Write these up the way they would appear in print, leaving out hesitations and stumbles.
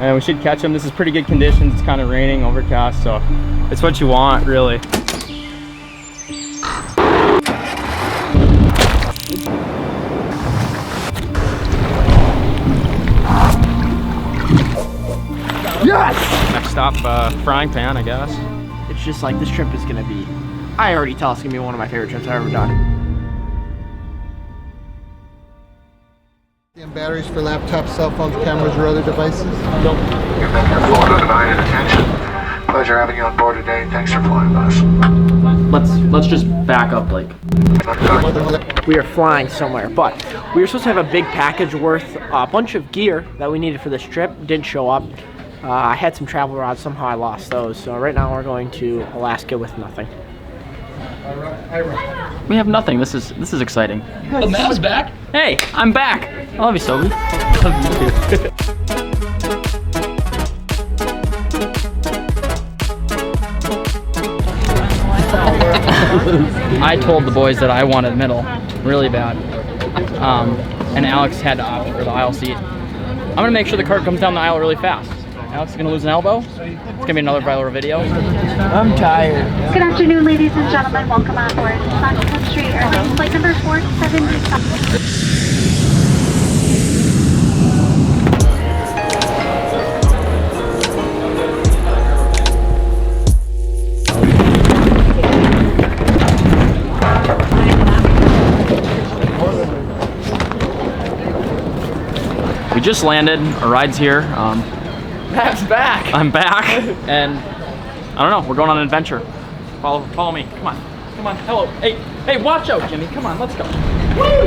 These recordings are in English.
and we should catch them. This is pretty good conditions. It's kind of raining, overcast, so it's what you want, really. Yes! Next stop, frying pan, I guess. It's just like, this trip is gonna be, I already tell it's gonna be one of my favorite trips I've ever done. And batteries for laptops, cell phones, cameras, or other devices? Nope. You've been here for undivided attention. Pleasure having you on board today. Thanks for flying with us. Let's just back up, like. We are flying somewhere, but we were supposed to have a big package worth a bunch of gear that we needed for this trip. Didn't show up. I had some travel rods, somehow I lost those. So right now we're going to Alaska with nothing. We have nothing. This is exciting. Oh, Mav's back. Hey, I'm back. I love you, Sophie. Love you too. I told the boys that I wanted middle really bad, and Alex had to opt for the aisle seat. I'm gonna make sure the cart comes down the aisle really fast. Alex is gonna lose an elbow. It's gonna be another viral video. I'm tired. Good afternoon, ladies and gentlemen. Welcome on board Sunset Street Airlines flight number 475. We just landed. Our ride's here. Matt's back. I'm back, and I don't know. We're going on an adventure. Follow me. Come on. Hello. Hey, watch out, Jimmy. Come on, let's go. Woo!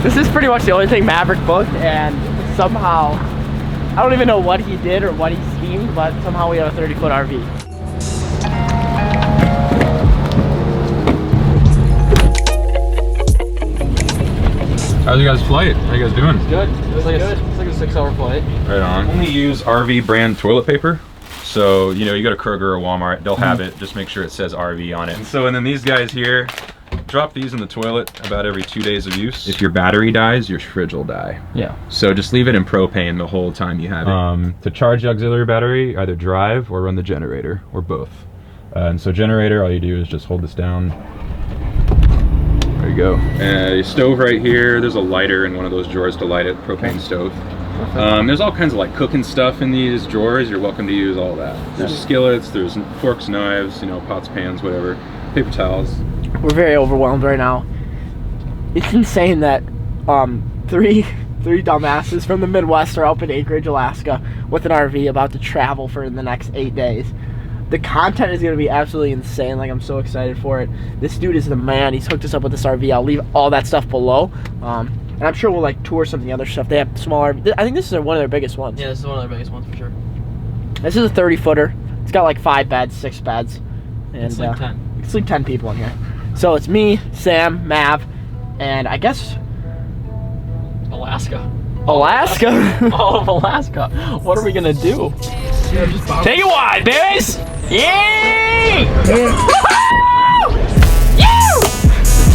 This is pretty much the only thing Maverick booked, and somehow, I don't even know what he did or what he schemed, but somehow we have a 30-foot RV. How's your guys' flight? How you guys doing? Good. It's like a 6-hour flight. Right on. Only use RV brand toilet paper. So, you know, you go to Kroger or Walmart, they'll have it. Just make sure it says RV on it. And then these guys here, drop these in the toilet about every 2 days of use. If your battery dies, your fridge will die. Yeah. So just leave it in propane the whole time you have it. To charge the auxiliary battery, either drive or run the generator, or both. And so generator, all you do is just hold this down. There you go. Your stove right here, there's a lighter in one of those drawers to light it, propane stove. There's all kinds of like cooking stuff in these drawers. You're welcome to use all that. There's skillets, there's forks, knives, you know, pots, pans, whatever. Paper towels. We're very overwhelmed right now. It's insane that three dumbasses from the Midwest are up in Anchorage, Alaska with an RV about to travel for the next 8 days. The content is going to be absolutely insane. Like, I'm so excited for it. This dude is the man. He's hooked us up with this RV. I'll leave all that stuff below. And I'm sure we'll like tour some of the other stuff. They have small RV. I think this is one of their biggest ones. Yeah, this is one of their biggest ones for sure. This is a 30-footer. It's got like 5 beds, 6 beds. And It's like 10. You can sleep 10 people in here. So it's me, Sam, Mav, and I guess Alaska. Alaska. All of Alaska. What are we gonna do? Take it wide, babies! Yay! Woohoo! You!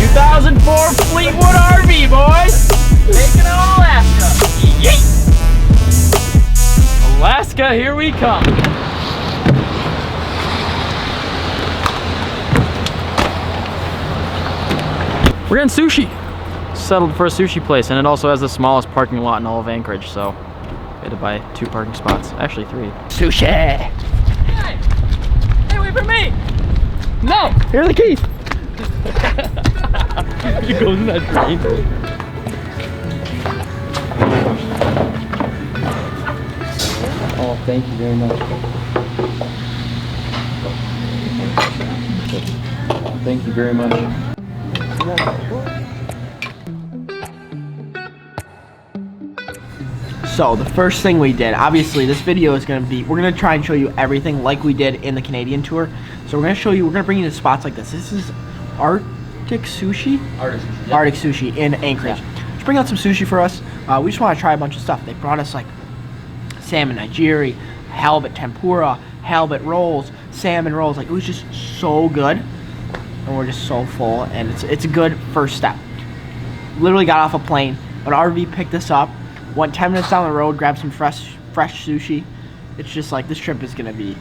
2004 Fleetwood RV, boys! Taking it on Alaska. Yeet! Alaska, here we come. We're getting sushi. Settled for a sushi place, and it also has the smallest parking lot in all of Anchorage, so we had to buy 2 parking spots. Actually 3. Sushi. Hey, wait for me! No! Here are the keys. You go in that drain. Oh, thank you very much. Thank you very much. So the first thing we did, obviously this video is going to be, we're going to try and show you everything like we did in the Canadian tour. So we're going to show you, we're going to bring you to spots like this. This is Arctic Sushi? Arctic Sushi. Yeah. Arctic Sushi in Anchorage. Yeah. Just bring out some sushi for us. We just want to try a bunch of stuff. They brought us like salmon nigiri, halibut tempura, halibut rolls, salmon rolls. Like, it was just so good. And we're just so full, and it's a good first step. literally got off a plane. But RV picked us up, went 10 minutes down the road, grabbed some fresh sushi. It's just like, this trip is gonna be,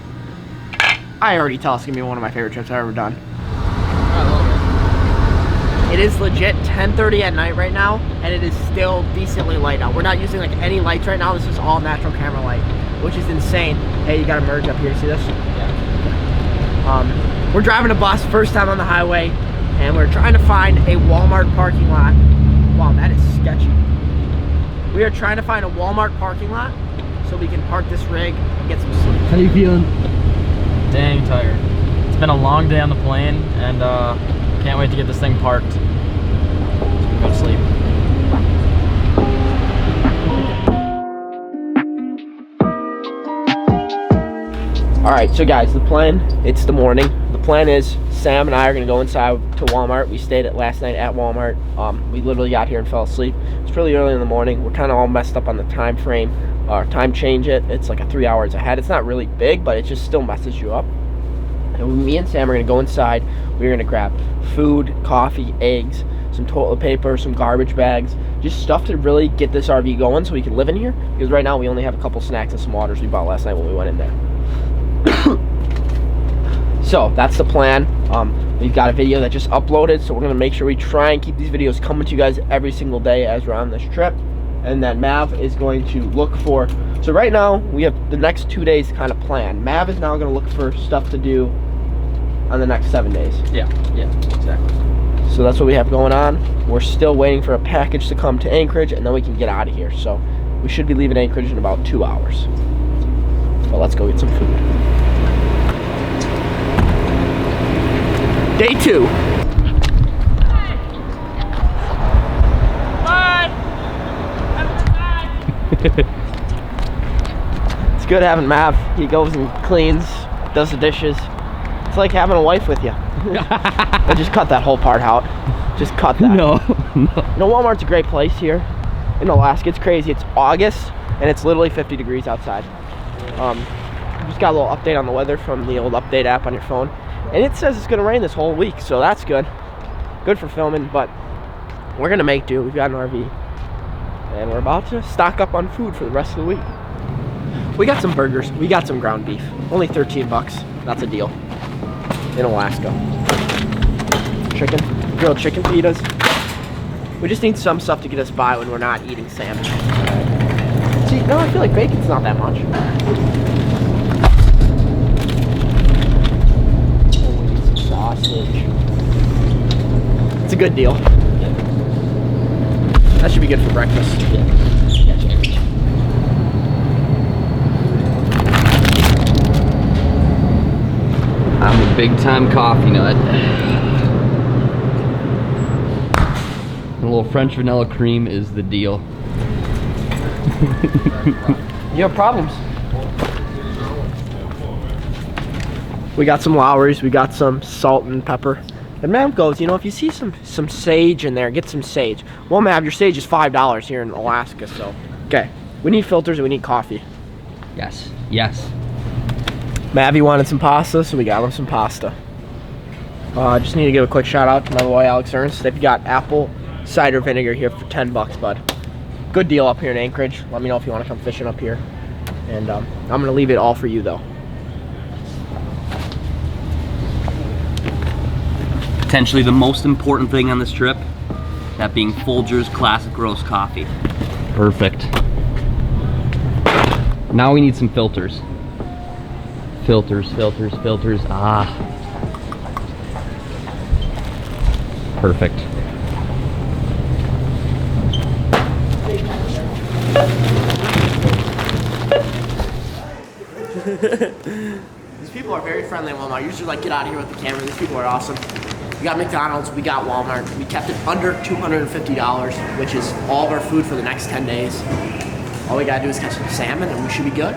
I already tell it's gonna be one of my favorite trips I've ever done. I love It is legit 10:30 at night right now, and it is still decently light out. We're not using like any lights right now. This is all natural camera light, which is insane. Hey, you gotta merge up here, see this? Yeah. We're driving a bus, first time on the highway, and we're trying to find a Walmart parking lot. Wow, that is sketchy. We are trying to find a Walmart parking lot so we can park this rig and get some sleep. How you feeling? Dang tired. It's been a long day on the plane, and can't wait to get this thing parked. Go to sleep. Alright, so guys, the plan, it's the morning. The plan is Sam and I are going to go inside to Walmart. We stayed last night at Walmart. We literally got here and fell asleep. It's really early in the morning. We're kind of all messed up on the time frame. Our time change it's like 3 hours ahead. It's not really big, but it just still messes you up. And me and Sam are going to go inside. We're going to grab food, coffee, eggs, some toilet paper, some garbage bags, just stuff to really get this RV going so we can live in here. Because right now we only have a couple snacks and some waters we bought last night when we went in there. So that's the plan. We've got a video that just uploaded, so we're gonna make sure we try and keep these videos coming to you guys every single day as we're on this trip. And then Mav is going to look for, so right now we have the next 2 days kind of planned. Mav is now gonna look for stuff to do on the next 7 days. Yeah, exactly. So that's what we have going on. We're still waiting for a package to come to Anchorage, and then we can get out of here. So we should be leaving Anchorage in about 2 hours. But let's go get some food. Day 2. It's good having Mav. He goes and cleans, does the dishes. It's like having a wife with you. I just cut that whole part out. Just cut that. No. Walmart's a great place here in Alaska. It's crazy. It's August and it's literally 50 degrees outside. Just got a little update on the weather from the old update app on your phone, and it says it's gonna rain this whole week, so that's good for filming. But we're gonna make do. We've got an RV and we're about to stock up on food for the rest of the week. We got some burgers, we got some ground beef, only 13 bucks. That's a deal in Alaska. Chicken, grilled chicken pitas. We just need some stuff to get us by when we're not eating salmon. See, no, I feel like bacon's not that much. Sausage. It's a good deal. Yeah. That should be good for breakfast. Yeah. I'm a big time coffee nut. A little French vanilla cream is the deal. You have problems. We got some Lowry's, we got some salt and pepper. And Mav goes, you know, if you see some sage in there, get some sage. Well, Mav, your sage is $5 here in Alaska, so. Okay, we need filters and we need coffee. Yes. Mav, wanted some pasta, so we got him some pasta. Just need to give a quick shout out to my boy Alex Ernst. They've got apple cider vinegar here for 10 bucks, bud. Good deal up here in Anchorage. Let me know if you want to come fishing up here. And I'm going to leave it all for you, though. Potentially the most important thing on this trip, that being Folger's Classic Roast Coffee. Perfect. Now we need some filters. Filters. Ah. Perfect. These people are very friendly at Walmart. Usually like get out of here with the camera. These people are awesome. We got McDonald's, we got Walmart. We kept it under $250, which is all of our food for the next 10 days. All we gotta do is catch some salmon and we should be good.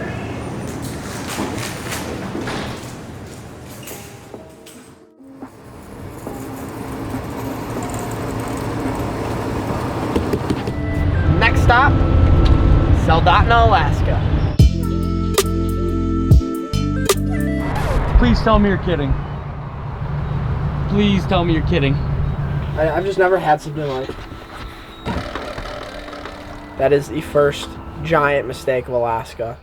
Next stop, Soldotna, Alaska. Please tell me you're kidding. Please tell me you're kidding. I've just never had something like That is the first giant mistake of Alaska.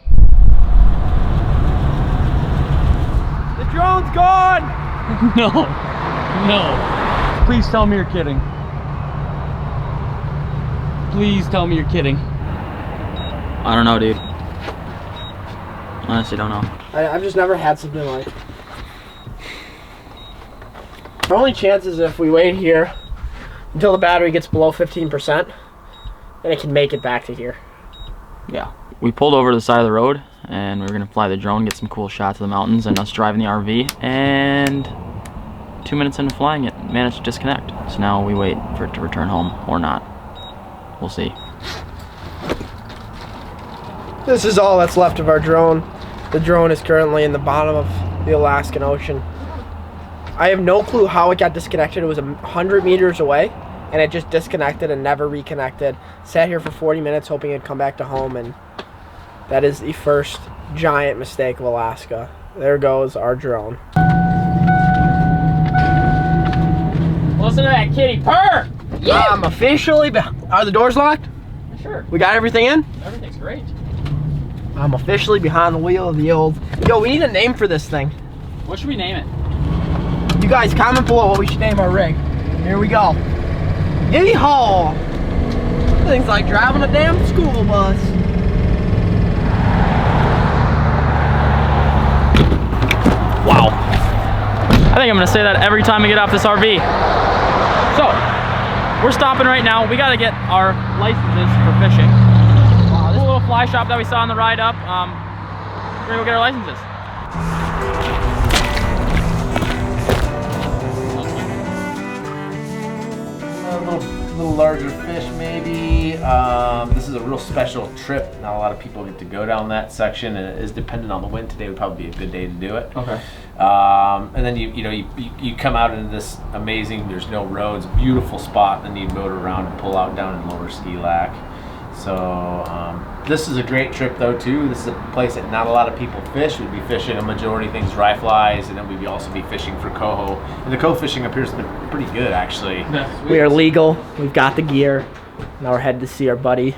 The drone's gone! No. No. Please tell me you're kidding. Please tell me you're kidding. I don't know, dude. Honestly, don't know. I've just never had something like. Our only chance is if we wait here until the battery gets below 15%, then it can make it back to here. Yeah. We pulled over to the side of the road and we were gonna fly the drone, get some cool shots of the mountains and us driving the RV, and 2 minutes into flying it, managed to disconnect. So now we wait for it to return home or not. We'll see. This is all that's left of our drone. The drone is currently in the bottom of the Alaskan Ocean. I have no clue how it got disconnected. It was 100 meters away and it just disconnected and never reconnected. Sat here for 40 minutes hoping it'd come back to home, and that is the first giant mistake of Alaska. There goes our drone. Listen to that kitty purr! Yeah, I'm officially are the doors locked? Sure. We got everything in? Everything's great. I'm officially behind the wheel of the old. Yo, we need a name for this thing. What should we name it? You guys comment below what we should name our rig. Here we go. Yee-haw! Things like driving a damn school bus. Wow. I think I'm gonna say that every time we get off this RV. So, we're stopping right now. We gotta get our licenses for fishing. Wow, this little fly shop that we saw on the ride up, we're gonna go get our licenses. A little larger fish maybe. This is a real special trip. Not a lot of people get to go down that section, and it is dependent on the wind. Today would probably be a good day to do it. Okay. And then you come out into this amazing, there's no roads, beautiful spot, and then you motor around and pull out down in Lower Ski Lac. So this is a great trip though too. This is a place that not a lot of people fish. We'd be fishing a majority of things dry flies, and then we'd also be fishing for coho. And the coho fishing up here has been pretty good actually. We are legal. We've got the gear. Now we're headed to see our buddy.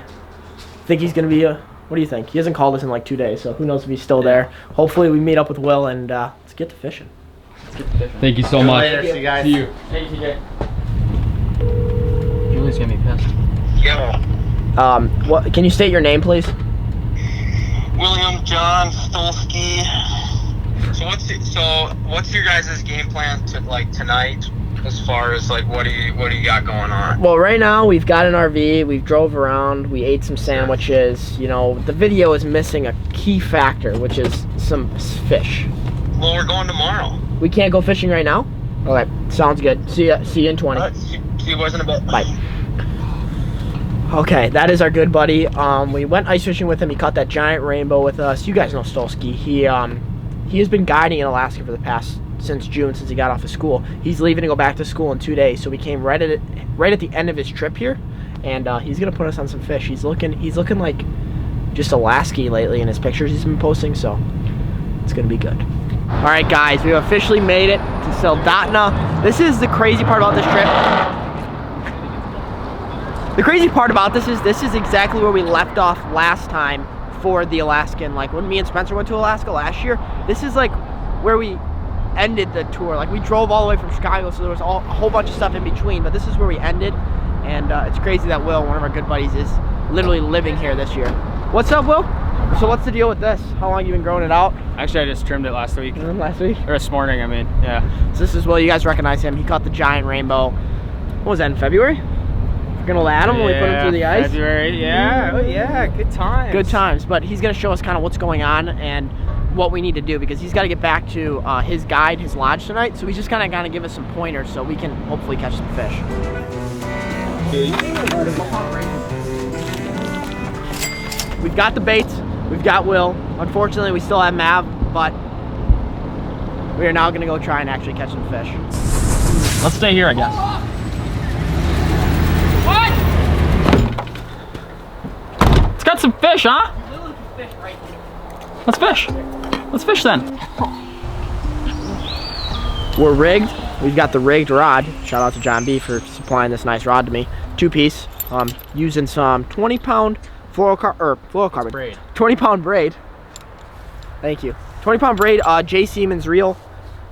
Think he's gonna be what do you think? He hasn't called us in like 2 days, so who knows if he's still there. Hopefully we meet up with Will and let's get to fishing. Thank you so much. Later, see you guys. See you. Hey, TJ. Julie's gonna be pissed. What? Can you state your name, please? William John Stolsky. So what's your guys' game plan to tonight, as far as what do you got going on? Well, right now we've got an RV. We've drove around. We ate some sandwiches. You know, the video is missing a key factor, which is some fish. Well, we're going tomorrow. We can't go fishing right now. Okay, sounds good. See you in 20. See you boys in a bit. Bye. Okay, that is our good buddy. We went ice fishing with him. He caught that giant rainbow with us. You guys know Stolsky. He has been guiding in Alaska for the past since June, since he got off of school. He's leaving to go back to school in 2 days, so we came right at the end of his trip here, and he's gonna put us on some fish. He's looking like just Alaska lately in his pictures he's been posting, so it's gonna be good. All right, guys, we have officially made it to Soldotna. This is the crazy part about this trip. The crazy part about this is exactly where we left off last time for the Alaskan. Like when me and Spencer went to Alaska last year, this is like where we ended the tour. Like we drove all the way from Chicago, so there was a whole bunch of stuff in between, but this is where we ended. And it's crazy that Will, one of our good buddies, is literally living here this year. What's up, Will? So what's the deal with this? How long have you been growing it out? Actually, I just trimmed it last week. Last week? Or this morning, I mean, yeah. So this is Will. You guys recognize him. He caught the giant rainbow. What was that, in February? We're gonna let him when we put him through the ice. February, yeah. Oh yeah, good times. Good times, but he's gonna show us kind of what's going on and what we need to do, because he's got to get back to his guide, his lodge tonight. So he's just kind of gonna give us some pointers so we can hopefully catch some fish. We've got the baits, we've got Will. Unfortunately, we still have Mav, but we are now gonna go try and actually catch some fish. Let's stay here, I guess. It's got some fish, huh? Let's fish. Let's fish then. We're rigged. We've got the rigged rod. Shout out to John B for supplying this nice rod to me. 2-piece. using some 20-pound fluorocarbon Braid. 20-pound braid. Thank you. 20-pound braid, J. Siemens reel.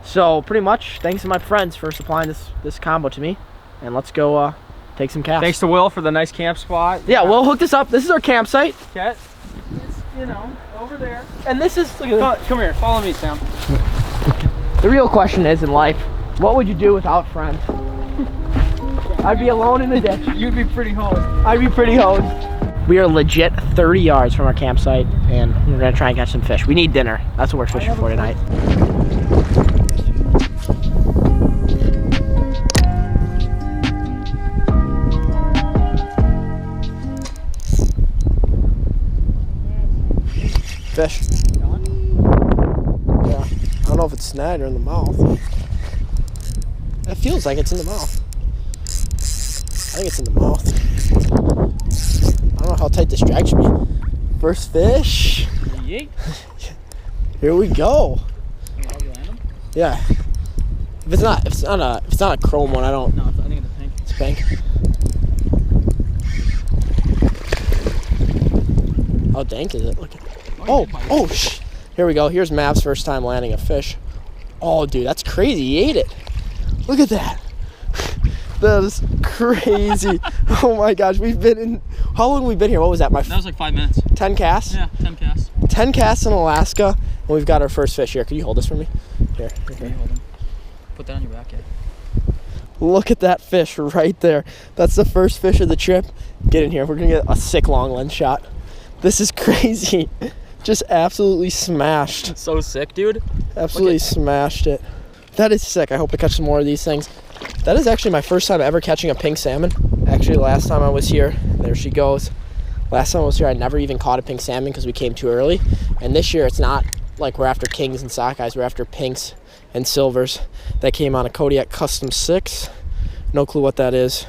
So pretty much, thanks to my friends for supplying this combo to me. And let's go take some casts. Thanks to Will for the nice camp spot. Yeah, Will hooked us up. This is our campsite. Okay. It's, you know, over there. And this is, look at this. Come here, follow me, Sam. The real question is in life, what would you do without friends? I'd be alone in the ditch. You'd be pretty hosed. I'd be pretty hosed. We are legit 30 yards from our campsite, and we're gonna try and catch some fish. We need dinner. That's what we're fishing for tonight. Fish. Yeah. I don't know if it's snagged or in the mouth. It feels like it's in the mouth. I think it's in the mouth. I don't know how tight this drag should be. First fish. Yeet. Here we go. Yeah. If it's not a chrome one, I don't. No, I think it's pink. It's pink. How dank is it? Look at. Oh, shh. Here we go. Here's Mav's first time landing a fish. Oh, dude, that's crazy. He ate it. Look at that. That is crazy. Oh my gosh, we've been in. How long have we been here? What was that? That was like 5 minutes. 10 casts? Yeah, 10 casts. 10 casts in Alaska, and we've got our first fish here. Can you hold this for me? Here. Can you hold them? Put that on your back, yeah. Look at that fish right there. That's the first fish of the trip. Get in here. We're gonna get a sick long lens shot. This is crazy. Just absolutely smashed. It's so sick, dude. Absolutely smashed it. That is sick. I hope to catch some more of these things. That is actually my first time ever catching a pink salmon. Actually, last time I was here, there she goes. Last time I was here, I never even caught a pink salmon because we came too early. And this year, it's not like we're after kings and sockeyes. We're after pinks and silvers. That came on a Kodiak Custom 6. No clue what that is.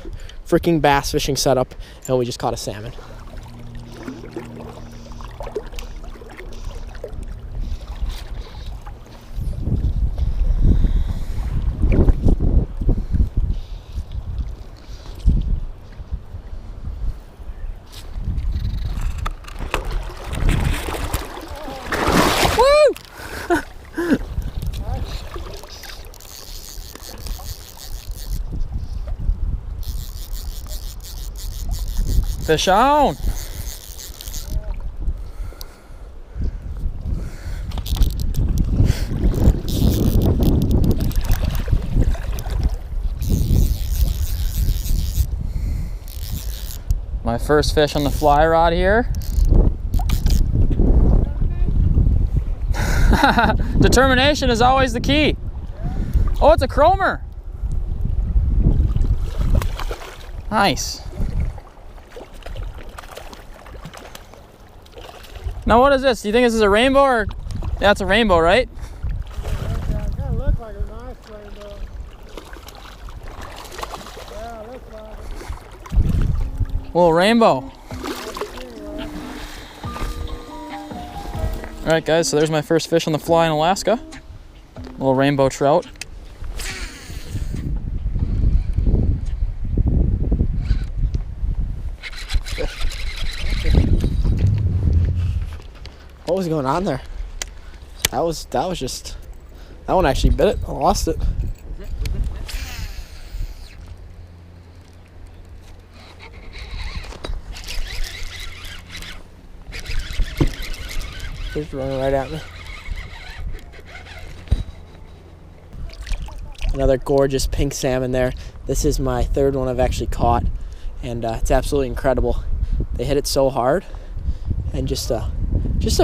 Freaking bass fishing setup, and we just caught a salmon. Fish on. My first fish on the fly rod here. Determination is always the key. Oh, it's a chromer. Nice. Now what is this? Do you think this is a rainbow or? Yeah, it's a rainbow, right? Yeah, it kind of looks like a nice rainbow. Yeah, it looks like it. Little rainbow. Alright guys, so there's my first fish on the fly in Alaska. Little rainbow trout. What was going on there? That was just, that one actually bit it. I lost it. Just running right at me. Another gorgeous pink salmon there. This is my third one I've actually caught, and it's absolutely incredible. They hit it so hard, and just a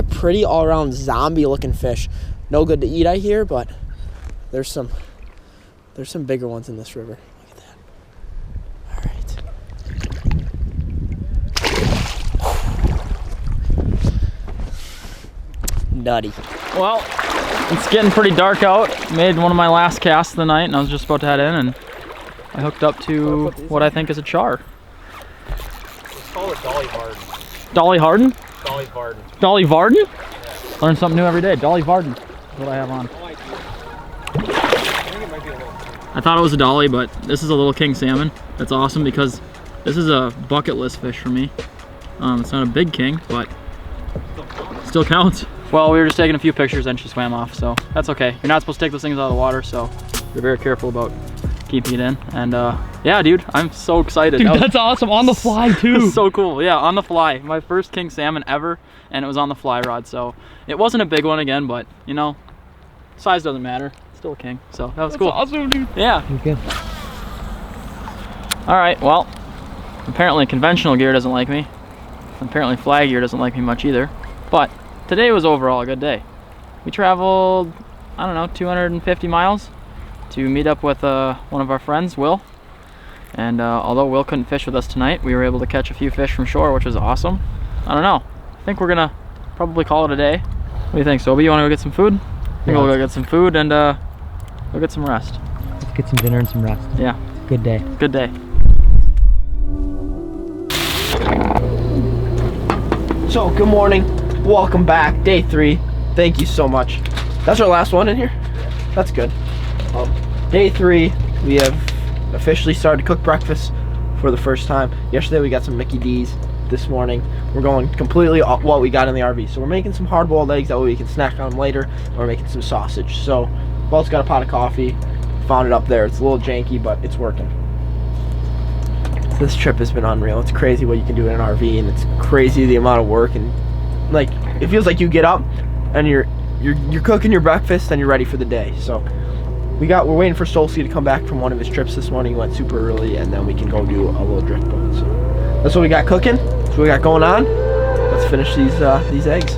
pretty all-around zombie-looking fish. No good to eat, I hear, but there's some bigger ones in this river. Look at that. All right. Nutty. Well, it's getting pretty dark out. Made one of my last casts of the night, and I was just about to head in, and I hooked up to what I think is a char. It's called a Dolly Varden. Dolly Harden? Dolly Varden. Dolly Varden? Yeah. Learn something new every day. Dolly Varden is what I have on. I think it might be a little. I thought it was a dolly, but this is a little king salmon. That's awesome because This is a bucket list fish for me. It's not a big king, but still counts. Well, we were just taking a few pictures and she swam off, so that's okay. You're not supposed to take those things out of the water, so you're very careful about keeping it in. And yeah, dude, I'm so excited. Dude, that's awesome. On the fly too. So cool. Yeah, on the fly. My first king salmon ever, and it was on the fly rod. So it wasn't a big one again, but you know, size doesn't matter. Still a king. So that was cool. Awesome, dude. Yeah. Okay. All right. Well, apparently conventional gear doesn't like me. Apparently fly gear doesn't like me much either. But today was overall a good day. We traveled, I don't know, 250 miles to meet up with one of our friends, Will. And although Will couldn't fish with us tonight, we were able to catch a few fish from shore, which was awesome. I don't know. I think we're gonna probably call it a day. What do you think, Sobi? You wanna go get some food? I think we'll go get some food and go get some rest. Let's get some dinner and some rest. Yeah. Good day. Good day. So, good morning. Welcome back. Day 3. Thank you so much. That's our last one in here? That's good. Day 3, we have officially started to cook breakfast for the first time. Yesterday we got some Mickey D's. This morning we're going completely off what we got in the RV. So we're making some hard-boiled eggs, that way we can snack on them later. And we're making some sausage. So we've also got a pot of coffee. Found it up there. It's a little janky, but it's working. So this trip has been unreal. It's crazy what you can do in an RV, and it's crazy the amount of work, and like it feels like you get up and you're cooking your breakfast and you're ready for the day. So we're waiting for Stolsky to come back from one of his trips this morning. He went super early, and then we can go do a little drift boat. So that's what we got cooking. That's what we got going on. Let's finish these eggs.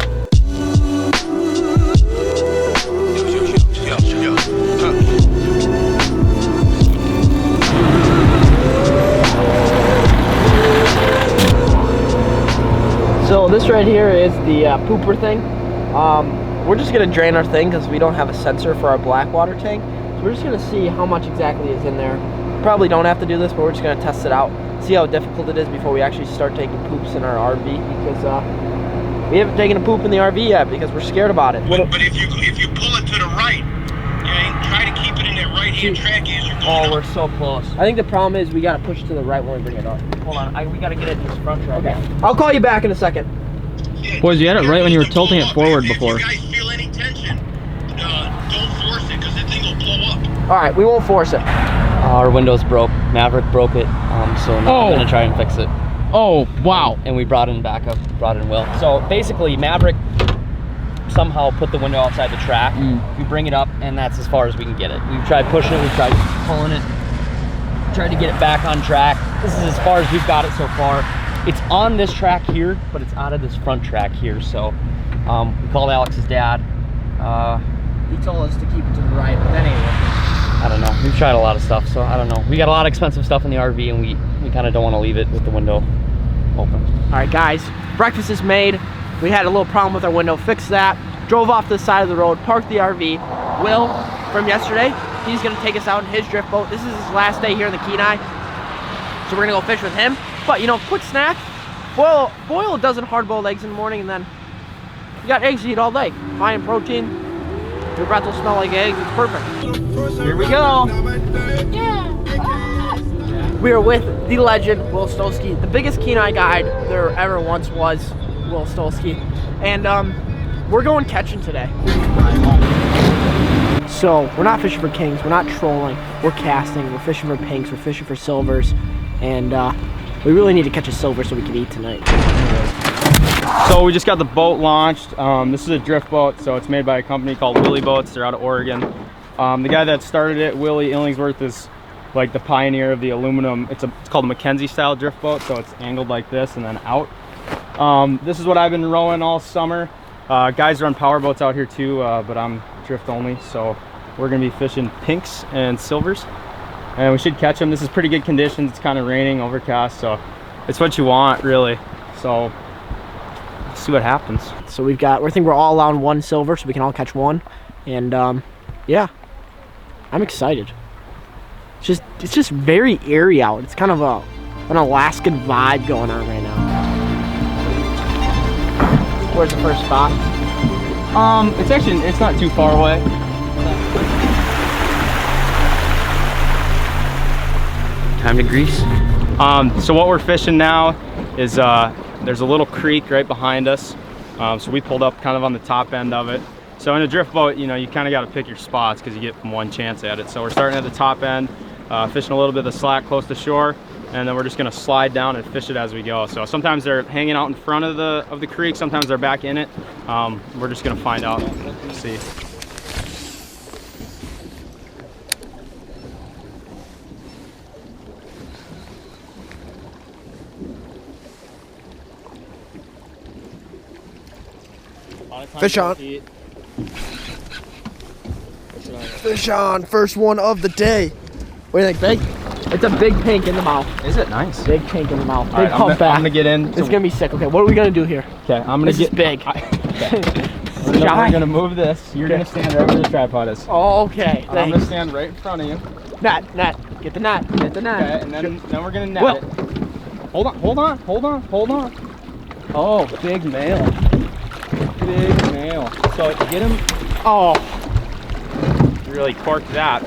So this right here is the pooper thing. We're just gonna drain our thing because we don't have a sensor for our black water tank. So we're just gonna see how much exactly is in there. Probably don't have to do this, but we're just gonna test it out, see how difficult it is before we actually start taking poops in our RV, because we haven't taken a poop in the RV yet because we're scared about it. But if you pull it to the right, and try to keep it in that right-hand track as you're going up. We're so close. I think the problem is we gotta push to the right when we bring it up. Hold on, we gotta get it in this front track. Okay. I'll call you back in a second. Boys, you had it right when you were tilting it forward before. If you guys feel any tension, don't force it because the thing will blow up. All right, we won't force it. Our window's broke. Maverick broke it, so now I'm gonna try and fix it. Oh, wow. And we brought in backup, brought in Will. So basically, Maverick somehow put the window outside the track. We bring it up, and that's as far as we can get it. We've tried pushing it, we've tried pulling it, tried to get it back on track. This is as far as we've got it so far. It's on this track here, but it's out of this front track here. So we called Alex's dad. He told us to keep it to the right, but that ain't working. I don't know. We've tried a lot of stuff, so I don't know. We got a lot of expensive stuff in the RV, and we kind of don't want to leave it with the window open. All right, guys, breakfast is made. We had a little problem with our window, fixed that. Drove off the side of the road, parked the RV. Will, from yesterday, he's gonna take us out in his drift boat. This is his last day here in the Kenai, so we're gonna go fish with him. But you know, quick snack, boil a dozen hard-boiled eggs in the morning, and then you got eggs to eat all day. High in protein, your breath will smell like eggs, it's perfect. Here we go. We are with the legend, Will Stolsky, the biggest Kenai guide there ever once was, Will Stolsky. And we're going catching today. So we're not fishing for kings, we're not trolling, we're casting, we're fishing for pinks, we're fishing for silvers, and we really need to catch a silver so we can eat tonight. So we just got the boat launched. This is a drift boat, so it's made by a company called Willie Boats. They're out of Oregon. The guy that started it, Willie Illingsworth, is like the pioneer of the aluminum. It's called a Mackenzie style drift boat, so it's angled like this and then out. This is what I've been rowing all summer. Guys run power boats out here too, but I'm drift only, so we're gonna be fishing pinks and silvers, and we should catch them. This is pretty good conditions. It's kind of raining, overcast, so it's what you want, really. So let's see what happens. So we think we're all allowed one silver, so we can all catch one, and yeah, I'm excited. It's just very airy out. It's kind of an Alaskan vibe going on right now. Where's the first spot? It's not too far away. Time to grease. So what we're fishing now is there's a little creek right behind us. So we pulled up kind of on the top end of it. So in a drift boat, you know, you kind of got to pick your spots because you get one chance at it. So we're starting at the top end, fishing a little bit of the slack close to shore, and then we're just gonna slide down and fish it as we go. So sometimes they're hanging out in front of the creek, sometimes they're back in it. We're just gonna find out, see. Fish on. Fish on. First one of the day. What do you think, Big? It's a big pink in the mouth. Is it? Nice. Big pink in the mouth. Big right, pump back. I'm gonna get in. It's gonna be sick. Okay, what are we gonna do here? Okay, I'm gonna get big. We're gonna move this. You're gonna stand right where the tripod is. Oh, okay. I'm gonna stand right in front of you. Net. Get the net. Get the net. Okay, and then we're gonna net it. Hold on. Oh, big male. Big male. So get him. Oh, really corked that.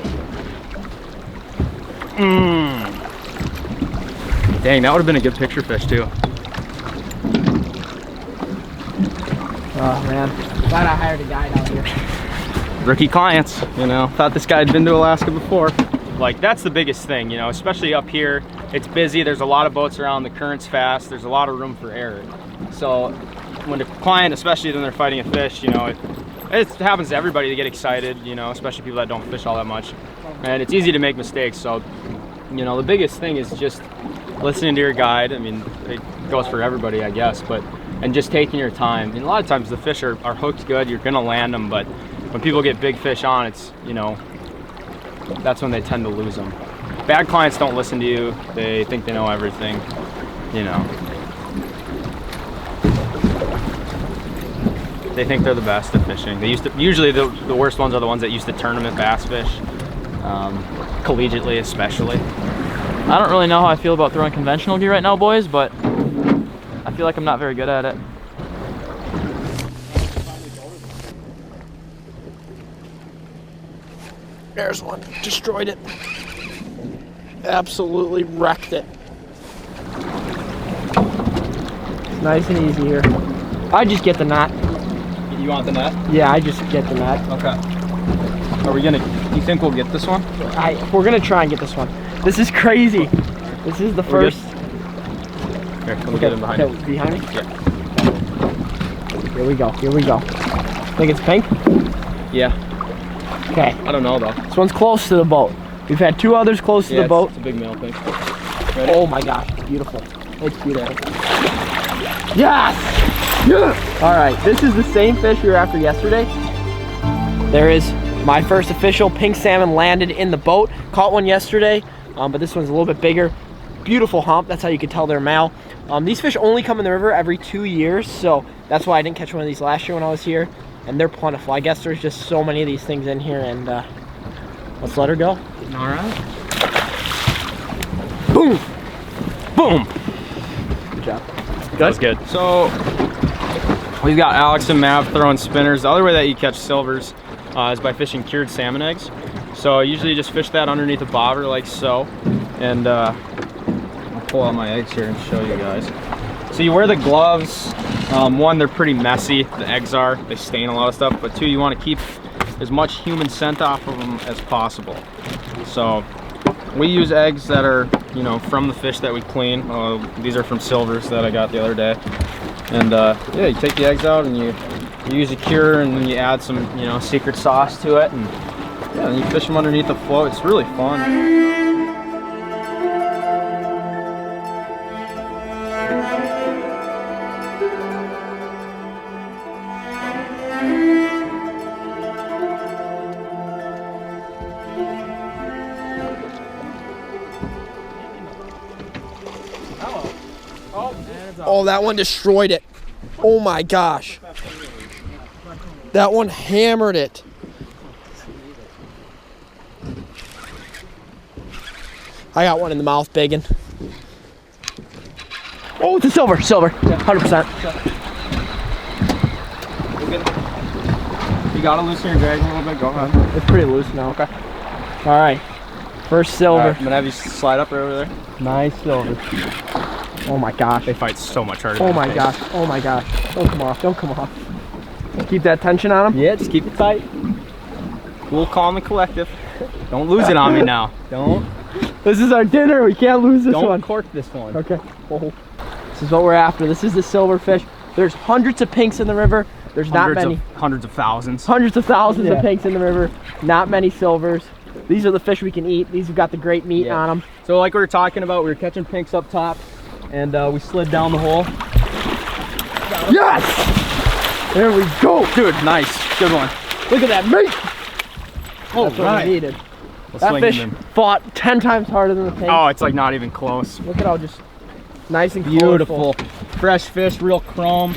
Dang, that would have been a good picture fish too. Oh man, glad I hired a guide out here. Rookie clients, you know. Thought this guy had been to Alaska before. Like, that's the biggest thing, you know, especially up here. It's busy, there's a lot of boats around, the current's fast, there's a lot of room for error. So when the client, especially when they're fighting a fish, you know, it happens to everybody to get excited, you know, especially people that don't fish all that much. And it's easy to make mistakes. So, you know, the biggest thing is just listening to your guide. I mean, it goes for everybody, I guess, and just taking your time. And a lot of times the fish are hooked good, you're gonna land them, but when people get big fish on, it's, you know, that's when they tend to lose them. Bad clients don't listen to you. They think they know everything, you know. They think they're the best at fishing. They usually the worst ones are the ones that used to tournament bass fish, collegiately especially. I don't really know how I feel about throwing conventional gear right now, boys, but I feel like I'm not very good at it. There's one. Destroyed it. Absolutely wrecked it. Nice and easy here. I just get the net. You want the net? Yeah, I just get the net. Okay. Are we gonna, you think we'll get this one? We're gonna try and get this one. This is crazy. This is the first. Here, let me get him behind you. Behind me? Yeah. Here we go. Think it's pink? Yeah. Okay. I don't know though. This one's close to the boat. We've had two others close to the boat. It's a big male thing. Ready? Oh my gosh, beautiful. It's beautiful. Yes! Yes! All right, this is the same fish we were after yesterday. There is my first official pink salmon landed in the boat. Caught one yesterday, but this one's a little bit bigger. Beautiful hump, that's how you can tell they're male. These fish only come in the river every 2 years, so that's why I didn't catch one of these last year when I was here. And they're plentiful. I guess there's just so many of these things in here, and let's let her go. All right. Boom! Boom! Good job. That's good. So we've got Alex and Mav throwing spinners. The other way that you catch silvers is by fishing cured salmon eggs. So usually you just fish that underneath a bobber like so. And I'll pull out my eggs here and show you guys. So you wear the gloves. One, they're pretty messy, the eggs are. They stain a lot of stuff. But two, you want to keep as much human scent off of them as possible. So we use eggs that are, you know, from the fish that we clean. These are from silvers that I got the other day. And yeah, you take the eggs out and you use a cure, and then you add some, you know, secret sauce to it. And yeah, and you fish them underneath the float. It's really fun. Oh, that one destroyed it. Oh my gosh. That one hammered it. I got one in the mouth, biggin. Oh, it's a silver, 100%. You gotta loosen your drag a little bit, go ahead. It's pretty loose now. Okay. All right. First silver. All right, I'm gonna have you slide up right over there. Nice silver. Oh my gosh. They fight so much harder. Oh than my the gosh. Oh my gosh. Don't come off. Don't come off. Keep that tension on them. Yeah, just keep it tight. Cool, calm, and collective. Don't lose it on me now. Don't. This is our dinner. We can't lose this one. Don't cork this one. Okay. Oh. This is what we're after. This is the silverfish. There's hundreds of pinks in the river. There's not many. Hundreds of thousands. Hundreds of thousands of pinks in the river. Not many silvers. These are the fish we can eat. These have got the great meat on them. So like we were talking about, we were catching pinks up top, and we slid down the hole. Yes! There we go. Dude, nice. Good one. Look at that meat. Oh, that's what we needed. Let's that swing fish him in. fought 10 times harder than the pink. Oh, it's like not even close. Look at how just nice and beautiful. colorful. Fresh fish, real chrome.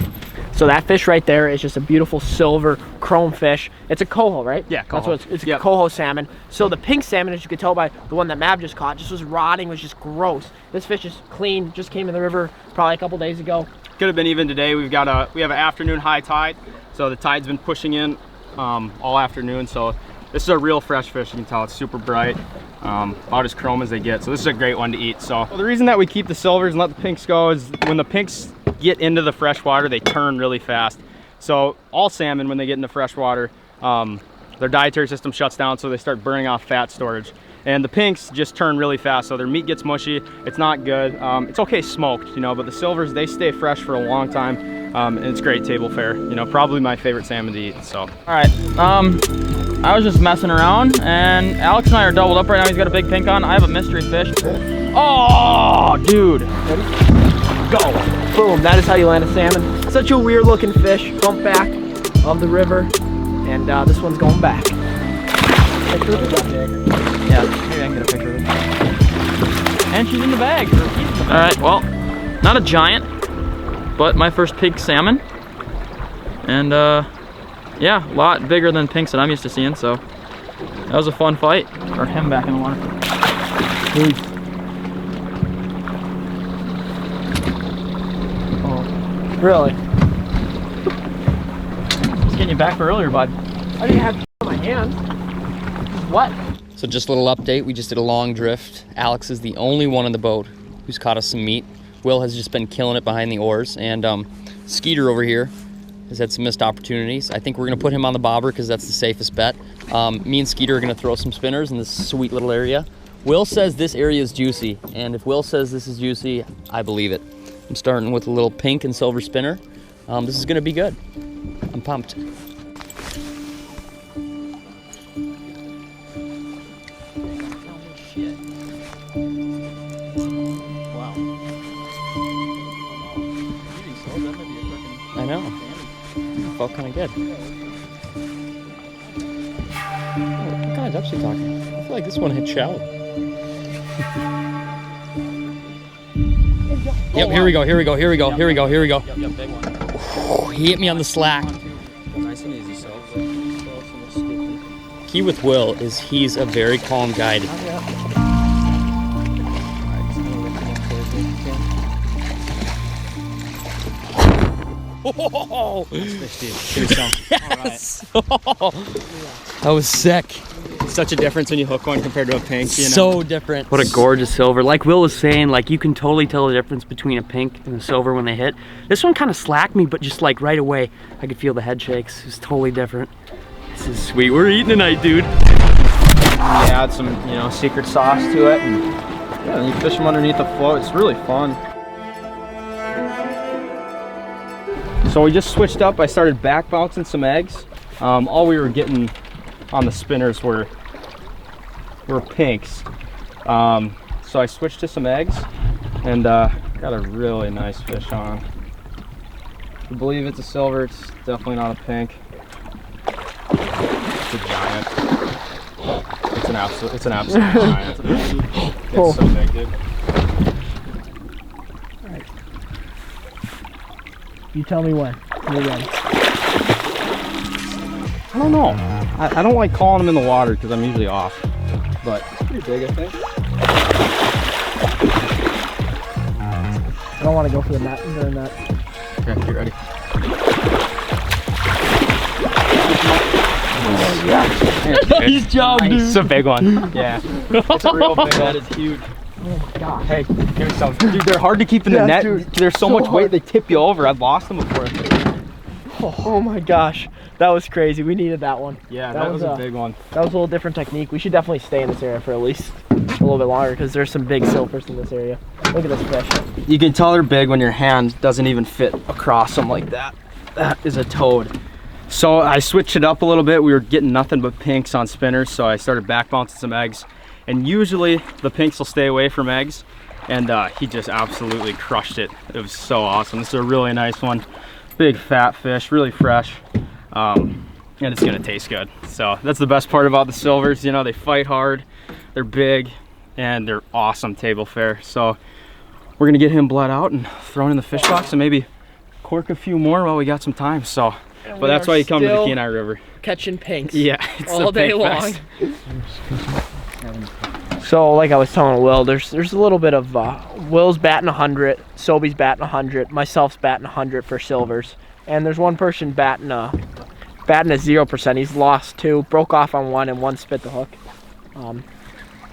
So that fish right there is just a beautiful silver chrome fish. It's a coho, right? Yeah, coho. That's what it's a coho salmon. So the pink salmon, as you could tell by the one that Mav just caught, just was rotting, was just gross. This fish is clean, just came in the river probably a couple days ago. Could have been even today. We have an afternoon high tide, so the tide's been pushing in all afternoon. So this is a real fresh fish. You can tell it's super bright, about as chrome as they get. So this is a great one to eat. So the reason that we keep the silvers and let the pinks go is when the pinks get into the fresh water, they turn really fast. So all salmon, when they get into fresh water, their dietary system shuts down, so they start burning off fat storage. And the pinks just turn really fast, so their meat gets mushy. It's not good. It's okay smoked, you know, but the silvers, they stay fresh for a long time, and it's great table fare. You know, probably my favorite salmon to eat. So. All right. I was just messing around, and Alex and I are doubled up right now. He's got a big pink on. I have a mystery fish. Oh, dude. Ready? Go. Boom. That is how you land a salmon. Such a weird looking fish. Bump back of the river, and this one's going back. Yeah, maybe I can get a picture of it. And she's in the bag. All right, well, not a giant, but my first pink salmon. And yeah, a lot bigger than pinks that I'm used to seeing, so that was a fun fight. Or him back in the water. Oh, really? Just getting you back for earlier, bud. I didn't have on my hands. What? So just a little update, we just did a long drift. Alex is the only one on the boat who's caught us some meat. Will has just been killing it behind the oars, and Skeeter over here has had some missed opportunities. I think we're gonna put him on the bobber because that's the safest bet. Me and Skeeter are gonna throw some spinners in this sweet little area. Will says this area is juicy, and if Will says this is juicy, I believe it. I'm starting with a little pink and silver spinner. This is gonna be good. I'm pumped. I know. Felt kind of good. What kind of depths are you talking? I feel like this one hit shallow. Yep, here we go, here we go, here we go, here we go, here we go. Yep, big one. He hit me on the slack. Nice and easy, so. Key with Will is he's a very calm guide. Oh, yes. That was sick. Such a difference when you hook one compared to a pink, you know? So different. What a gorgeous silver. Like Will was saying, like you can totally tell the difference between a pink and a silver when they hit. This one kind of slacked me, but just like right away, I could feel the head shakes. It was totally different. This is sweet. We're eating tonight, dude. You add some, you know, secret sauce to it, and yeah, you fish them underneath the float. It's really fun. So we just switched up. I started back bouncing some eggs. All we were getting on the spinners were pinks. So I switched to some eggs and got a really nice fish on. I believe it's a silver. It's definitely not a pink. It's a giant. It's an absolute giant. It's so big, dude. All right. You tell me when. You're ready. I don't know. I don't like calling them in the water because I'm usually off. But it's pretty big, I think. I don't want to go for the net. The net. Okay, get ready. Nice job, dude. It's a big one. Yeah. It's a real big one. That is huge. Oh my god. Hey, give me some. Dude, they're hard to keep in the net. Dude, There's so much weight they tip you over. I've lost them before. Oh my gosh. That was crazy. We needed that one. Yeah, that was a big one. That was a little different technique. We should definitely stay in this area for at least a little bit longer because there's some big silvers in this area. Look at this fish. You can tell they're big when your hand doesn't even fit across them like that. That is a toad. So I switched it up a little bit. We were getting nothing but pinks on spinners, so I started back bouncing some eggs. And usually the pinks will stay away from eggs. And he just absolutely crushed it. It was so awesome. This is a really nice one. Big fat fish, really fresh. And it's gonna taste good. So that's the best part about the silvers. You know, they fight hard, they're big, and they're awesome table fare. So we're gonna get him bled out and thrown in the fish box and maybe cork a few more while we got some time. So, but that's why you come to the Kenai River. Catching pinks. Yeah, it's all day long. Fest. So like I was telling Will, there's a little bit of Will's batting 100, Sobe's batting 100, myself's batting 100 for silvers, and there's one person batting a 0%. He's lost 2, broke off on 1, and 1 spit the hook.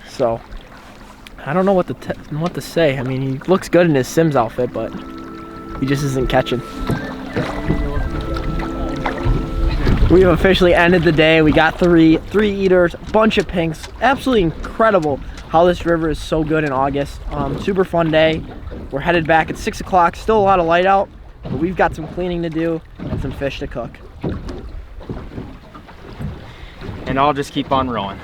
So I don't know what to say. I mean, he looks good in his Sims outfit, but he just isn't catching. We have officially ended the day. We got three eaters, a bunch of pinks. Absolutely incredible how this river is so good in August. Super fun day. We're headed back at 6 o'clock. Still a lot of light out, but we've got some cleaning to do and some fish to cook. And I'll just keep on rowing.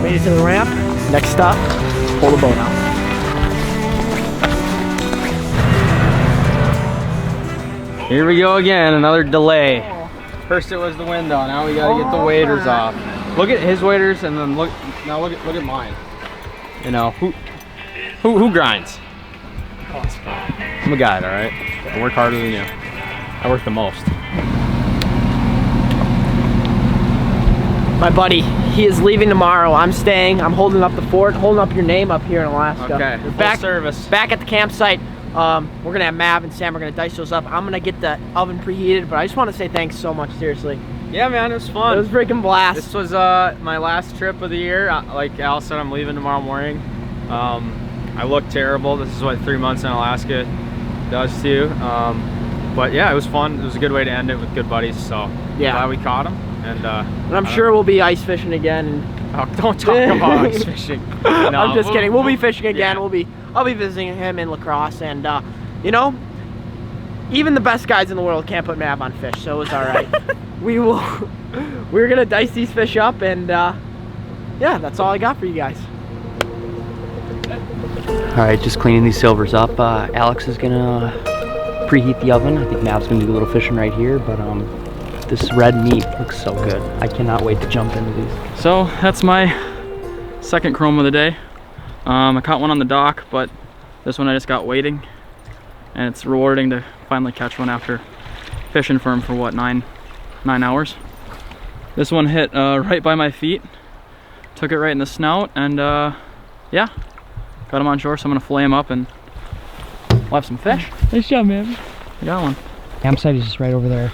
Made it to the ramp. Next stop, pull the boat out. Here we go again, another delay. First it was the window, now we gotta get the waders off. Look at his waders and then look at mine. You know, who grinds? I'm a guide, all right? I work harder than you. I work the most. My buddy, he is leaving tomorrow. I'm staying. I'm holding up the fort, holding up your name up here in Alaska. Okay, We're full service. Back at the campsite. We're gonna have Mav and Sam. We're gonna dice those up. I'm gonna get the oven preheated, but I just want to say thanks so much, seriously. Yeah, man, it was fun. It was freaking blast. This was my last trip of the year. Like Al said, I'm leaving tomorrow morning. I look terrible. This is what 3 months in Alaska does to you. But yeah, it was fun. It was a good way to end it with good buddies. So yeah, glad we caught them. And I'm sure we'll be ice fishing again. And oh, don't talk about ice fishing. No, I'm just kidding. We'll be fishing again. Yeah. I'll be visiting him in La Crosse, and you know, even the best guys in the world can't put Mav on fish, so it's all right. We're gonna dice these fish up, and yeah, that's all I got for you guys. All right, just cleaning these silvers up. Alex is gonna preheat the oven. I think Mav's gonna do a little fishing right here, but this red meat looks so good. I cannot wait to jump into these. So that's my second chrome of the day. I caught one on the dock, but this one I just got waiting, and it's rewarding to finally catch one after fishing for him for what, nine hours. This one hit right by my feet, took it right in the snout, and yeah, got him on shore. So I'm gonna fillet him up and we'll have some fish. Nice job, man. I got one. Campsite is just right over there,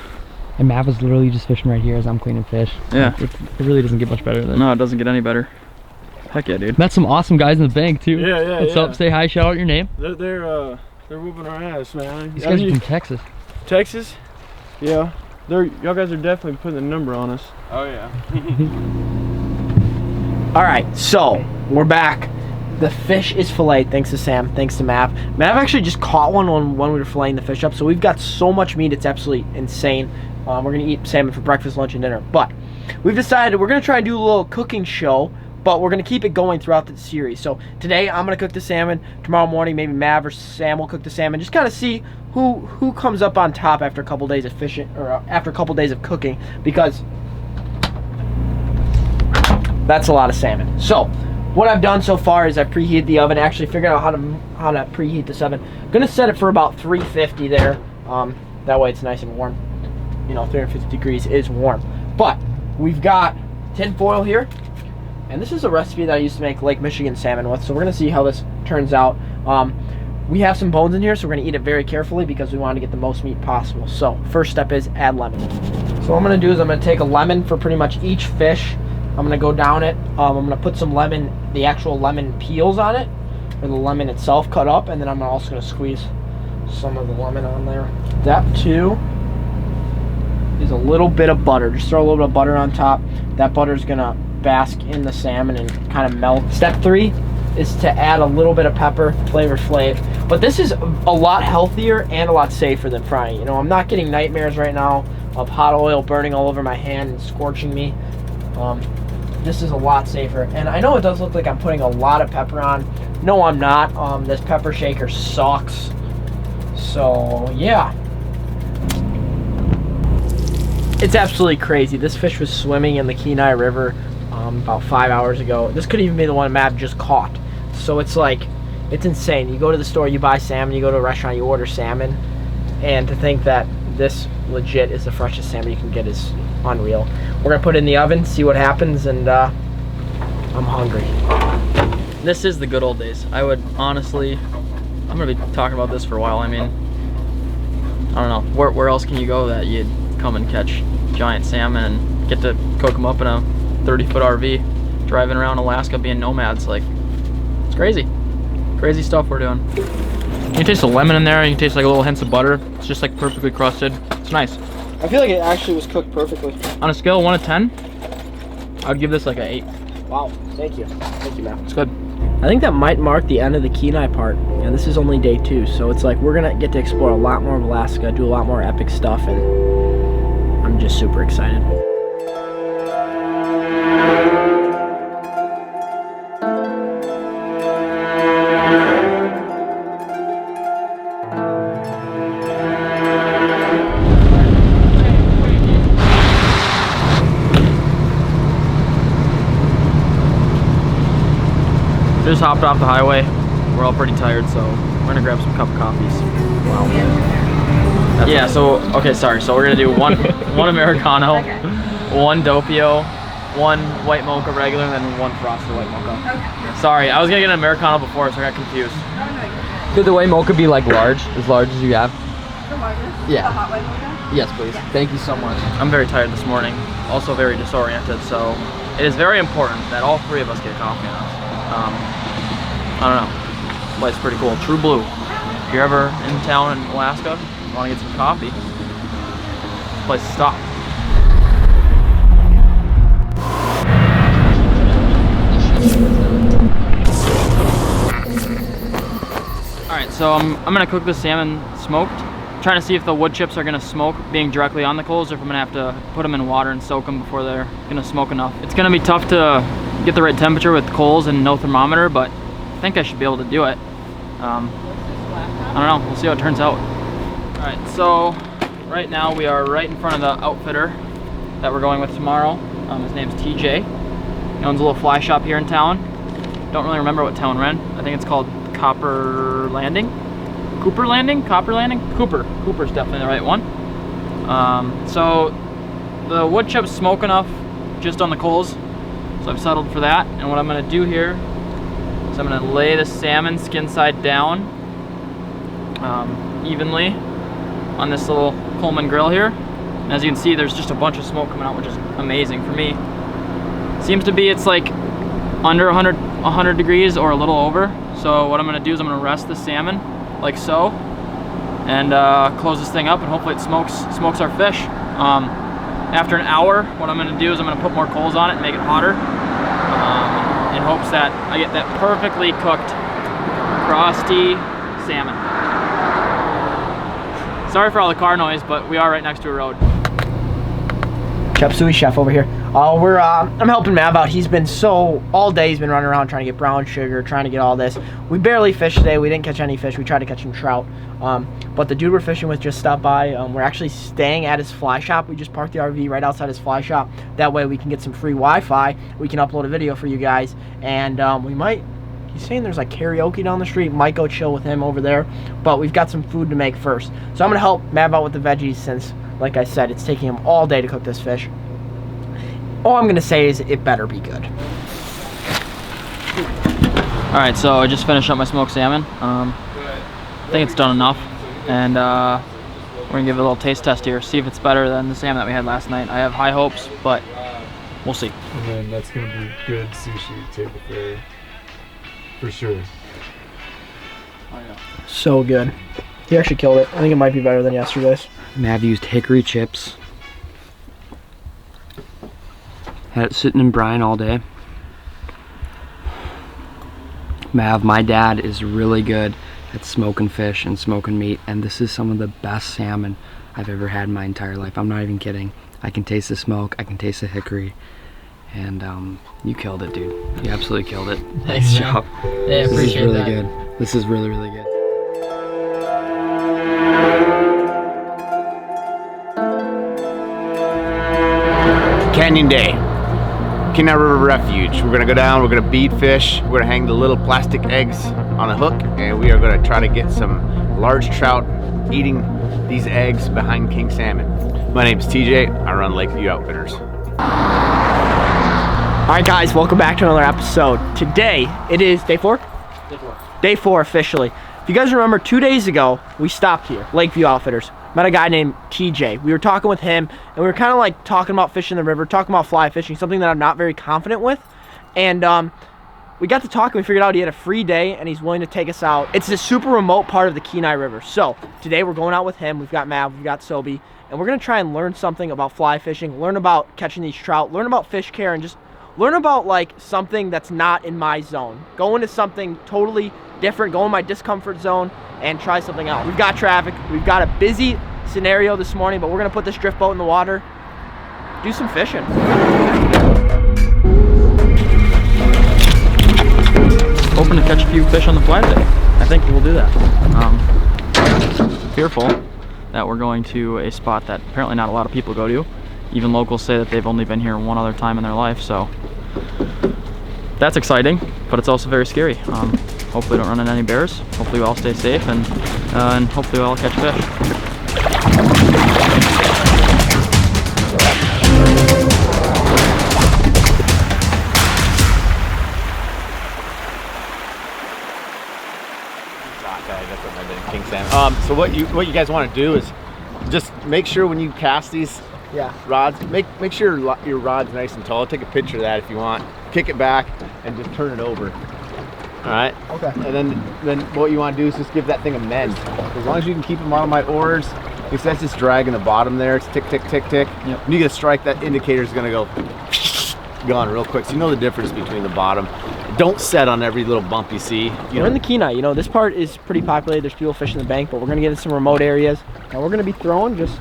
and Mav was literally just fishing right here as I'm cleaning fish. Yeah, it really doesn't get much better than. No, it doesn't get any better. Heck yeah, dude. Met some awesome guys in the bank too. Yeah. What's up? Say hi, shout out your name. They're whooping our ass, man. These guys are from Texas. Texas? Yeah. Y'all guys are definitely putting a number on us. Oh yeah. All right, so we're back. The fish is filleted, thanks to Sam, thanks to Mav. Mav actually just caught one when we were filleting the fish up, so we've got so much meat, it's absolutely insane. We're gonna eat salmon for breakfast, lunch, and dinner, but we've decided we're gonna try and do a little cooking show, but we're gonna keep it going throughout the series. So today I'm gonna cook the salmon. Tomorrow morning maybe Mav or Sam will cook the salmon. Just kind of see who comes up on top after a couple days of fishing, or after a couple days of cooking, because that's a lot of salmon. So what I've done so far is I've preheated the oven. Actually figured out how to preheat this oven. I'm gonna set it for about 350 there. That way it's nice and warm. You know, 350 degrees is warm. But we've got tin foil here. And this is a recipe that I used to make Lake Michigan salmon with, so we're gonna see how this turns out. We have some bones in here, so we're gonna eat it very carefully because we want to get the most meat possible. So first step is add lemon. So what I'm gonna do is I'm gonna take a lemon for pretty much each fish. I'm gonna go down it. I'm gonna put some lemon, the actual lemon peels on it, or the lemon itself cut up, and then I'm also gonna squeeze some of the lemon on there. Step 2 is a little bit of butter. Just throw a little bit of butter on top. That butter is gonna bask in the salmon and kind of melt. Step 3 is to add a little bit of pepper, Flavor Flav. But this is a lot healthier and a lot safer than frying. You know, I'm not getting nightmares right now of hot oil burning all over my hand and scorching me. This is a lot safer. And I know it does look like I'm putting a lot of pepper on. No, I'm not. This pepper shaker sucks. So, yeah. It's absolutely crazy. This fish was swimming in the Kenai River about 5 hours ago. This could even be the one Matt just caught. So it's like, it's insane. You go to the store, you buy salmon, you go to a restaurant, you order salmon, and to think that this legit is the freshest salmon you can get is unreal. We're gonna put it in the oven, see what happens, and I'm hungry. This is the good old days. I would honestly, I'm gonna be talking about this for a while. I mean, I don't know, where else can you go that you'd come and catch giant salmon and get to cook them up in a 30-foot RV, driving around Alaska being nomads? Like, it's crazy. Crazy stuff we're doing. You can taste the lemon in there, you can taste like a little hints of butter. It's just like perfectly crusted. It's nice. I feel like it actually was cooked perfectly. On a scale of 1 to 10, I would give this like an 8. Wow, thank you. Thank you, Matt. It's good. I think that might mark the end of the Kenai part. And this is only day 2, so it's like we're gonna get to explore a lot more of Alaska, do a lot more epic stuff, and I'm just super excited. Just hopped off the highway. We're all pretty tired, so we're gonna grab some cup of coffees. Wow. Yeah, so, okay, sorry. So we're gonna do one Americano, 1 Doppio, 1 white mocha regular, and then 1 frosted white mocha. Okay. Sorry, I was gonna get an Americano before, so I got confused. Could the white mocha be like large as you have? The largest? Yeah. The hot white mocha? Yes, please. Yeah. Thank you so much. I'm very tired this morning, also very disoriented, so it is very important that all 3 of us get coffee on us. I don't know. This place pretty cool. True Blue. If you're ever in town in Alaska, you want to get some coffee, this place to stop. Alright, so I'm gonna cook the salmon smoked. I'm trying to see if the wood chips are gonna smoke being directly on the coals, or if I'm gonna have to put them in water and soak them before they're gonna smoke enough. It's gonna be tough to get the right temperature with coals and no thermometer, but I think I should be able to do it. I don't know, we'll see how it turns out. Alright, so right now we are right in front of the outfitter that we're going with tomorrow. His name's TJ. He owns a little fly shop here in town. Don't really remember what town we're in. I think it's called Copper Landing? Cooper Landing? Copper Landing? Cooper. Cooper's definitely the right one. So the wood chips smoke enough just on the coals, so I've settled for that. And what I'm gonna do here is I'm gonna lay the salmon skin side down evenly on this little Coleman grill here. And as you can see, there's just a bunch of smoke coming out, which is amazing for me. Seems to be, it's like under 100 degrees or a little over. So what I'm gonna do is I'm gonna rest the salmon like so, and close this thing up, and hopefully it smokes our fish. After an hour, what I'm gonna do is I'm gonna put more coals on it and make it hotter, in hopes that I get that perfectly cooked, frosty salmon. Sorry for all the car noise, but we are right next to a road. Chop Suey Chef over here. I'm helping Mav out. He's been all day he's been running around trying to get brown sugar, trying to get all this. We barely fished today. We didn't catch any fish. We tried to catch some trout. But the dude we're fishing with just stopped by. We're actually staying at his fly shop. We just parked the RV right outside his fly shop. That way we can get some free Wi-Fi. We can upload a video for you guys. And he's saying there's like karaoke down the street. Might go chill with him over there. But we've got some food to make first. So I'm going to help Mav out with the veggies since, like I said, it's taking him all day to cook this fish. All I'm gonna say is it better be good. Alright, so I just finished up my smoked salmon. I think it's done enough, and we're gonna give it a little taste test here, see if it's better than the salmon that we had last night. I have high hopes, but we'll see. And then that's gonna be good sushi table fare, for sure. Oh, yeah. So good. He actually killed it. I think it might be better than yesterday's. Mav used hickory chips. Had it sitting in brine all day. Mav, my dad is really good at smoking fish and smoking meat, and this is some of the best salmon I've ever had in my entire life. I'm not even kidding. I can taste the smoke, I can taste the hickory, and you killed it, dude. You absolutely killed it. Thanks, Nice man. job. Yeah, This is appreciate really that. good. This is really, really good. Canyon Day, Kenai River Refuge. We're gonna go down, we're gonna bead fish, we're gonna hang the little plastic eggs on a hook, and we are gonna try to get some large trout eating these eggs behind king salmon. My name's TJ, I run Lakeview Outfitters. Alright guys, welcome back to another episode. Today, it is day 4? Day 4. Day 4 officially. If you guys remember, 2 days ago, we stopped here, Lakeview Outfitters. Met a guy named TJ. We were talking with him, and we were kind of like talking about fishing the river, talking about fly fishing, something that I'm not very confident with. And we got to talking, we figured out he had a free day, and he's willing to take us out. It's a super remote part of the Kenai River. So, today we're going out with him. We've got Mav, we've got Sobe, and we're gonna try and learn something about fly fishing, learn about catching these trout, learn about fish care, and just learn about like something that's not in my zone. Go into something totally different, go in my discomfort zone, and try something else. We've got traffic, we've got a busy scenario this morning, but we're gonna put this drift boat in the water, do some fishing. Hoping to catch a few fish on the fly today. I think we'll do that. Fearful that we're going to a spot that apparently not a lot of people go to. Even locals say that they've only been here one other time in their life, so that's exciting, but it's also very scary. Hopefully we don't run into any bears. Hopefully we all stay safe, and hopefully we all catch fish. King salmon. So what you guys want to do is just make sure when you cast these rods, make sure your rod's nice and tall. Take a picture of that if you want. Kick it back and just turn it over. All right. Okay. And then what you want to do is just give that thing a mend. As long as you can keep them on my oars, because that's just dragging the bottom there. It's tick, tick, tick, tick. Yep. When you get a strike, that indicator is gonna go gone real quick. So you know the difference between the bottom. Don't set on every little bump you see. We're in the Kenai, you know, this part is pretty populated. There's people fishing the bank, but we're gonna get in some remote areas, and we're gonna be throwing, just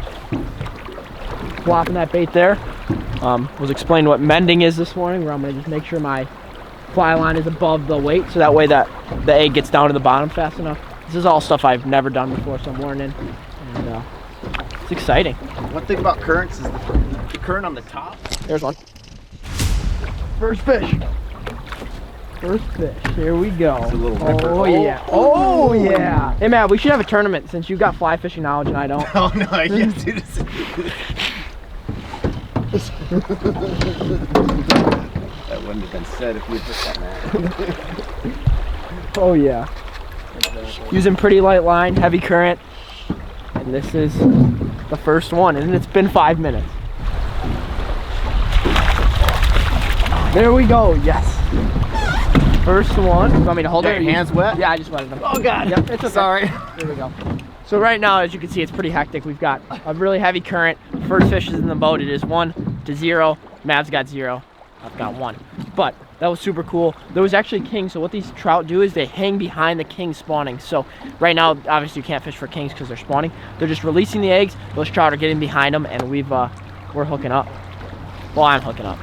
flopping that bait there. Was explaining what mending is this morning, where I'm gonna just make sure my fly line is above the weight, so that way that the egg gets down to the bottom fast enough. This is all stuff I've never done before, so I'm learning, and it's exciting. One thing about currents is the current on the top. There's one. First fish. First fish. Here we go. It's a little ripper. Oh yeah. Oh yeah. Hey man, we should have a tournament since you got fly fishing knowledge and I don't. Oh no, I can't do this. That wouldn't have been said if you had put that man. Oh yeah. Using pretty light line, heavy current. And this is the first one, and it's been 5 minutes. There we go, yes. First one. You want me to hold it? Your hands wet? Yeah, I just wetted them. Oh god. Yep, it's okay. Sorry. There we go. So right now, as you can see, it's pretty hectic. We've got a really heavy current. First fish is in the boat. It is 1 to 0. Mav's got 0. I've got 1. But that was super cool. There was actually king. So what these trout do is they hang behind the king spawning. So right now, obviously you can't fish for kings because they're spawning. They're just releasing the eggs. Those trout are getting behind them, and we're hooking up. Well, I'm hooking up.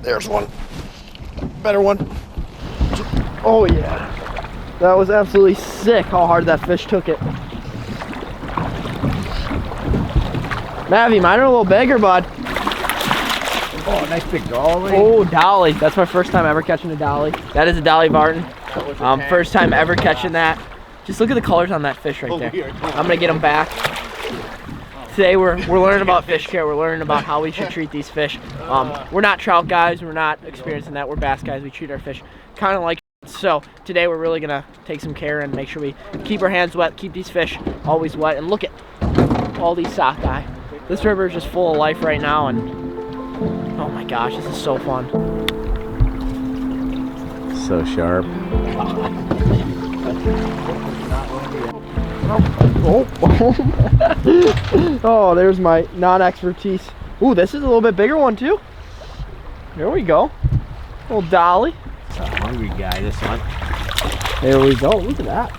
There's one. Better one. Oh yeah. That was absolutely sick how hard that fish took it. Mavi, mine are a little bigger, bud. Oh, nice big dolly. Oh, dolly. That's my first time ever catching a dolly. That is a dolly Barton. First time ever catching that. Just look at the colors on that fish right there. I'm gonna get them back. today we're learning about fish care. We're learning about how we should treat these fish. We're not trout guys. We're not experienced in that. We're bass guys. We treat our fish kind of like. So today we're really gonna take some care and make sure we keep our hands wet, keep these fish always wet, and look at all these sockeye. This river is just full of life right now, and oh my gosh, this is so fun. So sharp. Oh, there's my non-expertise. Ooh, this is a little bit bigger one too. There we go. Little dolly. It's a hungry guy, this one. There we go. Look at that.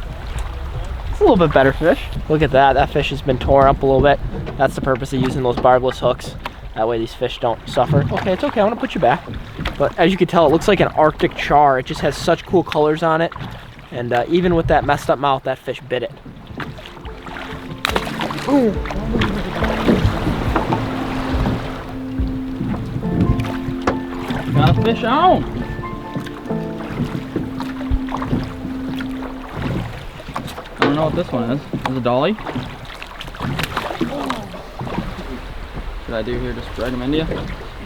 It's a little bit better fish. Look at that. That fish has been torn up a little bit. That's the purpose of using those barbless hooks. That way these fish don't suffer. Okay, it's okay. I'm gonna put you back. But as you can tell, it looks like an Arctic char. It just has such cool colors on it. And even with that messed up mouth, that fish bit it. Ooh. Got a fish on. I don't know what this one is. Is it a dolly? Should I do here? Just drag them into you?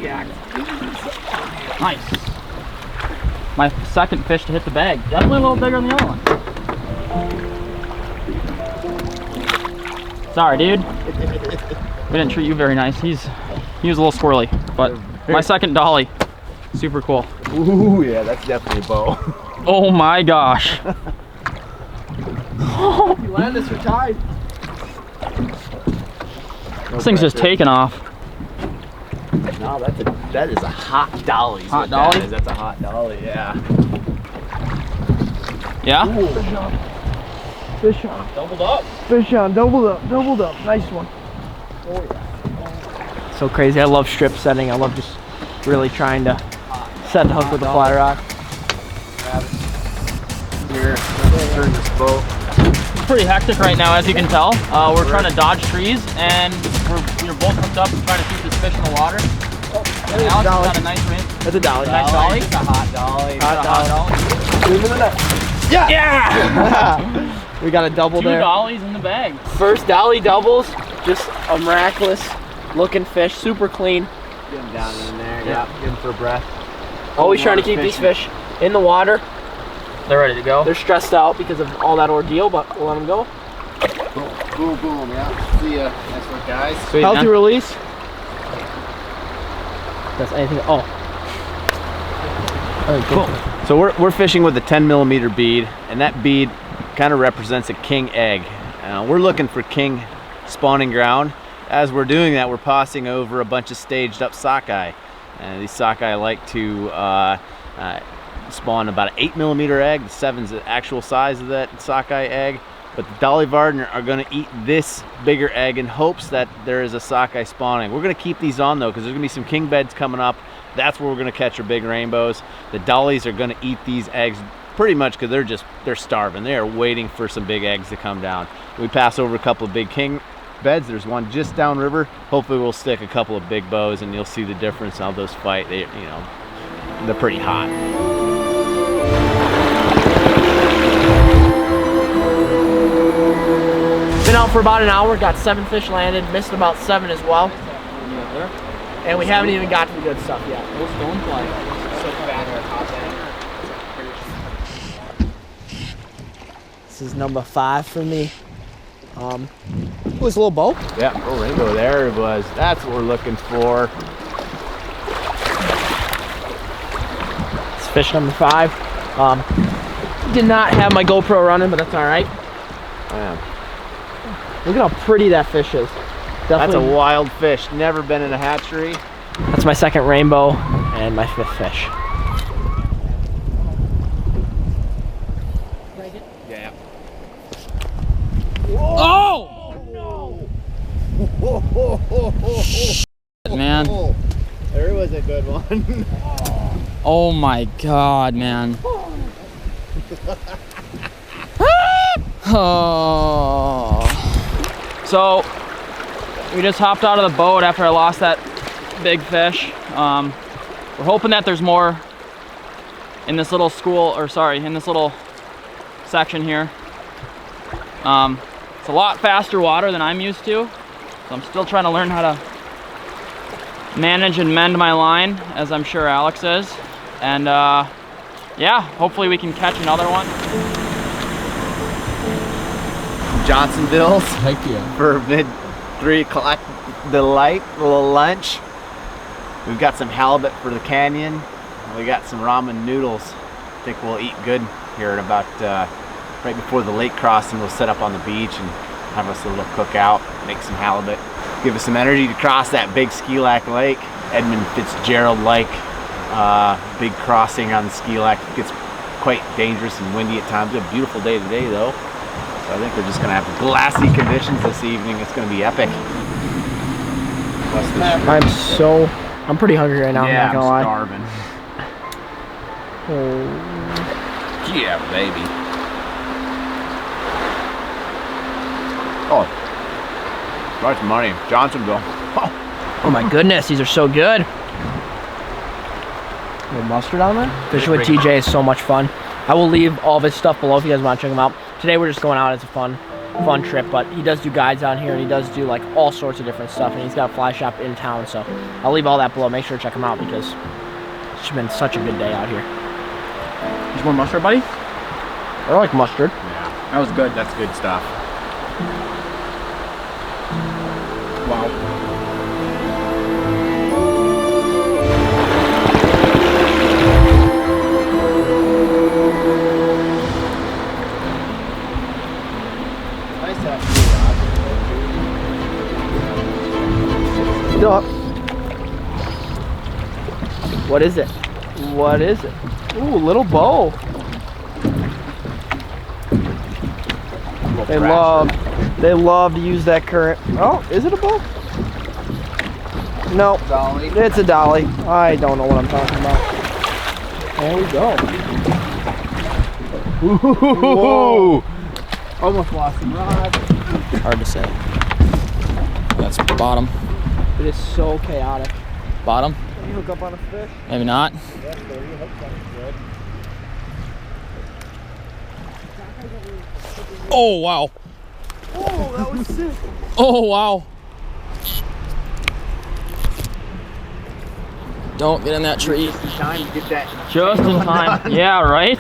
Yeah. Nice. My second fish to hit the bag. Definitely a little bigger than the other one. Sorry, dude. We didn't treat you very nice. He was a little squirrely, but my second dolly. Super cool. Ooh, yeah, that's definitely a bow. Oh my gosh. You land this, you're tied. This thing's just taking off. No, that is a hot dolly. Hot dolly? That's a hot dolly, yeah. Yeah? Ooh. Fish on. Doubled up. Fish on, doubled up, doubled up. Nice one. Oh yeah. So crazy. I love strip setting. I love just really trying to set the hook with the fly rock. Here, turn this boat. It's pretty hectic right now, as you can tell. We're trying to dodge trees, and we're both hooked up and trying to keep this fish in the water. And Alex has got a nice ring. That's a dolly. Nice dolly. It's a hot dolly. Hot dolly. Yeah! Yeah! We got a double Two there. dollies in the bag. First dolly doubles. Just a miraculous looking fish. Super clean. Get him down in there. Yeah. Get him for a breath. Always trying to keep these fish in the water. They're ready to go. They're stressed out because of all that ordeal, but we'll let them go. Boom, boom, boom. Yeah. See ya. Nice one, guys. Sweet, healthy man. release. That's anything. Oh. All right, cool. So we're fishing with a 10mm bead, and that bead kind of represents a king egg. We're looking for king spawning ground. As we're doing that, we're passing over a bunch of staged up sockeye. These sockeye like to spawn about an 8mm egg. The 7's the actual size of that sockeye egg. But the dolly varden are going to eat this bigger egg in hopes that there is a sockeye spawning. We're going to keep these on though, because there's going to be some king beds coming up. That's where we're going to catch our big rainbows. The dollies are going to eat these eggs pretty much because they're starving. They are waiting for some big eggs to come down. We pass over a couple of big king beds. There's one just downriver. Hopefully we'll stick a couple of big bows and you'll see the difference how those fight. They're pretty hot. Been out for about an hour, got 7 fish landed, missed about 7 as well. And we haven't even got to the good stuff yet. Little stonefly. This is number 5 for me. It was a little boat. Yeah, little rainbow there it was. That's what we're looking for. It's fish number 5. Did not have my GoPro running, but that's all right. Yeah. Look at how pretty that fish is. That's a wild fish. Never been in a hatchery. That's my second rainbow and my 5th fish. Yeah. Oh! No! Man. There was a good one. Oh my god, man. Oh. So we just hopped out of the boat after I lost that big fish. We're hoping that there's more in this little in this little section here. It's a lot faster water than I'm used to. So So I'm still trying to learn how to manage and mend my line, as I'm sure Alex is. And yeah, hopefully we can catch another one. Johnsonville's. Heck yeah. For mid 3 o'clock delight, a little lunch. We've got some halibut for the canyon. We got some ramen noodles. I think we'll eat good here at about right before the lake crossing. We'll set up on the beach and have us a little cookout, make some halibut, give us some energy to cross that big Ski-Lac Lake. Edmund Fitzgerald-like big crossing on the Ski-Lac. It gets quite dangerous and windy at times. It's a beautiful day today though. So I think we're just gonna have glassy conditions this evening. It's gonna be epic. I'm pretty hungry right now, Yeah, I'm not gonna lie. Starving. Oh. Yeah, baby. Oh, that's money. Johnsonville. Oh my goodness, these are so good. A little mustard on there. Fishing with TJ is so much fun. I will leave all of his stuff below if you guys want to check him out. Today we're just going out. It's a fun trip, but he does do guides on here and he does do like all sorts of different stuff, and he's got a fly shop in town, so I'll leave all that below. Make sure to check him out because it's been such a good day out here. There's more mustard, buddy? I like mustard. Yeah. That was good. That's good stuff. Wow. Stop. What is it? What is it? Ooh, little bow. They love to use that current. Oh, is it a bow? No, dolly. It's a dolly. I don't know what I'm talking about. There we go. Whoa. Almost lost the rod. Hard to say. That's bottom. It is so chaotic. Bottom? Can you hook up on a fish? Maybe not. Yes, baby. Hook sounds good. Oh, wow. Oh, that was sick. Oh, wow. Don't get in that tree. Just in time to get that. Just in time. Yeah, right?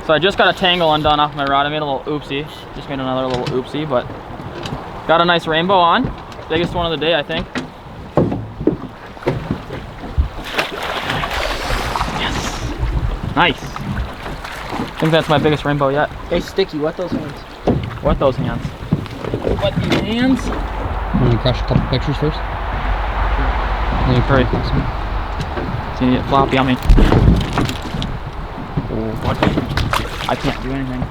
So I just got a tangle undone off my rod. I made a little oopsie. Just made another little oopsie, but got a nice rainbow on. Biggest one of the day, I think. Yes. Nice. I think that's my biggest rainbow yet. Hey, Sticky, wet those hands. Wet those hands. Wet these hands. Want to crush a couple pictures first? Hurry. It's gonna get floppy on me. Oh, what? I can't do anything.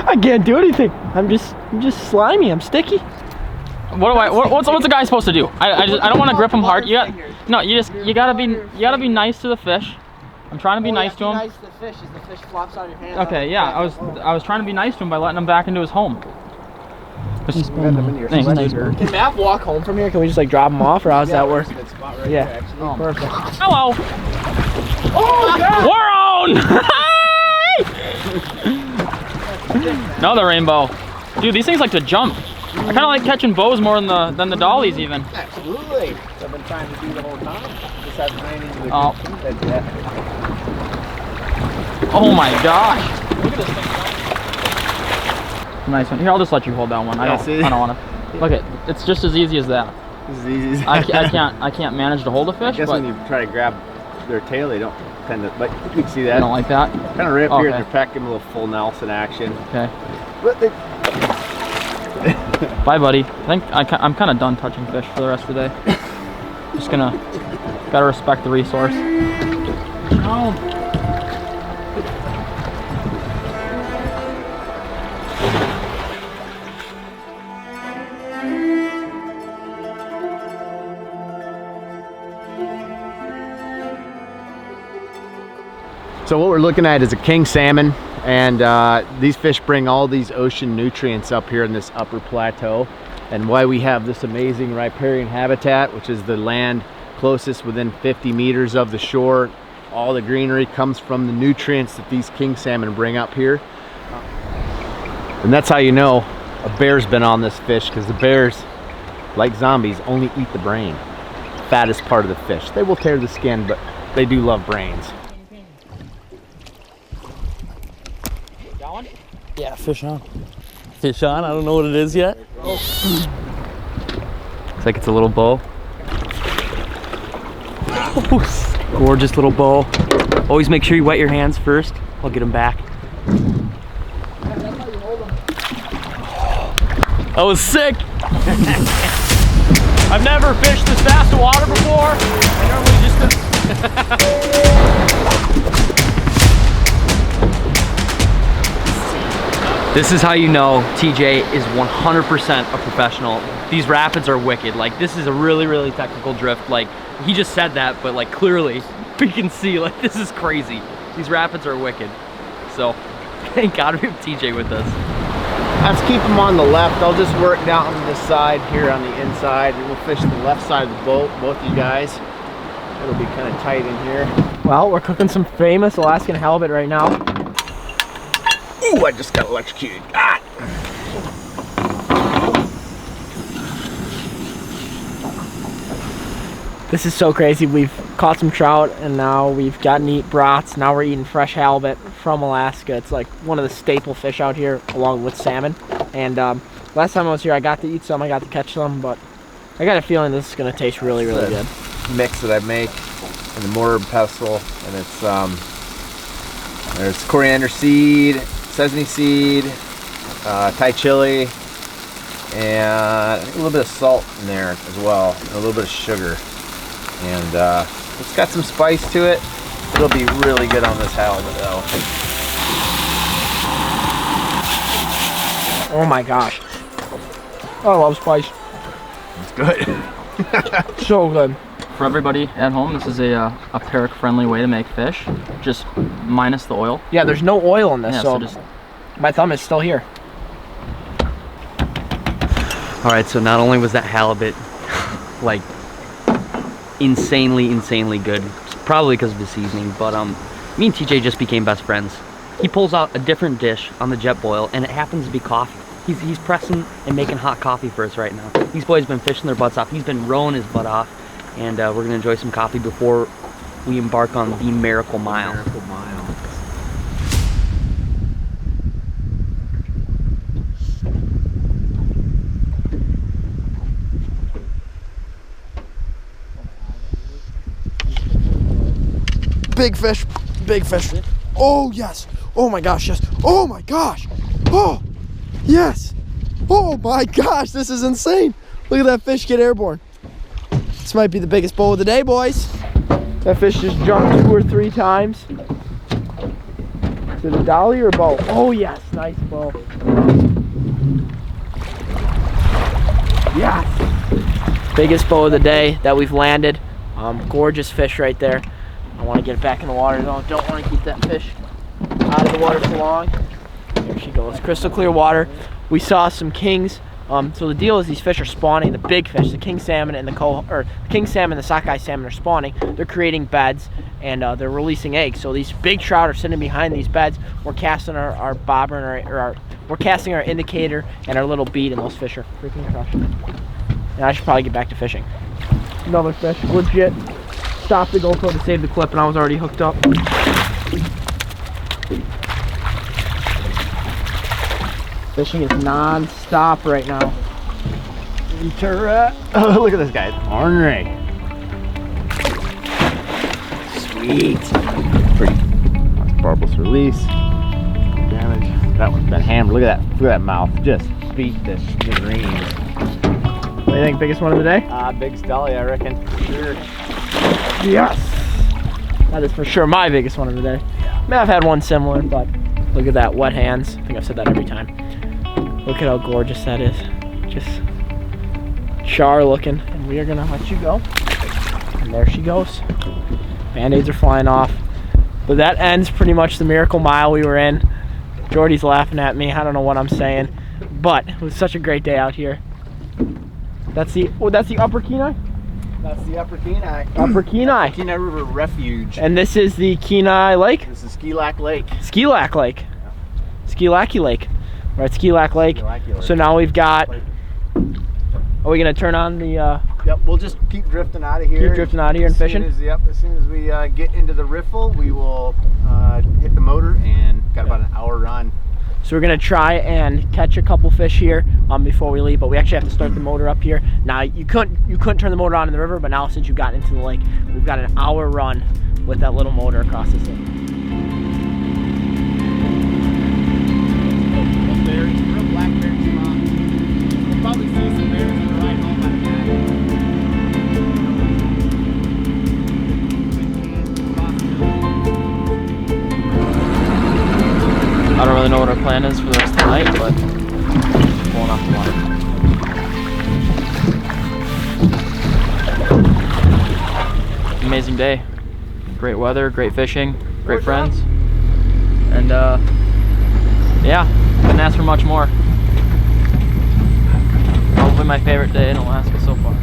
I can't do anything. I'm just slimy. I'm sticky. What do I? What's a guy supposed to do? I don't want to grip him hard. You gotta be nice to the fish. I'm trying to be nice to him. Nice to the fish as the fish flops out of your hand. Okay, yeah, I was trying to be nice to him by letting him back into his home. Thanks. Can Matt walk home from here? Can we just like drop him off, or how's that work? Right Yeah. there, actually. Oh, perfect. Hello. Oh God! We're on. Another rainbow. Dude, these things like to jump. I kind of like catching bows more than the dollies even. Absolutely. I've been trying to do the whole time. Just haven't ran into the Oh. good yet. Oh my gosh. Look at this thing. Nice one. Here, I'll just let you hold that one. I don't want to. Look it. It's just as easy as that. As easy as I can't manage to hold a fish. I guess but when you try to grab their tail, they don't tend to. But you can see that. I don't like that. Kind of right up here Okay. at their peck, give them a little full Nelson action. Okay. But they, Bye, buddy. I think I'm kind of done touching fish for the rest of the day. Just gotta respect the resource. No. So what we're looking at is a king salmon, and these fish bring all these ocean nutrients up here in this upper plateau, and why we have this amazing riparian habitat, which is the land closest within 50 meters of the shore. All the greenery comes from the nutrients that these king salmon bring up here, and that's how you know a bear's been on this fish, because the bears, like zombies, only eat the brain. Fattest part of the fish. They will tear the skin, but they do love brains. Got one? Yeah, fish on. Fish on? I don't know what it is yet. Looks like it's a little bow. Gorgeous little bow. Always make sure you wet your hands first. I'll get them back. That was sick. I've never fished this fast of water before. I normally just This is how you know TJ is 100% a professional. These rapids are wicked. Like, this is a really, really technical drift. Like, he just said that, but like clearly we can see, like, this is crazy. These rapids are wicked. So thank God we have TJ with us. Let's keep them on the left. I'll just work down on this side here on the inside, and we'll fish the left side of the boat, both you guys. It'll be kind of tight in here. Well, we're cooking some famous Alaskan halibut right now. Ooh, I just got electrocuted. Ah! This is so crazy. We've caught some trout, and now we've gotten to eat brats. Now we're eating fresh halibut from Alaska. It's like one of the staple fish out here, along with salmon. And last time I was here, I got to eat some. I got to catch some, but I got a feeling this is going to taste really, really good. Mix that I make in the mortar and pestle, and it's there's coriander seed, sesame seed, Thai chili, and a little bit of salt in there as well, and a little bit of sugar. And it's got some spice to it. It'll be really good on this halibut though. Oh my gosh. I love spice. It's good. So good. For everybody at home, this is a Perrick-friendly way to make fish, just minus the oil. Yeah, there's no oil in this, Yeah, so just... my thumb is still here. All right, so not only was that halibut like insanely good, probably because of the seasoning, but me and TJ just became best friends. He pulls out a different dish on the jet boil, and it happens to be coffee. He's pressing and making hot coffee for us right now. These boys have been fishing their butts off. He's been rowing his butt off, and we're gonna enjoy some coffee before we embark on the Miracle Mile. Miracle Mile. Big fish, big fish. Oh yes, oh my gosh, yes. Oh my gosh, oh yes. Oh my gosh, this is insane. Look at that fish get airborne. This might be the biggest bowl of the day, boys. That fish just jumped 2 or 3 times. Is it a dolly or a bow? Oh yes, nice bow. Yes. Biggest bow of the day that we've landed. Gorgeous fish right there. I want to get it back in the water though. Don't want to keep that fish out of the water for long. There she goes, crystal clear water. We saw some kings. So the deal is these fish are spawning. The big fish, the king salmon and the king salmon, the sockeye salmon are spawning. They're creating beds and they're releasing eggs. So these big trout are sitting behind these beds. We're casting our bobber and we're casting our indicator and our little bead, and those fish are freaking crushing it. And I should probably get back to fishing. Another fish, legit. Stopped the GoPro to save the clip, and I was already hooked up. Fishing is non-stop right now. Oh, look at this guy, ornery. Sweet. Pretty. Barbless release. Damage. That one's been hammered. Look at that mouth. Just beat this green. What do you think, biggest one of the day? Big Stelly, I reckon. Sure. Yes! That is for sure my biggest one of the day. I mean, I've had one similar, but look at that, wet hands. I think I've said that every time. Look at how gorgeous that is. Just char looking. And we are gonna let you go. And there she goes. Band-aids are flying off. But that ends pretty much the Miracle Mile we were in. Jordy's laughing at me. I don't know what I'm saying. But it was such a great day out here. That's the Upper Kenai? That's the Upper Kenai. Upper Kenai. Kenai River Refuge. And this is the Kenai Lake? This is Ski Lac Lake. Ski Lac Lake. Ski Lacky Lake. We're at Ski Lac Lake. So now we've got. Are we gonna turn on the? Yep, we'll just keep drifting out of here. Keep drifting out of here and fishing. As soon as we get into the riffle, we will hit the motor and got about an hour run. So we're gonna try and catch a couple fish here before we leave, but we actually have to start the motor up here. Now you couldn't turn the motor on in the river, but now since you've gotten into the lake, we've got an hour run with that little motor across this lake. Real blackberry spot. We'll probably see some bears on the ride home out of I don't really know what our plan is for the rest of the night, but pulling off the water. Amazing day. Great weather, great fishing, great friends. And yeah, couldn't ask for much more. Probably my favorite day in Alaska so far.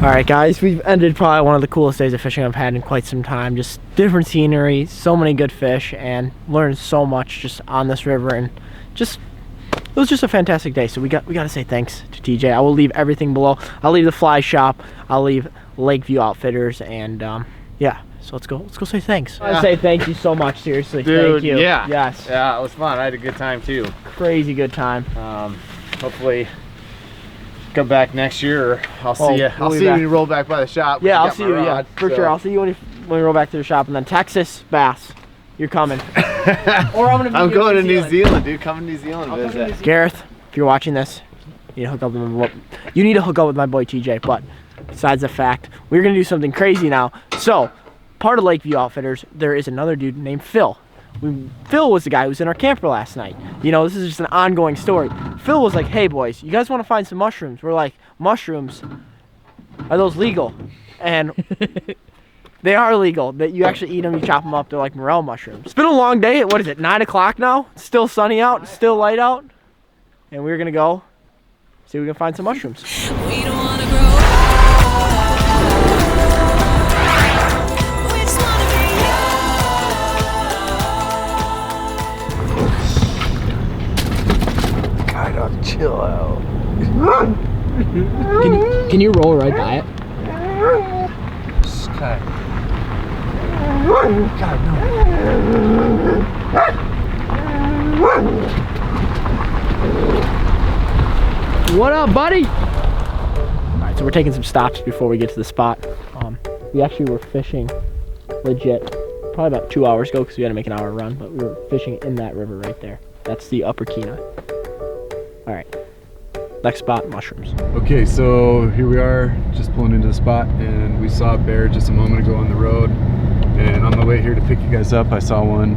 All right, guys, we've ended probably one of the coolest days of fishing I've had in quite some time. Just different scenery, so many good fish, and learned so much just on this river, and just it was just a fantastic day. So we got to say thanks to TJ. I will leave everything below. I'll leave the fly shop. I'll leave Lakeview Outfitters, and yeah. So let's go say thanks. I say thank you so much, seriously. Dude, thank you. Yeah. Yes. Yeah, it was fun. I had a good time too. Crazy good time. Hopefully come back next year, or I'll see you. I'll see you when you roll back by the shop. Yeah, I'll see you. Yeah, for sure. I'll see you when we roll back to the shop, and then Texas bass, you're coming. Or I'm going to New Zealand, dude. Coming to New Zealand visit. Gareth, if you're watching this, you need to hook up with my boy TJ. But besides the fact, we're gonna do something crazy now. So, part of Lakeview Outfitters, there is another dude named Phil. Phil was the guy who was in our camper last night. You know, this is just an ongoing story. Phil was like, hey boys, you guys want to find some mushrooms? We're like, mushrooms? Are those legal? And they are legal. That you actually eat them, you chop them up. They're like morel mushrooms. It's been a long day. What is it, 9 o'clock now? It's still sunny out, it's still light out. And we're gonna go see if we can find some mushrooms. We don't wanna grow up. Chill out. Can you roll right by it? God, no. What up, buddy? Alright, so we're taking some stops before we get to the spot. We actually were fishing legit probably about 2 hours ago because we had to make an hour run, but we were fishing in that river right there. That's the Upper Kenai. All right, next spot, mushrooms. Okay, so here we are, just pulling into the spot, and we saw a bear just a moment ago on the road. And on the way here to pick you guys up, I saw one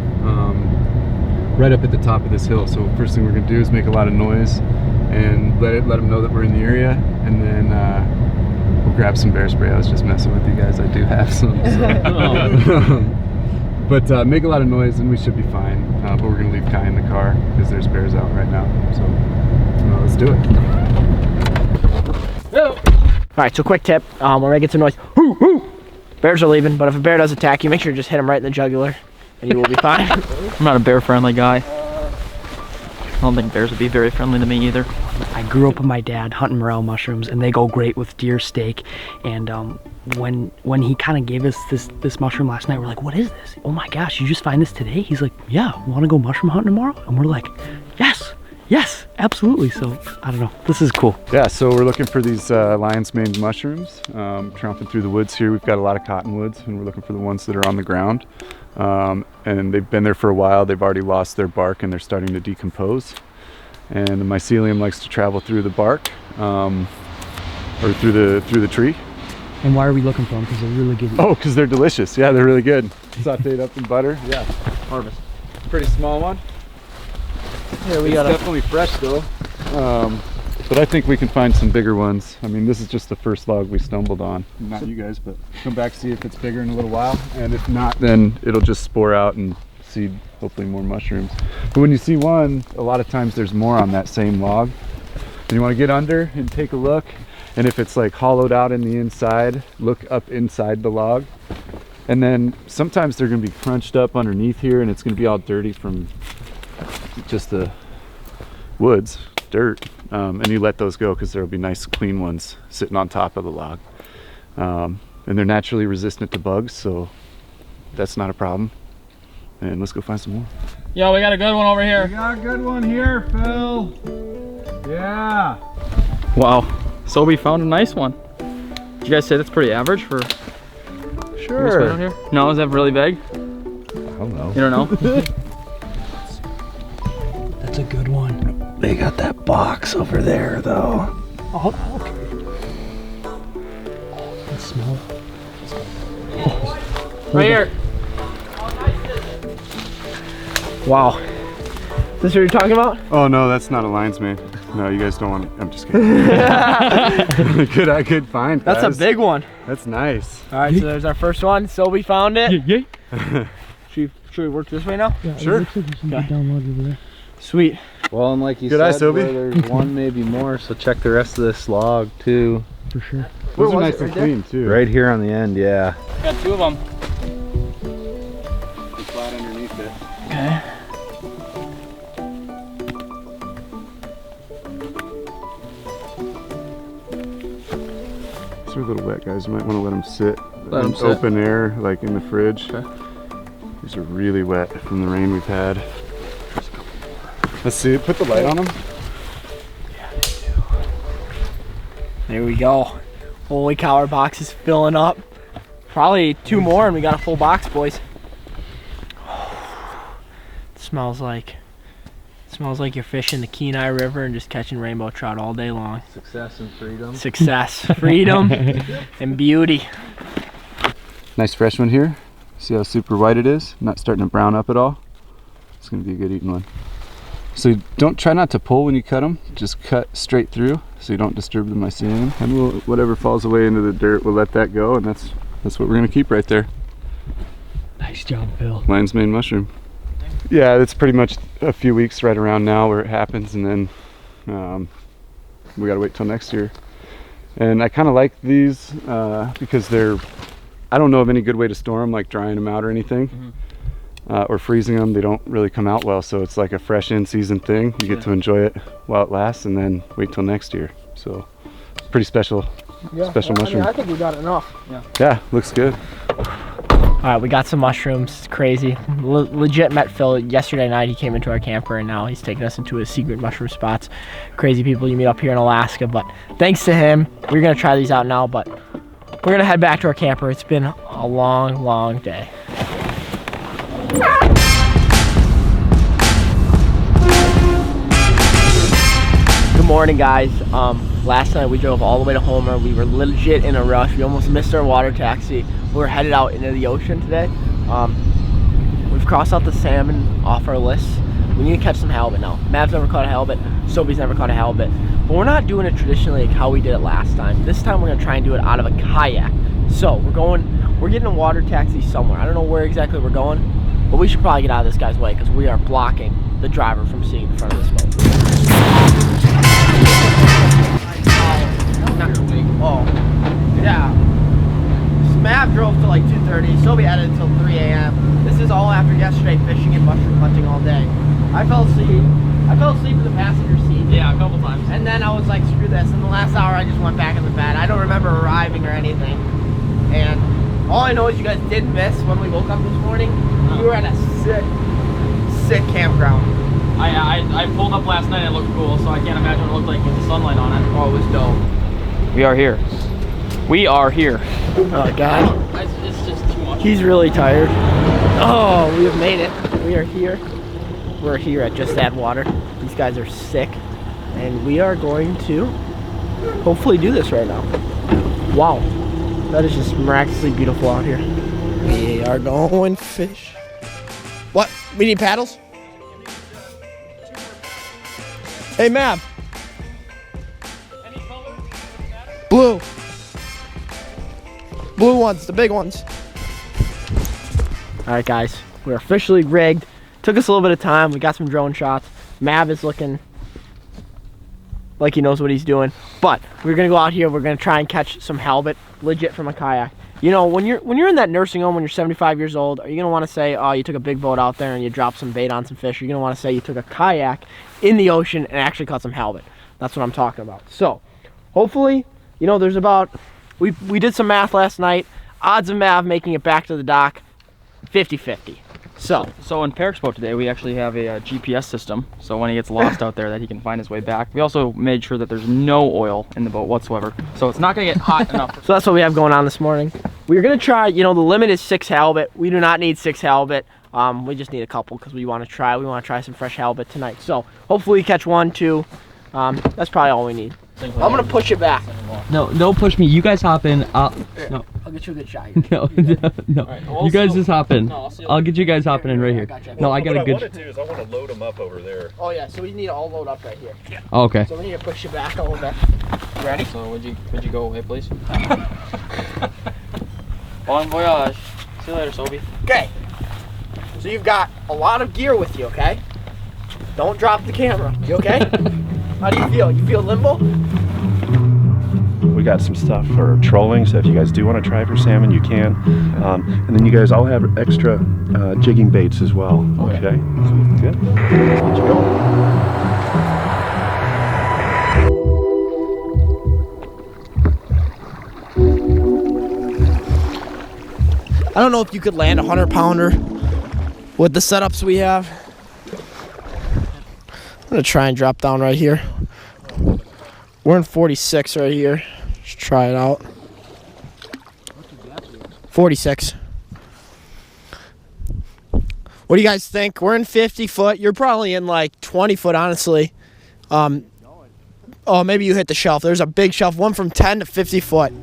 right up at the top of this hill. So first thing we're gonna do is make a lot of noise and let them know that we're in the area, and then we'll grab some bear spray. I was just messing with you guys. I do have some. So. But make a lot of noise and we should be fine. But we're gonna leave Kai in the car because there's bears out right now. So let's do it. All right, so quick tip, when we get some noise, hoo, hoo, bears are leaving, but if a bear does attack you, make sure to just hit him right in the jugular and you will be fine. I'm not a bear friendly guy. I don't think bears would be very friendly to me either. I grew up with my dad hunting morel mushrooms, and they go great with deer steak. And when he kind of gave us this mushroom last night, we're like, what is this? Oh my gosh, you just find this today? He's like, yeah, want to go mushroom hunting tomorrow? And we're like, yes, absolutely. So I don't know, this is cool. Yeah, so we're looking for these lion's mane mushrooms. Tromping through the woods here. We've got a lot of cottonwoods, and we're looking for the ones that are on the ground. And they've been there for a while. They've already lost their bark and they're starting to decompose. And the mycelium likes to travel through the bark, or through the tree. And why are we looking for them? Because they're really good. Oh, because they're delicious. Yeah, they're really good. Sauteed up in butter. Yeah, harvest. Pretty small one. Here we it's got definitely fresh though. But I think we can find some bigger ones. I mean, this is just the first log we stumbled on. Not you guys, but come back, see if it's bigger in a little while. And if not, then it'll just spore out and seed hopefully more mushrooms. But when you see one, a lot of times there's more on that same log. And you want to get under and take a look. And if it's like hollowed out in the inside, look up inside the log. And then sometimes they're going to be crunched up underneath here and it's going to be all dirty from just the woods, dirt, and you let those go because there will be nice clean ones sitting on top of the log. And they're naturally resistant to bugs, so that's not a problem. And let's go find some more. Yo, we got a good one over here. We got a good one here, Phil. Yeah. Wow. So we found a nice one. Did you guys say that's pretty average for Sure. out here? No, is that really big? I don't know. You don't know? That's a good one. They got that box over there, though. Oh, okay. It smells. Right here. Wow. This what you're talking about? Oh no, that's not a lion's mane. No, you guys don't want to. I'm just kidding. Good find, guys. That's a big one. That's nice. All right, so there's our first one. So we found it. Should we work this way now? Yeah, sure. It looks like you should get down over there. Sweet. Well, and like you Good said, eye, Sylvie. there's one, maybe more, so check the rest of this log too. For sure. Those are nice and clean too. Right here on the end, yeah. Got 2 of them. Flat underneath it. Okay. These are a little wet, guys. You might want to let them sit Let 'em in sit. open air, like in the fridge. Okay. These are really wet from the rain we've had. Let's see. Put the light on them. There we go. Holy cow, our box is filling up. Probably 2 more and we got a full box, boys. It smells like you're fishing the Kenai River and just catching rainbow trout all day long. Success and freedom. Success, freedom, and beauty. Nice fresh one here. See how super white it is? Not starting to brown up at all. It's going to be a good eating one. So don't try not to pull when you cut them. Just cut straight through so you don't disturb the mycelium. And whatever falls away into the dirt, we'll let that go, and that's what we're going to keep right there. Nice job, Phil. Lion's mane mushroom. Yeah, it's pretty much a few weeks right around now where it happens, and then we got to wait till next year. And I kind of like these because I don't know of any good way to store them, like drying them out or anything. Or freezing them. They don't really come out well, so it's like a fresh in-season thing. You get to enjoy it while it lasts and then wait till next year. So pretty special mushroom. I think we got enough. Yeah, looks good. All right, we got some mushrooms. It's crazy. Legit met Phil yesterday night. He came into our camper and now he's taking us into his secret mushroom spots. Crazy people you meet up here in Alaska, but thanks to him, we're gonna try these out now, but we're gonna head back to our camper. It's been a long, long day. Good morning, guys. Last night we drove all the way to Homer. We were legit in a rush. We almost missed our water taxi. We're headed out into the ocean today. We've crossed out the salmon off our list. We need to catch some halibut now. Mav's never caught a halibut. Sobe's never caught a halibut. But we're not doing it traditionally like how we did it last time. This time we're gonna try and do it out of a kayak. So we're getting a water taxi somewhere. I don't know where exactly we're going, but we should probably get out of this guy's way because we are blocking the driver from seeing the front of this boat. Oh, yeah. Mav drove till like 2:30. Sobe had it until 3 a.m. This is all after yesterday fishing and mushroom hunting all day. I fell asleep in the passenger seat. Yeah, a couple times. And then I was like, screw this. In the last hour, I just went back in the bed. I don't remember arriving or anything. And all I know is you guys did miss when we woke up this morning. You were at a sick campground. I pulled up last night and it looked cool, so I can't imagine what it looked like with the sunlight on it. Oh, it was dope. We are here. We are here. Oh, God. It's just too much. He's really tired. Oh, we have made it. We are here. We're here at Just Add Water. These guys are sick. And we are going to hopefully do this right now. Wow. That is just miraculously beautiful out here. We are going fish. What? We need paddles? Hey, Mav. Blue. Blue ones, the big ones. All right, guys, we're officially rigged. Took us a little bit of time. We got some drone shots. Mav is looking like he knows what he's doing. But we're gonna go out here. We're gonna try and catch some halibut, legit from a kayak. You know, when you're in that nursing home when you're 75 years old, are you gonna want to say, oh, you took a big boat out there and you dropped some bait on some fish? Or you're gonna want to say you took a kayak in the ocean and actually caught some halibut? That's what I'm talking about. So, hopefully, you know, there's about, we did some math last night. Odds of Mav making it back to the dock, 50-50. So in Peric's boat today, we actually have a GPS system, so when he gets lost out there that he can find his way back. We also made sure that there's no oil in the boat whatsoever, so it's not gonna get hot enough. So that's what we have going on this morning. We're gonna try, you know, the limit is 6 halibut. We do not need 6 halibut. We just need a couple because we want to try some fresh halibut tonight. So hopefully we catch 1, 2. That's probably all we need. I'm gonna push it back. No, don't push me. You guys hop in. No. I'll get you a good shot here. No. Right, well, you guys just hop in. No, I'll get you guys hopping in right here. No, I got a good. What I want to do is I want to load them up over there. Oh yeah, so we need to all load up right here. Yeah. Oh, okay. So we need to push it back a little bit. You ready? So would you go away, please? Bon voyage. See you later, Sobe. Okay. So you've got a lot of gear with you, okay? Don't drop the camera. You okay? How do you feel? You feel limbo? We got some stuff for trolling, so if you guys do want to try for salmon, you can. And then you guys all have extra jigging baits as well. Okay? Good. Let's go. I don't know if you could land a 100-pounder with the setups we have. I'm gonna try and drop down right here. We're in 46 right here. Let's try it out. 46. What do you guys think? We're in 50 foot. You're probably in like 20 foot, honestly. Oh, maybe you hit the shelf. There's a big shelf, one from 10 to 50 foot.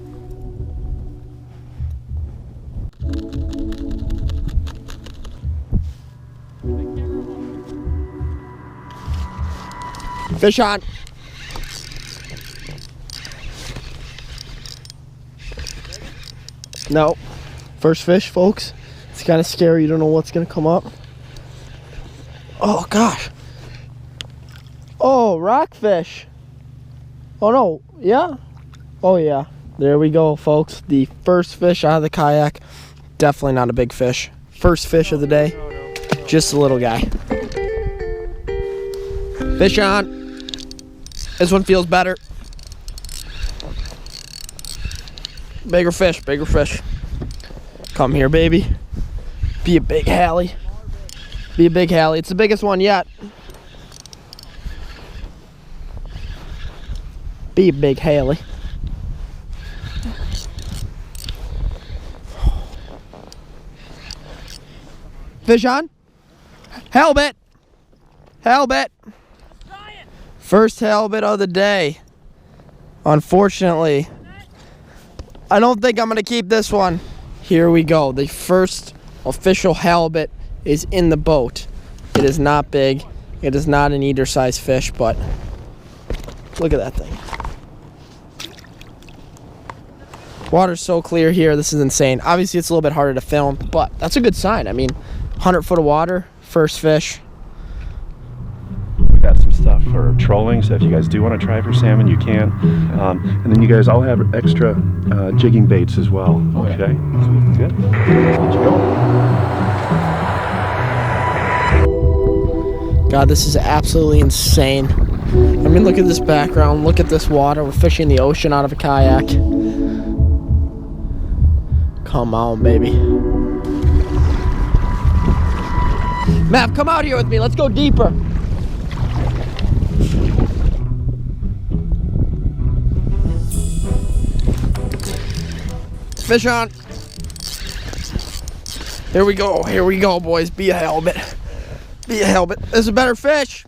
Fish on. No. First fish, folks. It's kind of scary. You don't know what's going to come up. Oh, gosh. Oh, rockfish. Oh, no. Yeah? Oh, yeah. There we go, folks. The first fish out of the kayak. Definitely not a big fish. First fish of the day. Just a little guy. Fish on. This one feels better. Bigger fish, bigger fish. Come here, baby. Be a big Hallie. Be a big Hallie. It's the biggest one yet. Be a big Hallie. Fish on. Halibut. Halibut. First halibut of the day. Unfortunately, I don't think I'm going to keep this one. Here we go. The first official halibut is in the boat. It is not big. It is not an eater size fish, but look at that thing. Water's so clear here. This is insane. Obviously, it's a little bit harder to film, but that's a good sign. I mean, 100 foot of water, first fish. Got some stuff for trolling, so if you guys do want to try for salmon, you can. And then you guys all have extra jigging baits as well. Okay? Good. Let's go. God, this is absolutely insane. I mean, look at this background. Look at this water. We're fishing the ocean out of a kayak. Come on, baby. Matt, come out here with me. Let's go deeper. Fish on. Here we go, boys. Be a halibut. Be a halibut. There's a better fish.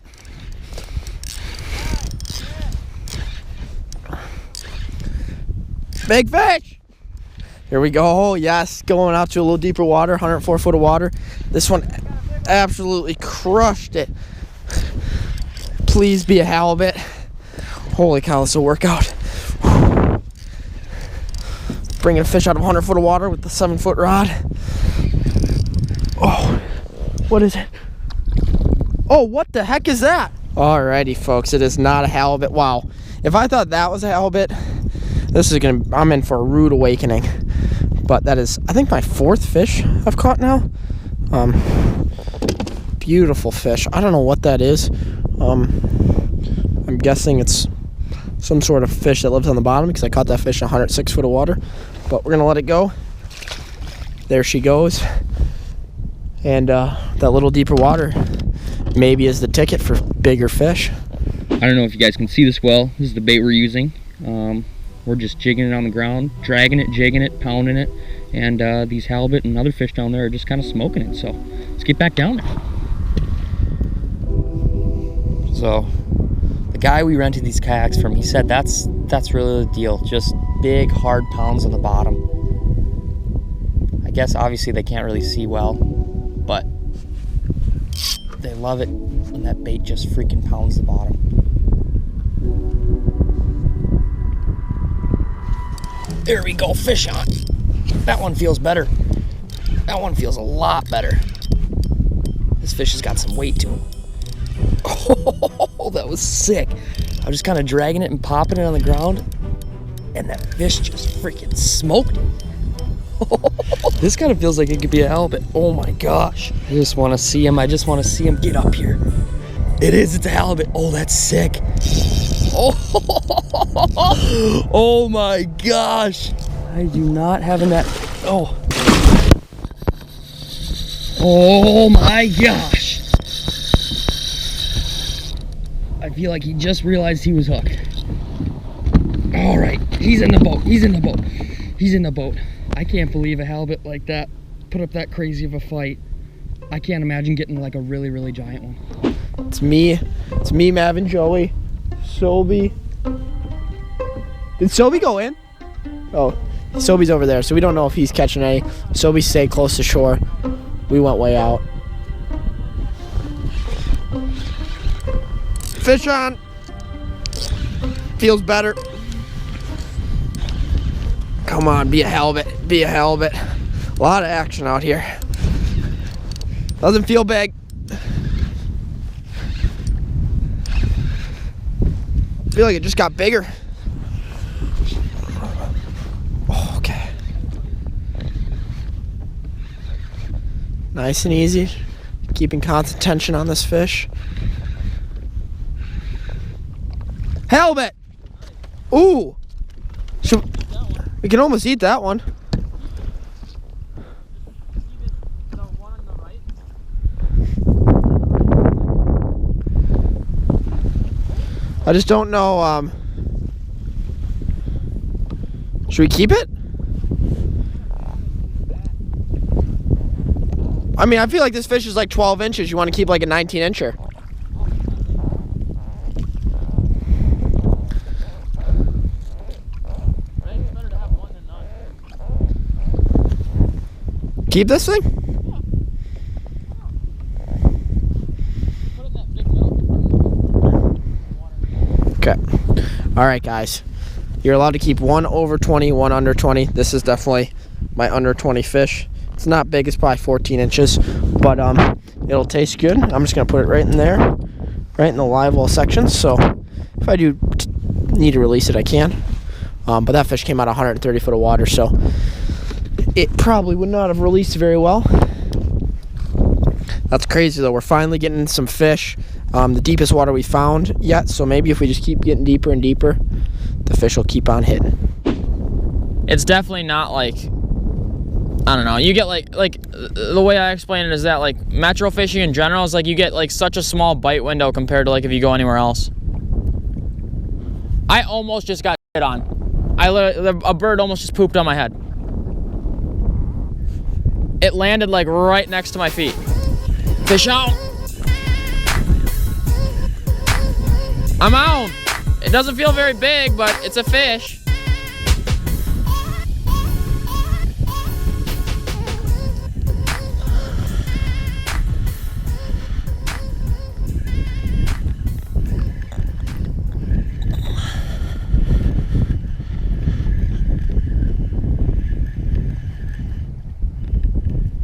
Big fish. Here we go. Yes, going out to a little deeper water, 104 foot of water. This one absolutely crushed it. Please be a halibut. Holy cow, this will work out. Bringing a fish out of 100 foot of water with the 7 foot rod. Oh, what is it? Oh, what the heck is that? Alrighty, folks, it is not a halibut. Wow, if I thought that was a halibut, this is I'm in for a rude awakening. But that is, I think, my 4th fish I've caught now. Beautiful fish. I don't know what that is. I'm guessing it's some sort of fish that lives on the bottom because I caught that fish in 106 foot of water. But we're gonna let it go. There she goes. And that little deeper water maybe is the ticket for bigger fish. I don't know if you guys can see this well. This is the bait we're using. We're just jigging it on the ground, dragging it, jigging it, pounding it, and these halibut and other fish down there are just kind of smoking it. So let's get back down there. So the guy we rented these kayaks from, he said that's really the deal. Just big, hard pounds on the bottom. I guess obviously they can't really see well, but they love it when that bait just freaking pounds the bottom. There we go, fish on. That one feels better. That one feels a lot better. This fish has got some weight to him. Oh, that was sick. I was just kind of dragging it and popping it on the ground, and that fish just freaking smoked it. This kind of feels like it could be a halibut. Oh my gosh. I just want to see him. I just want to see him get up here. It is, it's a halibut. Oh, that's sick. Oh my gosh. I do not have a net. Oh. Oh my gosh. I feel like he just realized he was hooked. All right, he's in the boat. He's in the boat. He's in the boat. I can't believe a halibut like that put up that crazy of a fight. I can't imagine getting like a really, really giant one. It's me, Mav, and Joey. Sobe. Did Sobe go in? Oh, Sobe's over there, so we don't know if he's catching any. Sobe stayed close to shore. We went way out. Fish on. Feels better. Come on, be a halibut. Be a halibut. A lot of action out here. Doesn't feel big. I feel like it just got bigger. Oh, okay. Nice and easy. Keeping constant tension on this fish. Halibut! Ooh! We can almost eat that one. I just don't know, should we keep it? I mean, I feel like this fish is like 12 inches. You want to keep like a 19-incher. Keep this thing? Okay. All right, guys. You're allowed to keep one over 20, one under 20. This is definitely my under 20 fish. It's not big. It's probably 14 inches, but it'll taste good. I'm just gonna put it right in there, right in the live well section. So if I do need to release it, I can. But that fish came out 130 foot of water, so it probably would not have released very well. That's crazy though. We're finally getting some fish. The deepest water we found yet, so maybe if we just keep getting deeper and deeper, the fish will keep on hitting. It's definitely not like, I don't know, you get like the way I explain it is that like metro fishing in general is like you get like such a small bite window compared to like if you go anywhere else. I almost just got hit on. A bird almost just pooped on my head. It landed like right next to my feet. Fish out. I'm out. It doesn't feel very big, but it's a fish.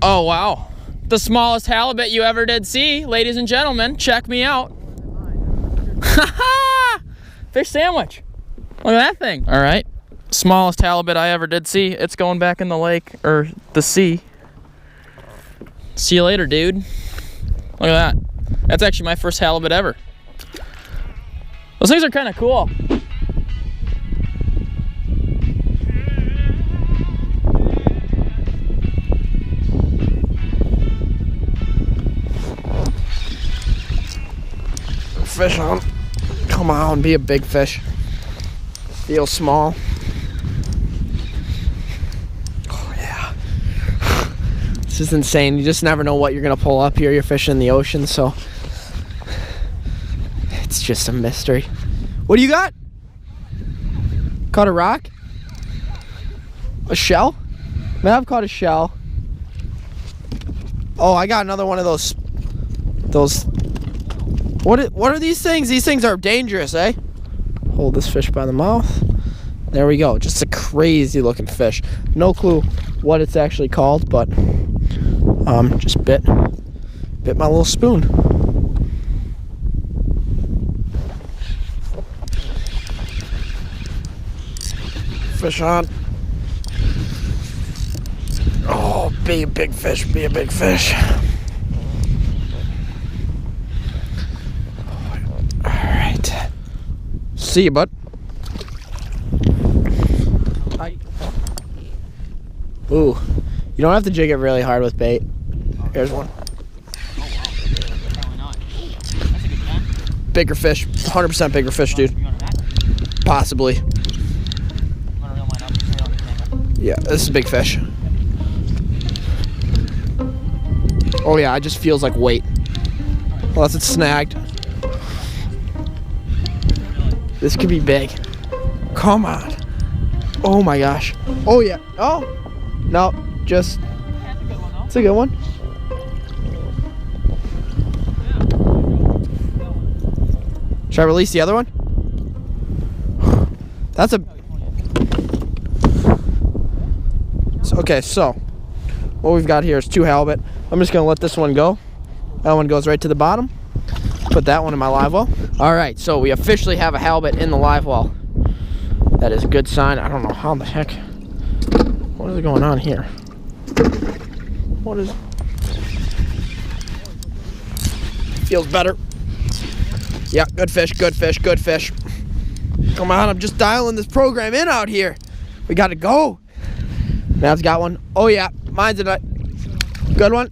Oh, wow. The smallest halibut you ever did see, ladies and gentlemen. Check me out. Fish sandwich. Look at that thing. All right. Smallest halibut I ever did see. It's going back in the lake, or the sea. See you later, dude. Look at that. That's actually my first halibut ever. Those things are kind of cool. Fish on. Come on, be a big fish. Feel small. Oh yeah. This is insane. You just never know what you're gonna pull up here. You're fishing in the ocean, so it's just a mystery. What do you got? Caught a rock? A shell? Man, I've caught a shell. Oh, I got another one of those. What are these things? These things are dangerous, eh? Hold this fish by the mouth. There we go. Just a crazy looking fish. No clue what it's actually called, but just bit my little spoon. Fish on. Oh, be a big fish, be a big fish. See you, bud. Ooh, you don't have to jig it really hard with bait. Here's one. Bigger fish, 100% bigger fish, dude. Possibly. Yeah, this is a big fish. Oh yeah, it just feels like weight. Unless it's snagged. This could be big. Come on. Oh my gosh. Oh yeah. Oh. No, just. It's a good one. Should I release the other one? That's a. Okay, so what we've got here is 2 halibut. I'm just gonna let this one go. That one goes right to the bottom. Put that one in my live well. All right, so we officially have a halibut in the live well. That is a good sign. I don't know how the heck. What is going on here? What is? Feels better. Yeah, good fish, good fish, good fish. Come on, I'm just dialing this program in out here. We gotta go. Mav's got one. Oh yeah, mine's a good one.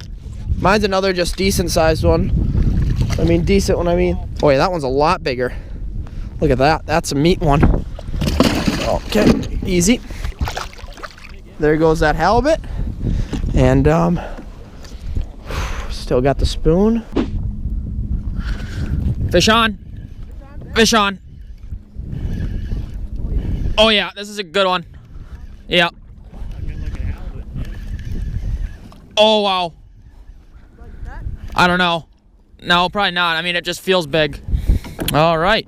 Mine's another just decent sized one. I mean decent one, I mean. Oh yeah, that one's a lot bigger. Look at that, that's a meat one. Okay, easy. There goes that halibut. And still got the spoon. Fish on. Fish on. Oh yeah, this is a good one. Yeah. Oh wow. I don't know. No, probably not. I mean, it just feels big. All right.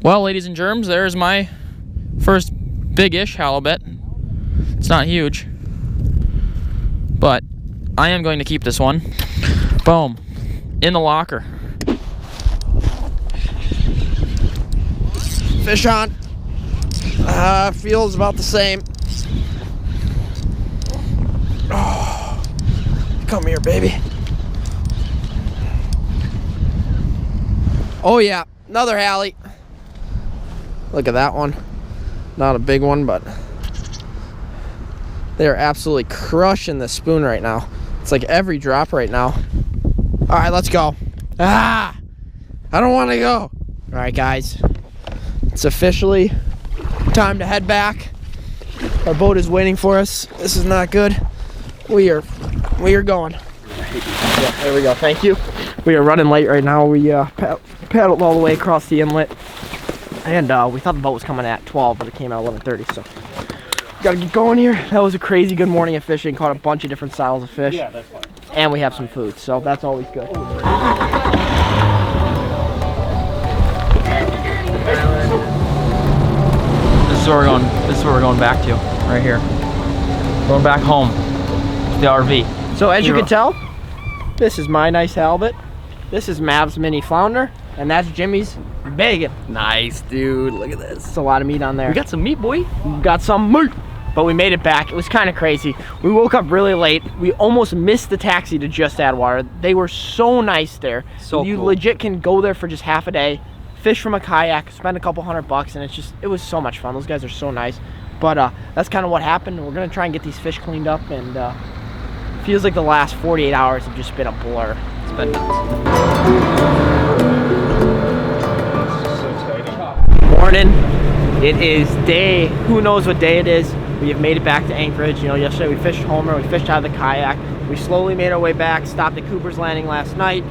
Well, ladies and germs, there's my first big-ish halibut. It's not huge, but I am going to keep this one. Boom. In the locker. Fish on. Feels about the same. Oh, come here, baby. Oh yeah, another Hallie. Look at that one. Not a big one, but they are absolutely crushing this spoon right now. It's like every drop right now. All right, let's go. Ah, I don't want to go. All right, guys, it's officially time to head back. Our boat is waiting for us. This is not good. We are going. Yeah, there we go. Thank you. We are running late right now. We paddled all the way across the inlet, and we thought the boat was coming at 12, but it came at 11:30. So gotta get going here. That was a crazy good morning of fishing. Caught a bunch of different styles of fish. Yeah, that's fine. And we have some food, so that's always good. This is where we're going. This is where we're going back to, right here. Going back home to the RV. So as you can tell, this is my nice halibut. This is Mav's mini flounder, And that's Jimmy's bacon. Nice, dude. Look at this. It's a lot of meat on there. We got some meat, boy. We got some meat. But we made it back. It was kind of crazy. We woke up really late. We almost missed the taxi to Just Add Water. They were so nice there. So you cool. legit can go there for just half a day, fish from a kayak, spend a couple $100, and it was so much fun. Those guys are so nice. But that's kind of what happened. We're gonna try and get these fish cleaned up, and feels like the last 48 hours have just been a blur. It's been Morning. It is day, who knows what day it is. We have made it back to Anchorage. You know, yesterday we fished Homer, we fished out of the kayak. We slowly made our way back, stopped at Cooper's Landing last night,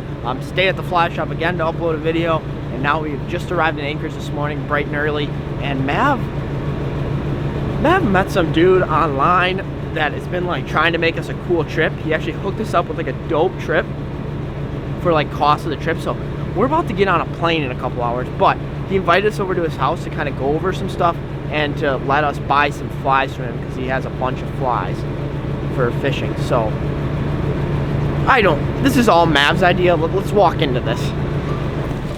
stayed at the fly shop again to upload a video, and now we've just arrived in Anchorage this morning, bright and early. And Mav met some dude online that has been like trying to make us a cool trip. He actually hooked us up with like a dope trip for like cost of the trip. So we're about to get on a plane in a couple hours, but he invited us over to his house to kind of go over some stuff and to let us buy some flies from him because he has a bunch of flies for fishing. So this is all Mav's idea. Let's walk into this.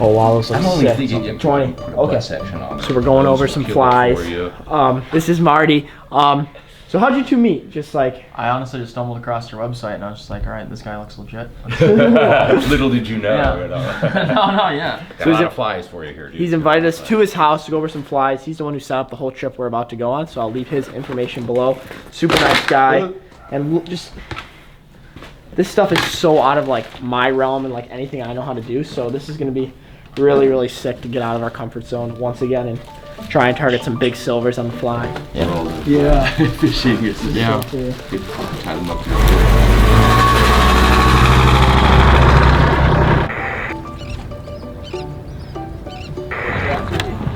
Oh wow, this looks sick. 20. Okay. So we're going over some flies. This is Marty. So how'd you two meet? Just like I honestly just stumbled across your website and I was just like, all right, this guy looks legit. Little did you know. Yeah. You know. No, yeah. Got a lot of flies for you here, dude. He's invited us to his house to go over some flies. He's the one who set up the whole trip we're about to go on, so I'll leave his information below. Super nice guy, and just this stuff is so out of like my realm and like anything I know how to do. So this is gonna be really, really sick to get out of our comfort zone once again and try and target some big silvers on the fly. Yeah. Fishing is yeah. Good fun. Tie them up.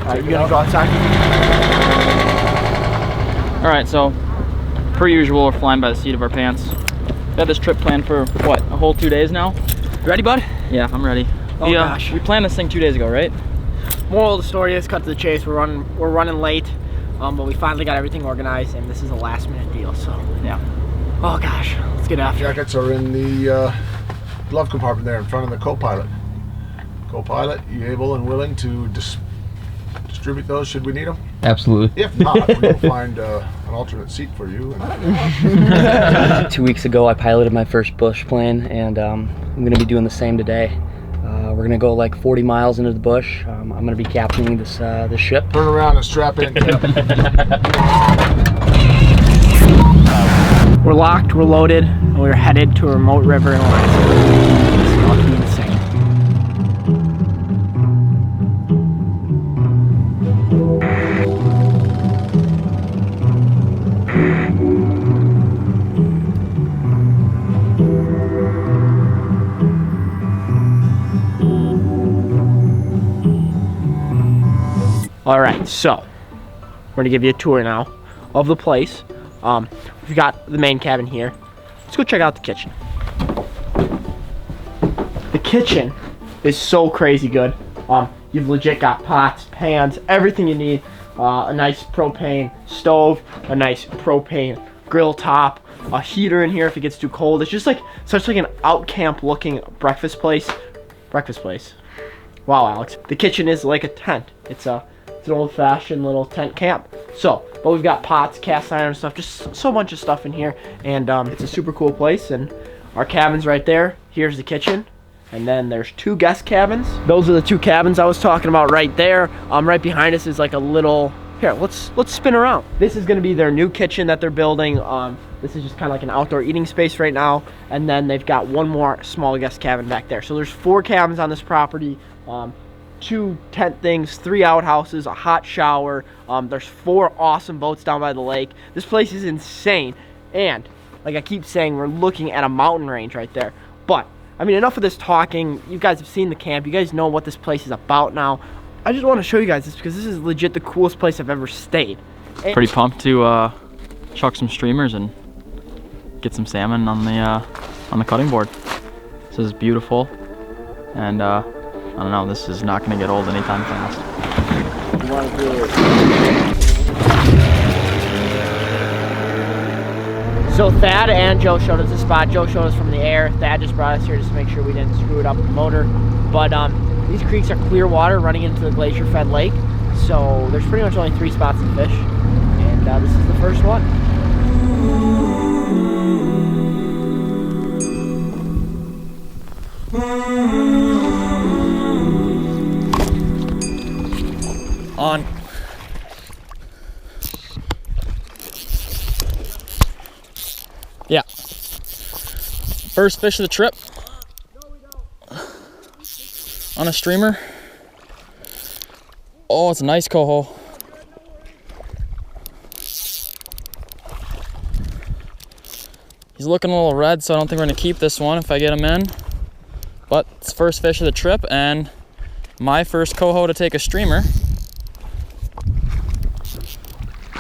Alright, you gonna go outside? Alright, so per usual, we're flying by the seat of our pants. We had this trip planned for what, a whole 2 days now? You ready, bud? Yeah, I'm ready. Oh gosh. We planned this thing 2 days ago, right? Moral of the story is, cut to the chase, we're running late, but we finally got everything organized, and this is a last minute deal, so. Yeah. Oh gosh, let's get after it. Jackets are in the glove compartment there in front of the co-pilot. Co-pilot, you able and willing to distribute those should we need them? Absolutely. If not, we'll find an alternate seat for you. 2 weeks ago, I piloted my first bush plane, and I'm going to be doing the same today. We're going to go like 40 miles into the bush. I'm going to be captaining this ship. Turn around and strap in. We're locked, we're loaded, and we're headed to a remote river in Alaska. This is all key insane. All right, so we're gonna give you a tour now of the place. We've got the main cabin here. Let's go check out the kitchen. The kitchen is so crazy good. You've legit got pots, pans, everything you need. A nice propane stove, a nice propane grill top, a heater in here if it gets too cold. It's just like such like an out camp looking breakfast place. Wow, Alex. The kitchen is like a tent. It's an old-fashioned little tent camp. So, but we've got pots, cast iron stuff, just so much of stuff in here, and it's a super cool place. And our cabin's right there. Here's the kitchen, and then there's 2 guest cabins. Those are the 2 cabins I was talking about right there. Right behind us is like a little. Here, let's spin around. This is going to be their new kitchen that they're building. This is just kind of like an outdoor eating space right now, and then they've got 1 more small guest cabin back there. So there's 4 cabins on this property. 2 tent things, 3 outhouses, a hot shower. There's 4 awesome boats down by the lake. This place is insane. And like I keep saying, we're looking at a mountain range right there. But I mean, enough of this talking. You guys have seen the camp. You guys know what this place is about now. I just want to show you guys this because this is legit the coolest place I've ever stayed. Pretty pumped to chuck some streamers and get some salmon on the cutting board. This is beautiful, and I don't know, this is not going to get old anytime fast. You want to do it. So Thad and Joe showed us the spot. Joe showed us from the air. Thad just brought us here just to make sure we didn't screw it up with the motor. But These creeks are clear water running into the glacier-fed lake, so there's pretty much only 3 spots to fish, and this is the first one. On. Yeah. First fish of the trip. On a streamer. Oh, it's a nice coho. He's looking a little red, so I don't think we're gonna keep this one if I get him in. But it's the first fish of the trip and my first coho to take a streamer.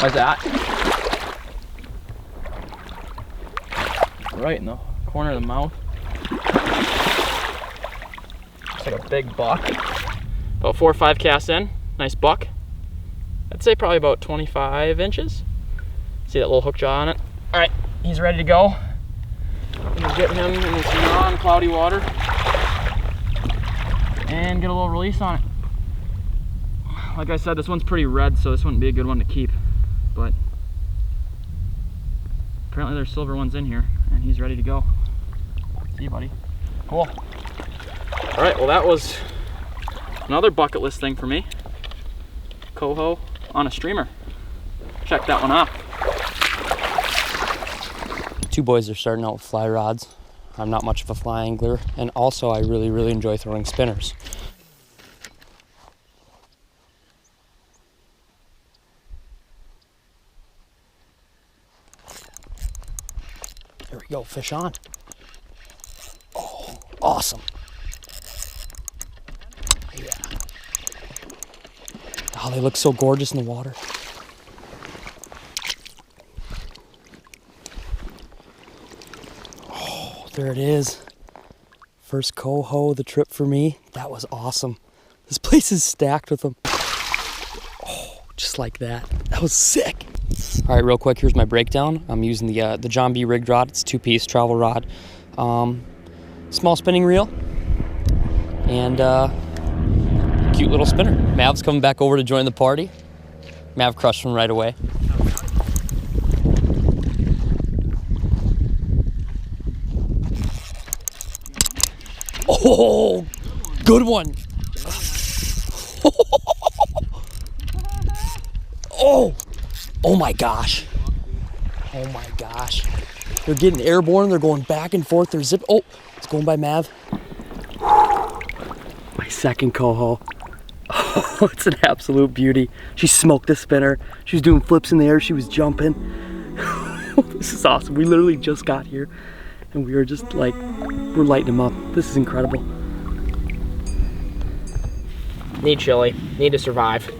Like that. Right in the corner of the mouth. Looks like a big buck. About 4 or 5 casts in. Nice buck. I'd say probably about 25 inches. See that little hook jaw on it? All right, he's ready to go. I'm gonna get him in this non-cloudy water and get a little release on it. Like I said, this one's pretty red, so this wouldn't be a good one to keep. But apparently there's silver ones in here, and he's ready to go. See you, buddy. Cool. All right, well that was another bucket list thing for me. Coho on a streamer. Check that one off. 2 boys are starting out with fly rods. I'm not much of a fly angler, and also I really enjoy throwing spinners. There we go, fish on. Oh, awesome. Yeah. Oh, they look so gorgeous in the water. Oh, there it is. First coho of the trip for me. That was awesome. This place is stacked with them. Oh, just like that. That was sick. All right, real quick, here's my breakdown. I'm using the John B rigged rod. It's 2-piece travel rod. Small spinning reel. And cute little spinner. Mav's coming back over to join the party. Mav crushed one right away. Oh, good one. Oh my gosh. Oh my gosh. They're getting airborne. They're going back and forth. They're zip. Oh, it's going by Mav. My second coho. Oh, it's an absolute beauty. She smoked a spinner. She was doing flips in the air. She was jumping. This is awesome. We literally just got here and we were just like, we're lighting them up. This is incredible. Need chili, need to survive.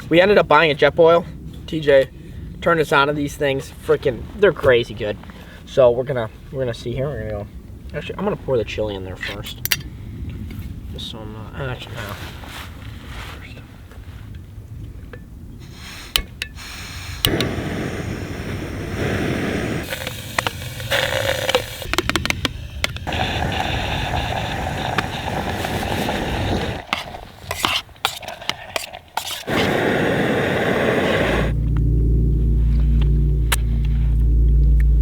We ended up buying a jet boil. TJ turned us on to these things. Freaking, they're crazy good. So we're gonna see here. We're gonna go. Actually, I'm gonna pour the chili in there first. Just so I'm not. Actually, no.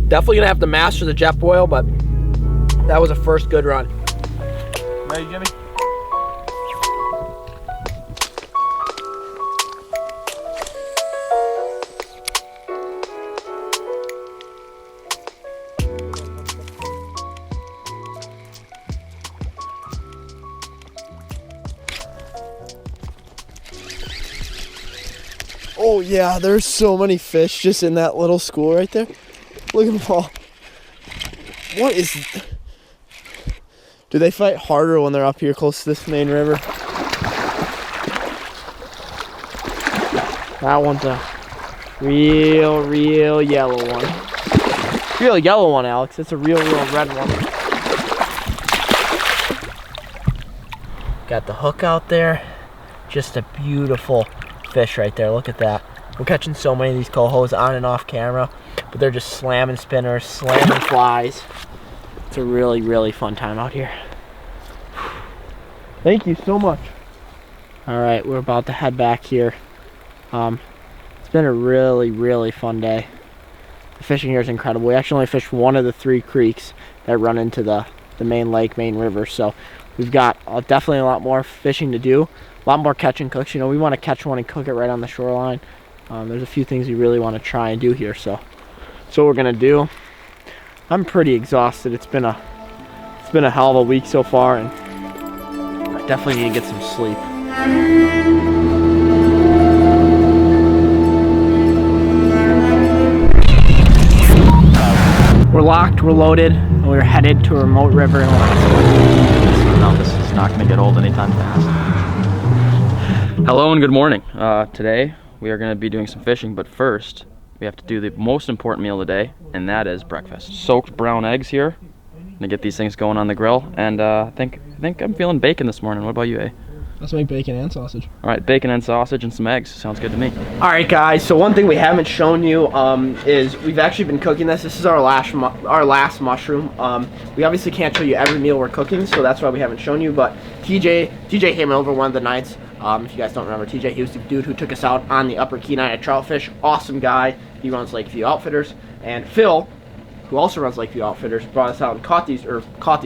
Definitely gonna have to master the jet boil, but that was a first good run. Ready, Jimmy? Oh yeah, there's so many fish just in that little school right there. Look at them all. What is... Do they fight harder when they're up here close to this main river? That one's a real yellow one. Real yellow one, Alex. It's a real red one. Got the hook out there. Just a beautiful fish right there. Look at that. We're catching so many of these cohos on and off camera, but they're just slamming spinners, slamming flies. It's a really fun time out here. Thank you so much. All right, we're about to head back here. It's been a really, really fun day. The fishing here is incredible. We actually only fished one of the 3 creeks that run into the main lake, main river. So we've got definitely a lot more fishing to do, a lot more catch and cooks. You know, we want to catch one and cook it right on the shoreline. There's a few things we really want to try and do here. So that's what we're gonna do. I'm pretty exhausted. It's been a hell of a week so far, and I definitely need to get some sleep. We're locked, we're loaded, and we're headed to a remote river in Alaska. No, this is not going to get old anytime fast. Hello and good morning. Today we are going to be doing some fishing, but first we have to do the most important meal of the day, and that is breakfast. Soaked brown eggs here. Gonna get these things going on the grill, and I think I'm feeling bacon this morning. What about you, A? Let's make bacon and sausage. All right, bacon and sausage and some eggs. Sounds good to me. All right, guys. So one thing we haven't shown you is we've actually been cooking this. This is our last mushroom. We obviously can't show you every meal we're cooking, so that's why we haven't shown you. But TJ came over one of the nights. If you guys don't remember TJ, he was the dude who took us out on the Upper Kenai at trout fish. Awesome guy. He runs Lakeview Outfitters. And Phil, who also runs Lakeview Outfitters, brought us out and caught these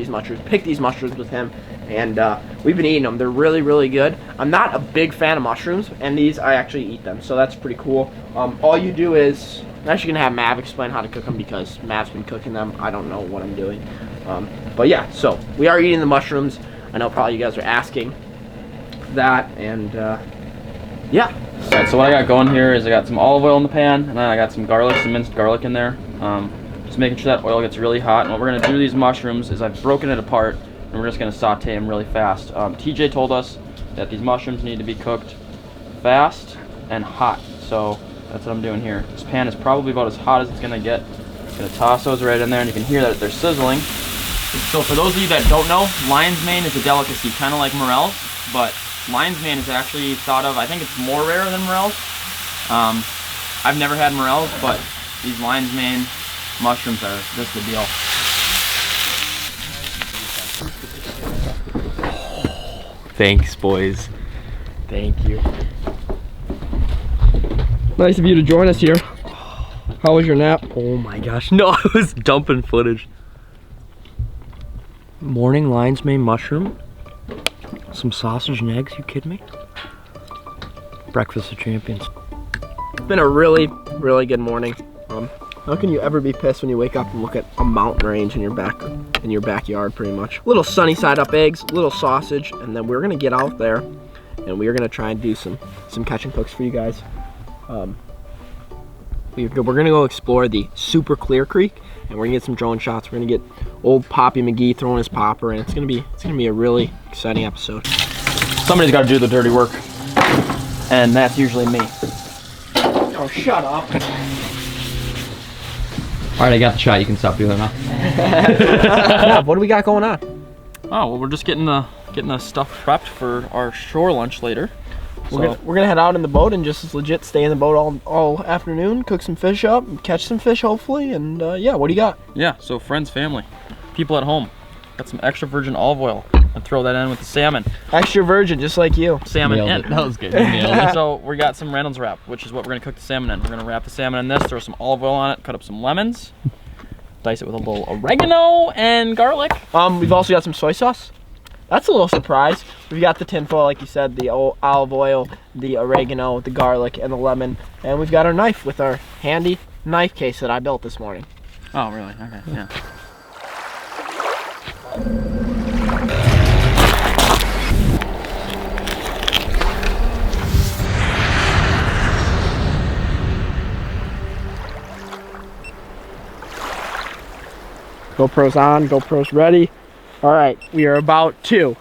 mushrooms, picked these mushrooms with him, and we've been eating them. They're really, really good. I'm not a big fan of mushrooms, and these, I actually eat them, so that's pretty cool. All you do is, I'm actually going to have Mav explain how to cook them because Mav's been cooking them. I don't know what I'm doing. But yeah, so we are eating the mushrooms. I know probably you guys are asking that, and yeah. All right, so what I got going here is I got some olive oil in the pan, and then I got some garlic, some minced garlic in there. Just making sure that oil gets really hot. And what we're gonna do to these mushrooms is I've broken it apart, and we're just gonna saute them really fast. TJ told us that these mushrooms need to be cooked fast and hot, so that's what I'm doing here. This pan is probably about as hot as it's gonna get. I'm gonna toss those right in there, and you can hear that they're sizzling. So for those of you that don't know, lion's mane is a delicacy, kind of like morels, but lion's mane is actually thought of, I think it's more rare than morels. I've never had morels, but these lion's mane mushrooms are just the deal. Thanks, boys. Thank you. Nice of you to join us here. How was your nap? Oh my gosh, no, I was dumping footage. Morning lion's mane mushroom. Some sausage and eggs, you kidding me? Breakfast of champions. It's been a really, really good morning. How can you ever be pissed when you wake up and look at a mountain range in your backyard, pretty much? Little sunny side up eggs, little sausage, and then we're gonna get out there and we're gonna try and do some catch and cooks for you guys. We're gonna go explore the super clear creek, and we're gonna get some drone shots. We're gonna get old Poppy McGee throwing his popper, and it's gonna be a really exciting episode. Somebody's got to do the dirty work, and that's usually me. Oh, shut up. All right, I got the shot. You can stop doing that now. What do we got going on? Oh, well, we're just getting the stuff prepped for our shore lunch later. We're gonna head out in the boat and just legit stay in the boat all afternoon, cook some fish up, catch some fish hopefully, and yeah, what do you got? Yeah, so friends, family, people at home, got some extra virgin olive oil and throw that in with the salmon. Extra virgin, just like you. Salmon in. That was good. You nailed it. So we got some Reynolds wrap, which is what we're gonna cook the salmon in. We're gonna wrap the salmon in this, throw some olive oil on it, cut up some lemons, dice it with a little oregano and garlic. We've also got some soy sauce. That's a little surprise. We've got the tinfoil, like you said, the olive oil, the oregano, the garlic, and the lemon. And we've got our knife with our handy knife case that I built this morning. Oh, really? Okay, yeah. GoPro's on, GoPro's ready. All right, we are about to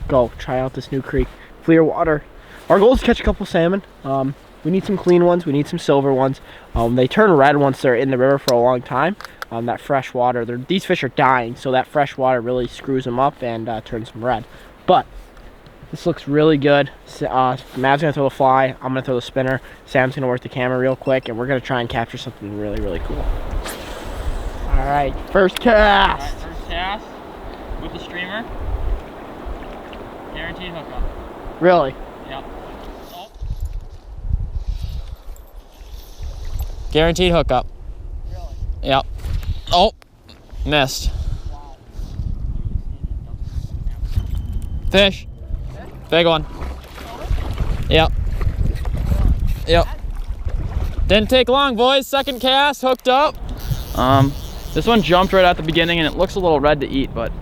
go try out this new creek. Clear water. Our goal is to catch a couple salmon. We need some clean ones, we need some silver ones. They turn red once they're in the river for a long time. That fresh water, these fish are dying, so that fresh water really screws them up and turns them red. But this looks really good. Mav's gonna throw the fly, I'm gonna throw the spinner, Sam's gonna work the camera real quick, and we're gonna try and capture something really, really cool. All right, first cast. All right, first cast with the streamer. Guaranteed hookup. Really? Yep. Oh. Guaranteed hookup. Really? Yep. Oh, missed. Wow. Fish. Big one. Yep. Yep. Didn't take long, boys. Second cast, hooked up. This one jumped right at the beginning and it looks a little red to eat, but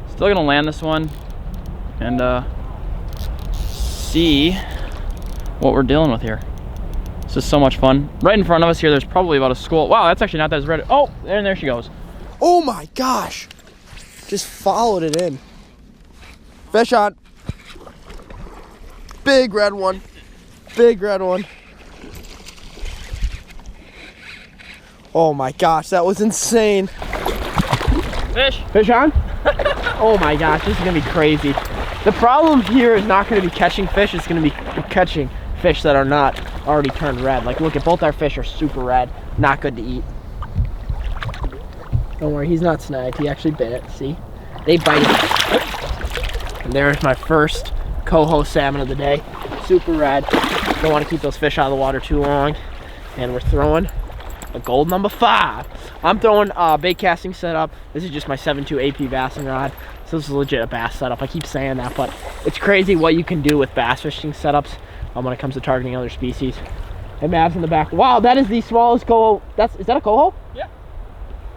still gonna land this one and see what we're dealing with here. This is so much fun. Right in front of us here, there's probably about a school. Wow, that's actually not that as red. Oh, and there she goes. Oh my gosh. Just followed it in. Fish on. Big red one. Big red one. Oh my gosh, that was insane. Fish. Fish on? Oh my gosh, this is gonna be crazy. The problem here is not gonna be catching fish, it's gonna be catching fish that are not already turned red. Like look at both our fish are super red, not good to eat. Don't worry, he's not snagged, he actually bit it, see? They bite it. And there's my first coho salmon of the day. Super red, don't wanna keep those fish out of the water too long. And we're throwing a gold number 5. I'm throwing bait casting setup. This is just my 7.2 AP bassing rod. So this is legit a bass setup. I keep saying that, but it's crazy what you can do with bass fishing setups when it comes to targeting other species. And Mav's in the back. Wow, that is the smallest coho. Is that a coho? Yeah.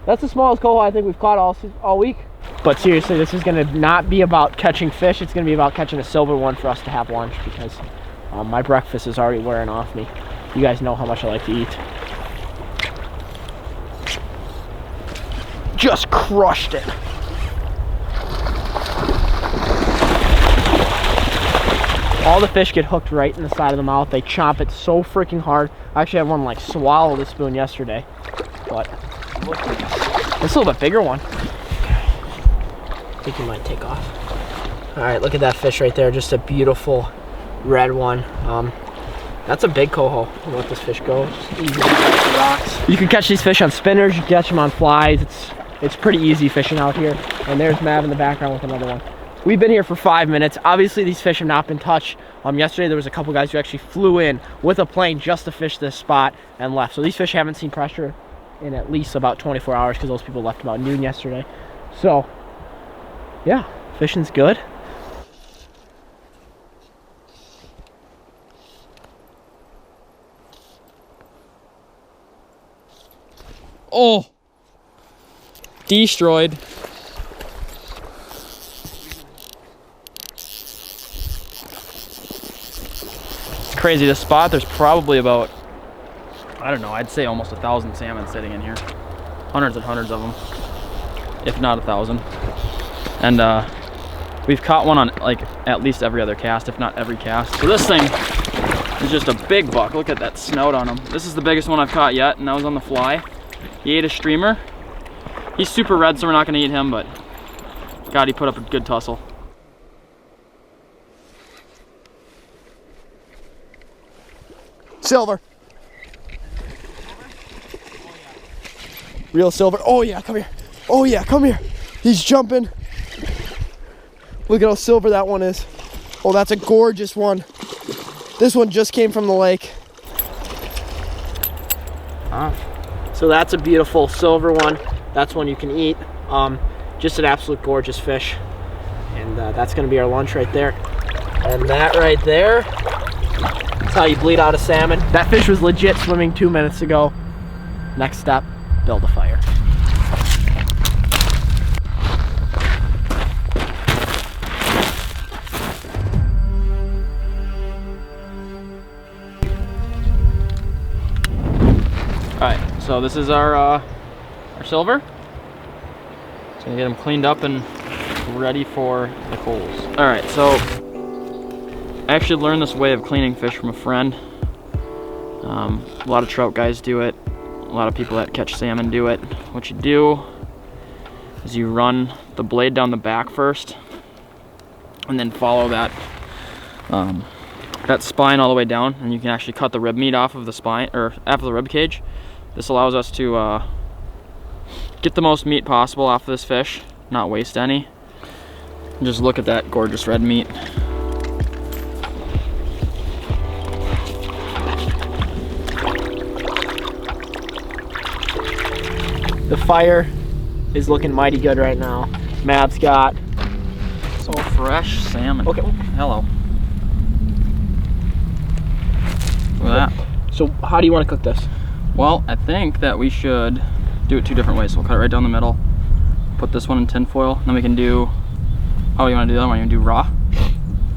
That's the smallest coho I think we've caught all week. But seriously, this is gonna not be about catching fish. It's gonna be about catching a silver one for us to have lunch because my breakfast is already wearing off me. You guys know how much I like to eat. Just crushed it. All the fish get hooked right in the side of the mouth. They chomp it so freaking hard. I actually had one like swallow the spoon yesterday, but this is a little bit bigger one. I think he might take off. All right, look at that fish right there. Just a beautiful red one. That's a big coho. I'll let this fish go. Just easy to catch the rocks. You can catch these fish on spinners. You can catch them on flies. It's pretty easy fishing out here. And there's Mav in the background with another one. We've been here for 5 minutes. Obviously, these fish have not been touched. Yesterday, there was a couple guys who actually flew in with a plane just to fish this spot and left. So these fish haven't seen pressure in at least about 24 hours because those people left about noon yesterday. So, yeah, fishing's good. Oh, destroyed. It's crazy. This spot, there's probably about, I don't know, I'd say almost 1,000 salmon sitting in here. Hundreds and hundreds of them, if not 1,000. And we've caught one on like at least every other cast, if not every cast. So this thing is just a big buck. Look at that snout on him. This is the biggest one I've caught yet, and that was on the fly. He ate a streamer. He's super red, so we're not gonna eat him, but God, he put up a good tussle. Silver. Real silver. Oh yeah, come here. Oh yeah, come here. He's jumping. Look at how silver that one is. Oh, that's a gorgeous one. This one just came from the lake. So that's a beautiful silver one. That's one you can eat. Just an absolute gorgeous fish. And that's gonna be our lunch right there. And that right there, that's how you bleed out a salmon. That fish was legit swimming 2 minutes ago. Next step, build a fire. Alright, so this is our silver. Just gonna get them cleaned up and ready for the coals. Alright, so I actually learned this way of cleaning fish from a friend. A lot of trout guys do it. A lot of people that catch salmon do it. What you do is you run the blade down the back first and then follow that that spine all the way down, and you can actually cut the rib meat off of the spine, or off of the rib cage. This allows us to get the most meat possible off of this fish, not waste any. Just look at that gorgeous red meat. The fire is looking mighty good right now. Mav's got so fresh salmon. Okay. Hello. Look at that. So how do you want to cook this? Well, I think that we should do it 2 different ways. So we'll cut it right down the middle. Put this one in tin foil. Then we can do, how do you want to do that one? You want to do raw?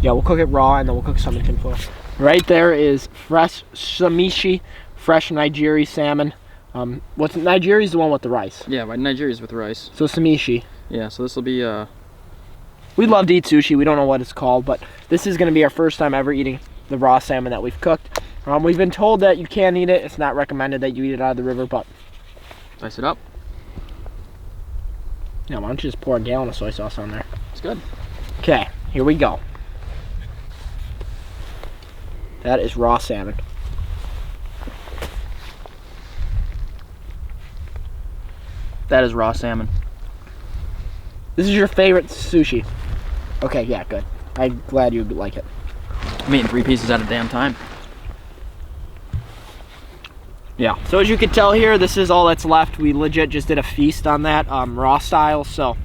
Yeah, we'll cook it raw and then we'll cook some in tin foil. Right there is fresh samishi, fresh Nigeri salmon. What's Nigeri is the one with the rice. Yeah, right, Nigeri is with rice. So samishi. Yeah, so this will be we love to eat sushi. We don't know what it's called, but this is going to be our first time ever eating the raw salmon that we've cooked. We've been told that you can eat it. It's not recommended that you eat it out of the river, but dice it up. Yeah, why don't you just pour a gallon of soy sauce on there? It's good. Okay, here we go. That is raw salmon. That is raw salmon. This is your favorite sushi. Okay, yeah, good. I'm glad you like it. I'm eating 3 pieces at a damn time. Yeah. So as you can tell here, this is all that's left. We legit just did a feast on that raw style. So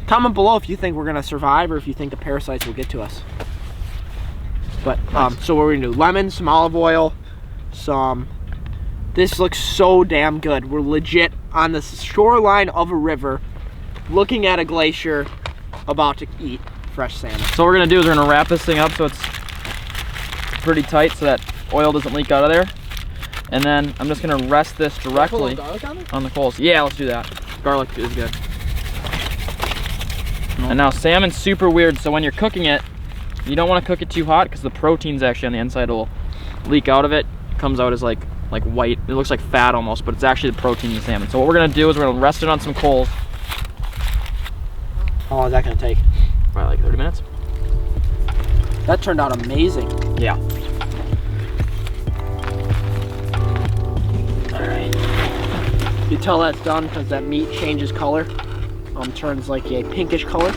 comment below if you think we're gonna survive or if you think the parasites will get to us. But so what we're gonna do? Lemon, some olive oil, some. This looks so damn good. We're legit on the shoreline of a river, looking at a glacier, about to eat fresh salmon. So what we're gonna do is we're gonna wrap this thing up so it's pretty tight so that oil doesn't leak out of there. And then I'm just gonna rest this directly on the coals. Yeah, let's do that. Garlic is good. And now salmon's super weird, so when you're cooking it, you don't want to cook it too hot because the protein's actually on the inside will leak out of it. It comes out as like white. It looks like fat almost, but it's actually the protein in the salmon. So what we're gonna do is we're gonna rest it on some coals. How long is that gonna take? Probably like 30 minutes. That turned out amazing. Yeah. You tell that's done because that meat changes color, turns like a pinkish color.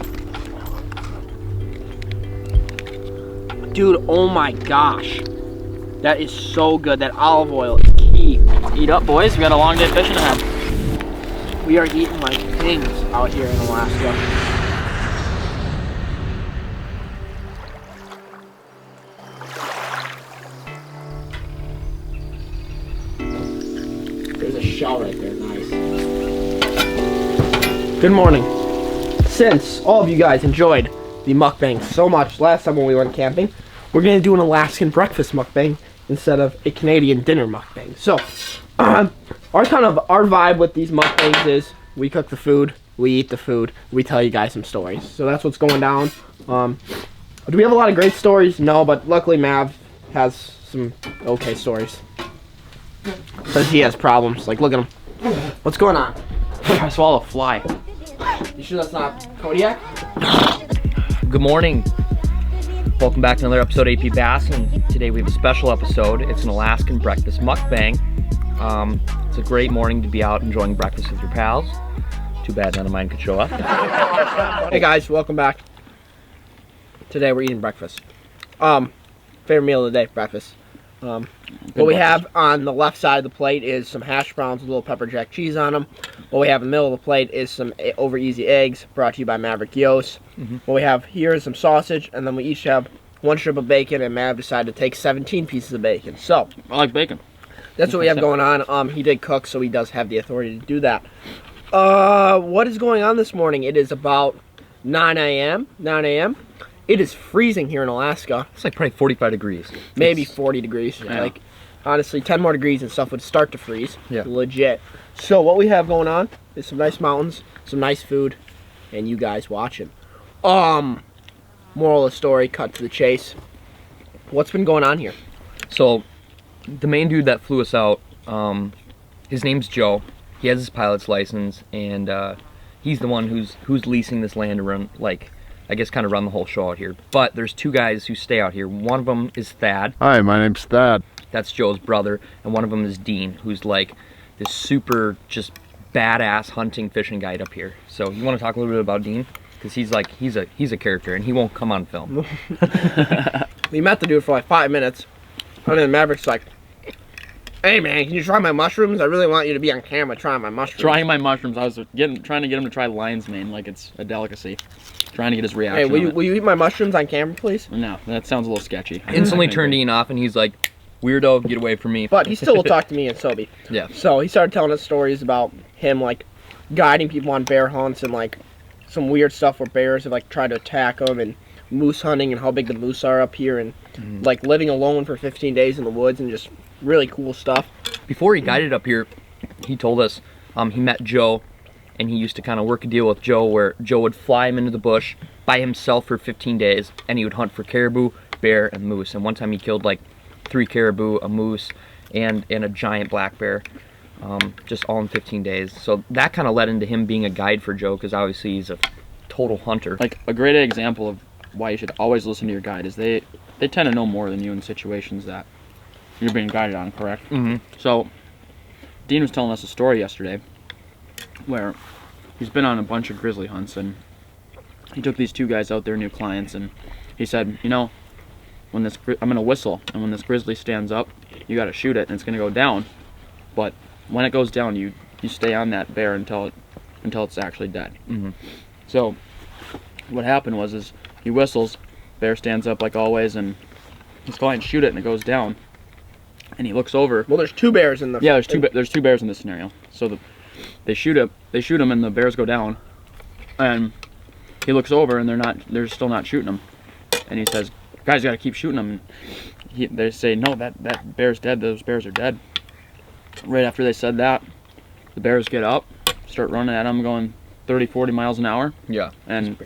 Dude, oh my gosh. That is so good. That olive oil is key. Eat up, boys. We got a long day fishing ahead. We are eating like kings out here in Alaska. There's a shell right there, nice. Good morning. Since all of you guys enjoyed the mukbang so much last time when we went camping, we're gonna do an Alaskan breakfast mukbang instead of a Canadian dinner mukbang. So, our vibe with these mukbangs is we cook the food, we eat the food, we tell you guys some stories. So that's what's going down. Do we have a lot of great stories? No, but luckily Mav has some okay stories. Because he has problems. Like, look at him. What's going on? I swallowed a fly. You sure that's not Kodiak? Good morning. Welcome back to another episode of AP Bass, and today we have a special episode. It's an Alaskan breakfast mukbang. It's a great morning to be out enjoying breakfast with your pals. Too bad none of mine could show up. Hey guys, welcome back. Today we're eating breakfast. Favorite meal of the day, breakfast. What we have on the left side of the plate is some hash browns with a little pepper jack cheese on them. What we have in the middle of the plate is some over easy eggs, brought to you by Maverick Yos. What we have here is some sausage, and then we each have 1 strip of bacon, and Mav decided to take 17 pieces of bacon. So I like bacon. That's what we have going on. He did cook, so he does have the authority to do that. What is going on this morning? It is about 9 a.m. It is freezing here in Alaska. It's like probably 45 degrees. Maybe 40 degrees. Yeah. Like, honestly, 10 more degrees and stuff would start to freeze. Yeah. Legit. So what we have going on is some nice mountains, some nice food, and you guys watching. Moral of the story, cut to the chase. What's been going on here? So, the main dude that flew us out, his name's Joe. He has his pilot's license, and he's the one who's leasing this land to run, like, I guess kind of run the whole show out here. But there's 2 guys who stay out here. One of them is Thad. Hi, my name's Thad. That's Joe's brother. And one of them is Dean, who's like this super just badass hunting, fishing guide up here. So you want to talk a little bit about Dean? because he's a character and he won't come on film. We met the dude for like 5 minutes, and then Maverick's like, "Hey man, can you try my mushrooms? I really want you to be on camera trying my mushrooms." Trying my mushrooms. I was trying to get him to try lion's mane like it's a delicacy. Trying to get his reaction. Hey, will you eat my mushrooms on camera, please? No, that sounds a little sketchy. Instantly turned Ian off, and he's like, "Weirdo, get away from me." But he still will talk to me and Sobe. Yeah. So he started telling us stories about him like guiding people on bear hunts and like some weird stuff where bears have like tried to attack him, and moose hunting and how big the moose are up here, and like living alone for 15 days in the woods and just really cool stuff. Before he guided up here, he told us he met Joe, and he used to kind of work a deal with Joe where Joe would fly him into the bush by himself for 15 days, and he would hunt for caribou, bear, and moose. And one time he killed like 3 caribou, a moose, and a giant black bear, just all in 15 days. So that kind of led into him being a guide for Joe, because obviously he's a total hunter. Like a great example of why you should always listen to your guide is they tend to know more than you in situations that you're being guided on, correct? So Dean was telling us a story yesterday where he's been on a bunch of grizzly hunts, and he took these 2 guys out there, new clients, and he said, you know, when I'm gonna whistle, and when this grizzly stands up, you gotta shoot it, and it's gonna go down. But when it goes down, you stay on that bear until it's actually dead. So what happened was he whistles, bear stands up like always, and his clients shoot it, and it goes down. And he looks over. Well, there's 2 bears in the. Yeah, there's two bears in this scenario. So they shoot him, and the bears go down, and he looks over, and they're still not shooting him, and he says, "Guys, you gotta keep shooting them." And they say, "No, that bear's dead. Those bears are dead." Right after they said that, the bears get up, start running at him, going 30, 40 miles an hour. Yeah. And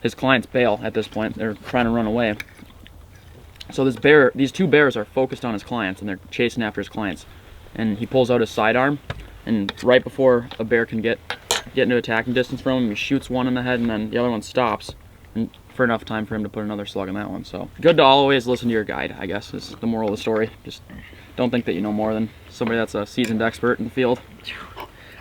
his clients bail at this point. They're trying to run away. So these 2 bears are focused on his clients, and they're chasing after his clients. And he pulls out his sidearm, and right before a bear can get into attacking distance from him, he shoots one in the head, and then the other one stops, and for enough time for him to put another slug in that one. So good to always listen to your guide, I guess, is the moral of the story. Just don't think that you know more than somebody that's a seasoned expert in the field.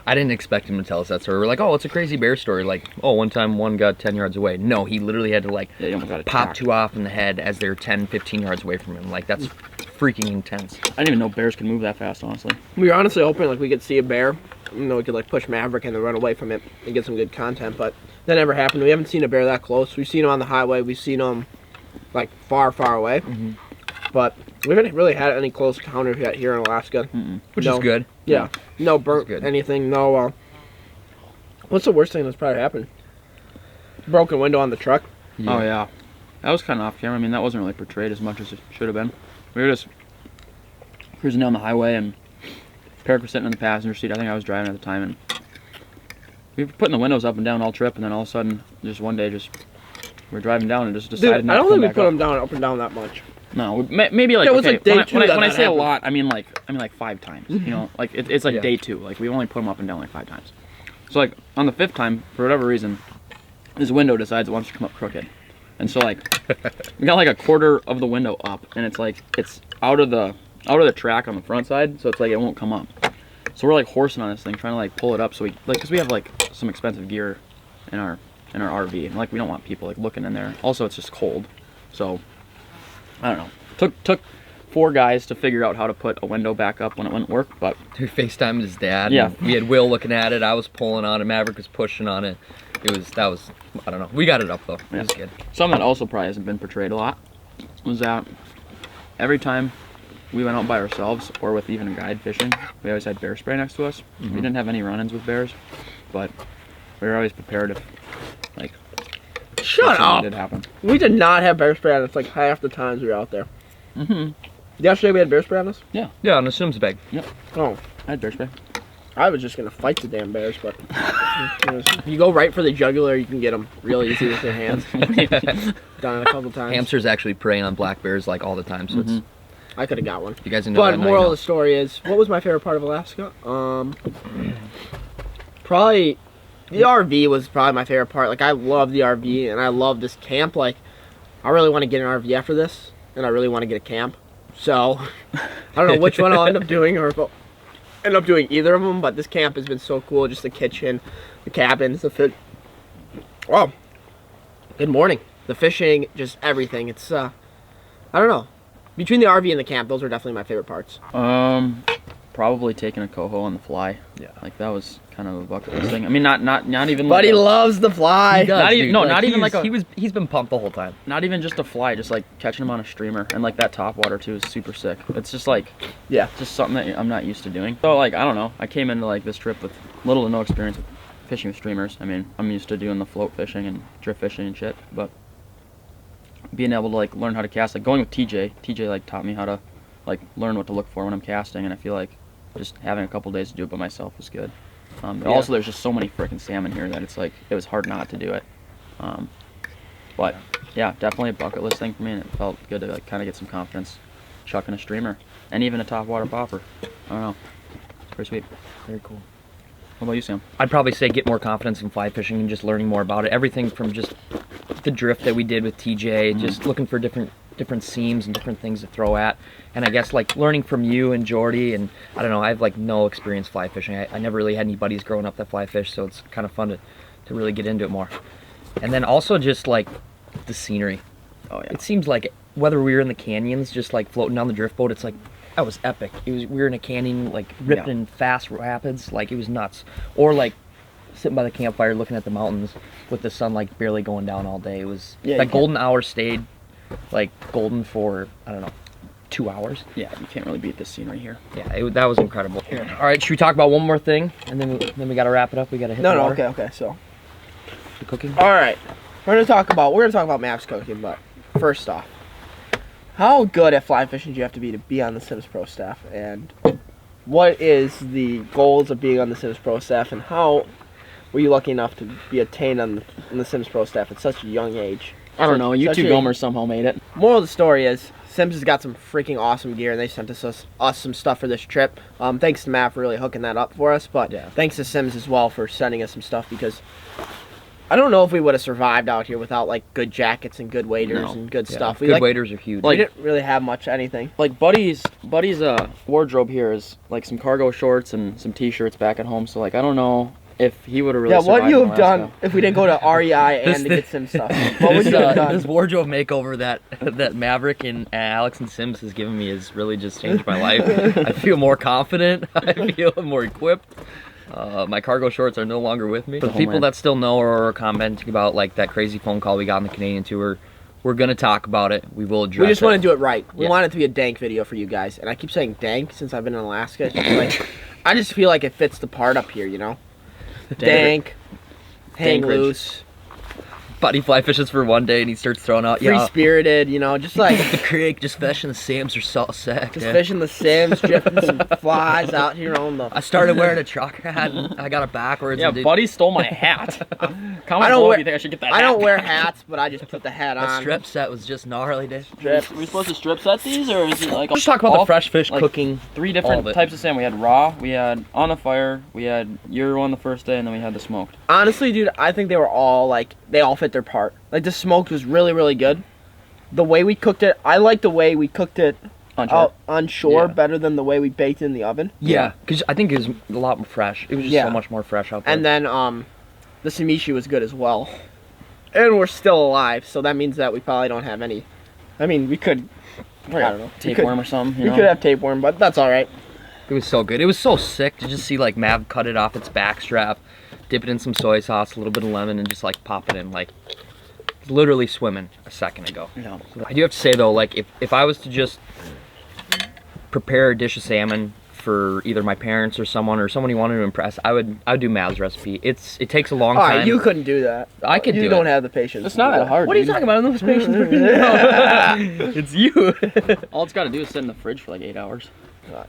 I didn't expect him to tell us that story. We're like, oh, it's a crazy bear story. Like, oh, one time one got 10 yards away. No, he literally had to like pop 2 off in the head as they're 10, 15 yards away from him. Like, that's freaking intense. I didn't even know bears can move that fast, honestly. We were honestly hoping like we could see a bear, you know, we could like push Maverick and then run away from it and get some good content, but that never happened. We haven't seen a bear that close. We've seen him on the highway. We've seen him like far, far away, but we haven't really had any close encounters yet here in Alaska, which is good. Yeah, no burnt anything. No. What's the worst thing that's probably happened? Broken window on the truck. Yeah. Oh yeah, that was kind of off camera. I mean, that wasn't really portrayed as much as it should have been. We were just cruising down the highway, and Peric was sitting in the passenger seat. I think I was driving at the time, and we were putting the windows up and down all trip, and then all of a sudden, just one day, we're driving down and just decided not to come back up. I don't think we put them down up and down that much. No, maybe like, yeah, it was like day 2 when I say a lot, I mean like 5 times. You know, like it's like day 2. Like we only put them up and down like 5 times. So like on the 5th time, for whatever reason, this window decides it wants to come up crooked, and so like we got like a quarter of the window up, and it's like it's out of the track on the front side, so it's like it won't come up. So we're like horsing on this thing, trying to like pull it up, so we like, because we have like some expensive gear in our RV, and like we don't want people like looking in there. Also, it's just cold, so I don't know. Took 4 guys to figure out how to put a window back up when it wouldn't work, but we FaceTimed his dad. Yeah, we had Will looking at it. I was pulling on it. Maverick was pushing on it. That was I don't know. We got it up though. It was good. Something that also probably hasn't been portrayed a lot was that every time we went out by ourselves or with even a guide fishing, we always had bear spray next to us. We didn't have any run-ins with bears, but we were always prepared if like shut up. Did happen. We did not have bear spray on us like half the times we were out there. Yesterday we had bear spray on us? Yeah. Yeah, on the Sims bag. Yep. Oh. I had bear spray. I was just going to fight the damn bears, but if you go right for the jugular, you can get them real easy with your hands. Done it a couple times. Hamsters actually prey on black bears like all the time, so it's... I could have got one. You guys know but that moral of the story is, what was my favorite part of Alaska? Probably, the RV was probably my favorite part. Like, I love the RV, and I love this camp. Like, I really want to get an RV after this, and I really want to get a camp. So, I don't know which one I'll end up doing, or if I'll end up doing either of them, but this camp has been so cool. Just the kitchen, the cabins, the food. Well, Good morning. The fishing, just everything. It's I don't know. Between the RV and the camp, those are definitely my favorite parts. Probably taking a coho on the fly. Yeah. Like that was kind of a bucket list thing. I mean, not even. But he loves the fly. He does, not even, no, Like, not even like a. he's been pumped the whole time. Not even just a fly, just like catching them on a streamer, and like that top water too is super sick. It's just like, yeah, just something that I'm not used to doing. So like I don't know. I came into like this trip with little to no experience with fishing with streamers. I mean, I'm used to doing the float fishing and drift fishing and shit, but being able to like learn how to cast, like going with TJ like taught me how to like learn what to look for when I'm casting, and I feel like just having a couple days to do it by myself was good. Also, there's just so many freaking salmon here that it's like it was hard not to do it. But yeah, definitely a bucket list thing for me, and it felt good to like kind of get some confidence chucking a streamer and even a top water popper. I don't know, pretty sweet. Very cool. What about you, Sam? I'd probably say get more confidence in fly fishing and just learning more about it. Everything from just the drift that we did with TJ, just looking for different seams and different things to throw at. And I guess like learning from you and Jordy, and I don't know, I have like no experience fly fishing. I never really had any buddies growing up that fly fish, so it's kind of fun to really get into it more. And then also just like the scenery. Oh yeah. It seems like whether we were in the canyons, just like floating down the drift boat, it's like, that was epic. We were in a canyon, like ripping fast rapids, like it was nuts. Or like sitting by the campfire looking at the mountains with the sun like barely going down all day. It was that golden hour stayed like golden for, I don't know, 2 hours. Yeah, you can't really beat this scenery here. Yeah, that was incredible. All right, should we talk about one more thing, and then we got to wrap it up. We got to hit the water. Okay. So the cooking. All right, we're gonna talk about Mav's cooking, but first off, how good at fly fishing do you have to be on the Sims Pro staff, and what is the goals of being on the Sims Pro staff, and how were you lucky enough to be attained on the Sims Pro staff at such a young age? I don't know. You two Gomers somehow made it. Moral of the story is Sims has got some freaking awesome gear, and they sent us some stuff for this trip. Thanks to Matt for really hooking that up for us, but thanks to Sims as well for sending us some stuff, because I don't know if we would have survived out here without like good jackets and good waders and good stuff. Good waders are huge. We didn't really have much anything. Like Buddy's wardrobe here is like some cargo shorts and some t-shirts back at home. So like I don't know if he would have really. Yeah, what would you have Alaska. done if we didn't go to REI and to get some stuff? What would you have done? This wardrobe makeover that Maverick and Alex and Sims has given me has really just changed my life. I feel more confident. I feel more equipped. My cargo shorts are no longer with me. For the people that still know or are commenting about like that crazy phone call we got on the Canadian tour, we're gonna talk about it. We will address it. We just want to do it right. We want it to be a dank video for you guys. And I keep saying dank since I've been in Alaska. It's just like, I just feel like it fits the part up here, you know? Dank, hang loose. Buddy fly fishes for one day and he starts throwing out free-spirited, you know, just like the creek, just fishing the Sims or salt sack. Just fishing the Sims, drifting some flies out here on the. I started wearing a trucker hat and I got it backwards. Yeah, Buddy stole my hat. I don't wear hats, but I just put the hat on. The strip set was just gnarly, dude. Are we supposed to strip set these, or is it like? Let's talk about the fresh fish cooking. 3 different types of salmon. We had raw, we had on the fire, we had your one the first day, and then we had the smoked. Honestly, dude, I think they were all like they all fit their part. Like the smoked was really, really good. The way we cooked it, I like the way we cooked it on shore better than the way we baked it in the oven. Yeah, because I think it was a lot more fresh. It was just so much more fresh out there. And then the samishi was good as well. And we're still alive, so that means that we probably don't have any. I mean, we could, I don't know, tapeworm or something. We could have tapeworm, but that's all right. It was so good. It was so sick to just see like Mav cut it off its back strap, dip it in some soy sauce, a little bit of lemon, and just like pop it in. Like literally swimming a second ago. Yeah. I do have to say though, like if I was to just prepare a dish of salmon for either my parents or someone you wanted to impress, I would do Mav's recipe. It takes a long time. Alright, you couldn't do that. I could do it. You don't have the patience. It's not that hard. What are you talking about? Those patience. It's you. All it's got to do is sit in the fridge for like 8 hours.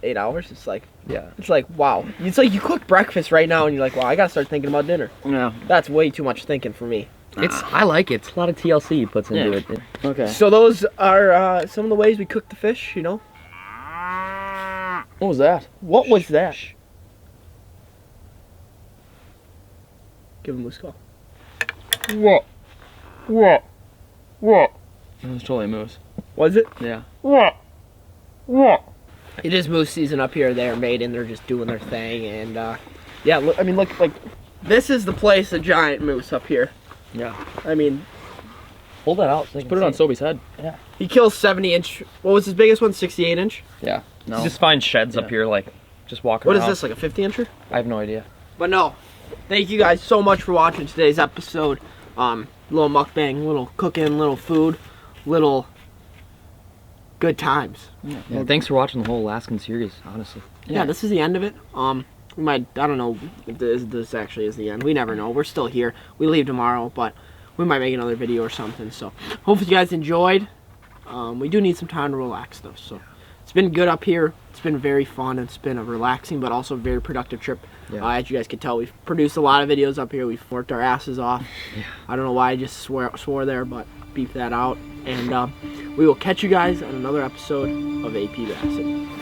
8 hours? It's like, it's like, wow. It's like you cook breakfast right now and you're like, wow, I gotta start thinking about dinner. Yeah. That's way too much thinking for me. I like it. It's a lot of TLC he puts into it. Okay. So those are some of the ways we cook the fish, you know? What was that? What was that? Give him a moose call. What? It was totally a moose. Was it? Yeah. What? It is moose season up here. They're mating. They're just doing their thing. And, yeah, look, I mean, look, like, this is the place, a giant moose up here. Yeah. I mean, Hold that out. So Just put it on Sobe's head. Yeah. He kills 70-inch. What was his biggest one? 68-inch. Yeah. No. You just find sheds up here, like just walking What around. is this? Like a 50-incher? I have no idea. But no. Thank you guys so much for watching today's episode. Little mukbang, little cooking, little food, little good times. Yeah, thanks for watching the whole Alaskan series, honestly. Yeah, this is the end of it. We might, I don't know if this actually is the end. We never know. We're still here. We leave tomorrow, but we might make another video or something. So hopefully you guys enjoyed. We do need some time to relax though. So it's been good up here. It's been very fun. It's been a relaxing but also very productive trip. Yeah. As you guys can tell, we've produced a lot of videos up here. We've worked our asses off. Yeah. I don't know why I just swore there, but beep that out. And we will catch you guys on another episode of AP Basset.